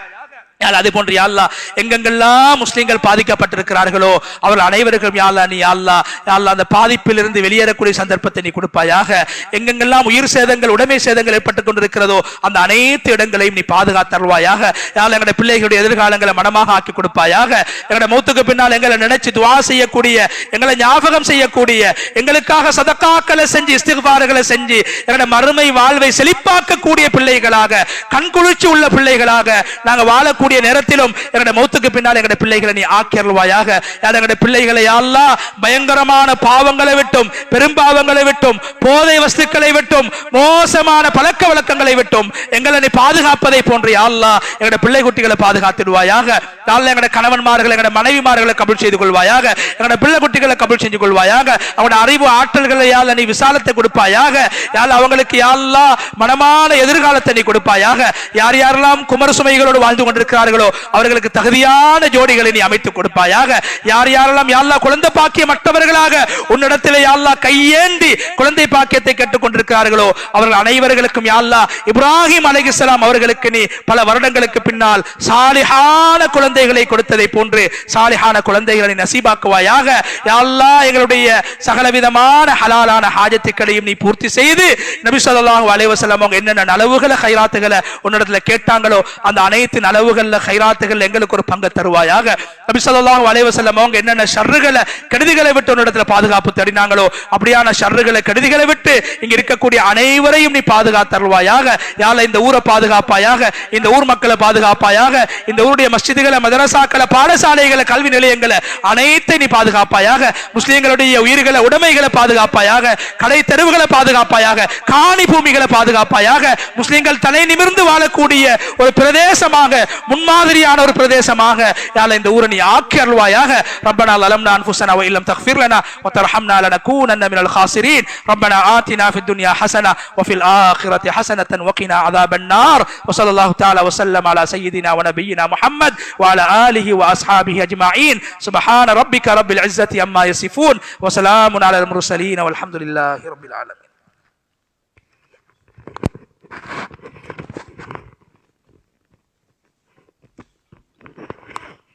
அதே போன்று யா அல்லாஹ் எங்கெங்கெல்லாம் முஸ்லிம்கள் பாதிக்கப்பட்டிருக்கிறார்களோ அவர்கள் அனைவருக்கும் யா அல்லாஹ் நீ யா அல்லாஹ் அந்த பாதிப்பில் இருந்து வெளியேறக்கூடிய சந்தர்ப்பத்தை நீ கொடுப்பாயாக. எங்கெங்கெல்லாம் உயிர் சேதங்கள் உடைமை சேதங்கள் ஏற்பட்டுக் கொண்டிருக்கிறதோ அந்த அனைத்து இடங்களையும் நீ பாதுகாத்தருவாயாக. யா அல்லாஹ் எங்களுடைய பிள்ளைகளுடைய எதிர்காலங்களை மனமாக ஆக்கி கொடுப்பாயாக. எங்களுடைய மௌத்துக்கு பின்னால் எங்களை நினைச்சு துஆ செய்யக்கூடிய எங்களை ஞாபகம் செய்யக்கூடிய எங்களுக்காக சதகாக்களை செஞ்சு இஸ்திக்பார்களை செஞ்சு எங்களுடைய மறுமை வாழ்வை செழிப்பாக்கக்கூடிய பிள்ளைகளாக கண்குளிர்ச்சி உள்ள பிள்ளைகளாக நாங்கள் வாழக்கூடிய வாழக்கூடிய நேரத்திலும் எங்களுடைய மௌத்துக்கு பின்னால் எங்களுடைய பிள்ளைகளை நீ ஆக்கியருள்வாயாக. எங்களுடைய பிள்ளைகளை யா அல்லாஹ் பயங்கரமான பாவங்களை விட்டும், பெரும்பாவங்களை விட்டும், போதை வஸ்துக்களை விட்டும், மோசமான பழக்க வழக்கங்களை விட்டும் எங்களை நீ பாதுகாப்பதை போன்று யா அல்லாஹ் எங்களுடைய பிள்ளை குட்டிகளை பாதுகாத்திடுவாயாக. எங்களுடைய கணவன்மார்களை, எங்களுடைய மனைவிமார்களை கபூல் செய்து கொள்வாயாக. எங்களுடைய பிள்ளை குட்டிகளை கபூல் செஞ்சு கொள்வாயாக. அவனுடைய அறிவு ஆற்றல்களை யா அல்லாஹ் நீ விசாலத்தை கொடுப்பாயாக. யா அல்லாஹ் அவங்களுக்கு யா அல்லாஹ் மனமான எதிர்காலத்தை நீ கொடுப்பாயாக. யார் யாரெல்லாம் குமர சுமைகளோடு வாழ்ந்து கொண்டிருக்கிறார்களோ அவர்களுக்கு தகுதியான ஜோடிகளை நீ அமைத்துக் கொடுப்பாயாக. யார் யாரெல்லாம் யா அல்லாஹ் குழந்தை பாக்கியம் மற்றவர்களாக உன்னிடத்திலே யா அல்லாஹ் கையேந்தி குழந்தை பாக்கியத்தை கேட்டுக் கொண்டிருக்கிறார்களோ அவர்கள் அனைவர்களுக்கும் யா அல்லாஹ் இப்ராஹிம் அலைஹிஸ்ஸலாம் அவர்களுக்கு நீ பல வருடங்களுக்கு பின்னால் சாலிஹான குழந்தைகளை கொடுத்ததை போன்று சாலிஹான குழந்தைகளை நசீபாக்குவாயாக. யா அல்லாஹ் எங்களுடைய சகலவிதமான ஹலாலான ஹாஜத்துக்களையும் நீ பூர்த்தி செய்து நபி ஸல்லல்லாஹு அலைஹி வஸல்லம் அவங்க என்னென்ன நலவுகளை கைராத்துகளை உன்னிடத்துல கேட்டாங்களோ அந்த அனைத்து நலவுகள்ல கைராத்துகள் எங்களுக்கு ஒரு பங்கு தருவாயாக. நபி ஸல்லல்லாஹு அலைஹி வஸல்லம் அவங்க என்னென்ன ஷர்றுகளை கெடுதிகளை விட்டு உன்னிடத்துல பாதுகாப்பு தேடினாங்களோ அப்படியான ஷர்றுகளை கெடுதிகளை விட்டு இங்க இருக்கக்கூடிய அனைவரையும் நீ பாதுகாத்தருள்வாயாக. யா அல்லாஹ் இந்த ஊரை பாதுகாப்பாயாக, இந்த ஊர் மக்களை பாதுகாப்பாயாக, இந்த ஊருடைய மஸ்ஜிதுகளை, மதரசாக்களை, பாடசாலைகளை, கல்வி நிலையங்களை அனைத்தை நீ பாதுகாப்பாயாக. முஸ்லிம்களுடைய உயிர்களை, உடைமைகளை பாதுகாப்பாயாக. கடை தெருவுகளை பாதுகாப்பாயாக. காணி பூமிகளை பாதுகாப்பாயாக. முஸ்லிம்கள் தலை நிமிர்ந்து வாழக்கூடிய ஒரு பிரதேசமாக, முன்மாதிரியான ஒரு பிரதேசமாக யா அல்லாஹ் இந்த ஊரை நீ ஆக்கி அருள்வாயாக. ரப்பனா லலம்னா அன்ஃபுஸனா வ இல்லம் தக்ஃபிர் லனா வ தர்ஹம்னா லனகூனன்ன மினல் காசிரீன். ரப்பனா ஆத்தினா ஃபித் துன்யா ஹஸனா வ ஃபில் ஆখিরাতি ஹஸனத்தன் வ கினா அஸாபன் நார். வ ஸல்லல்லாஹு தஆலா வ ஸல்லம் அலா சய்யிதினா வ நபியினா முஹம்மத் வ அலா ஆலிஹி வ அஸ்ஹாபிஹி அஜ்மஈன். சுப்ஹான ரப்பிக ரப்பில் இஸ்ஸத்தி அம்மா யசிஃபூன் வ ஸலாமுன் அலல் முர்ஸலீன் வல்ஹம்துலில்லாஹி ரப்பில் ஆலமீன்.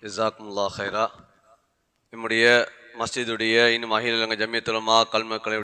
ஜஸாக்குமுல்லாஹ் ஹைரா. நம்முடைய மஸ்ஜிதுடைய இன்னும் அகில இலங்கை ஜமியத்துல் உலமா கல்மக்களை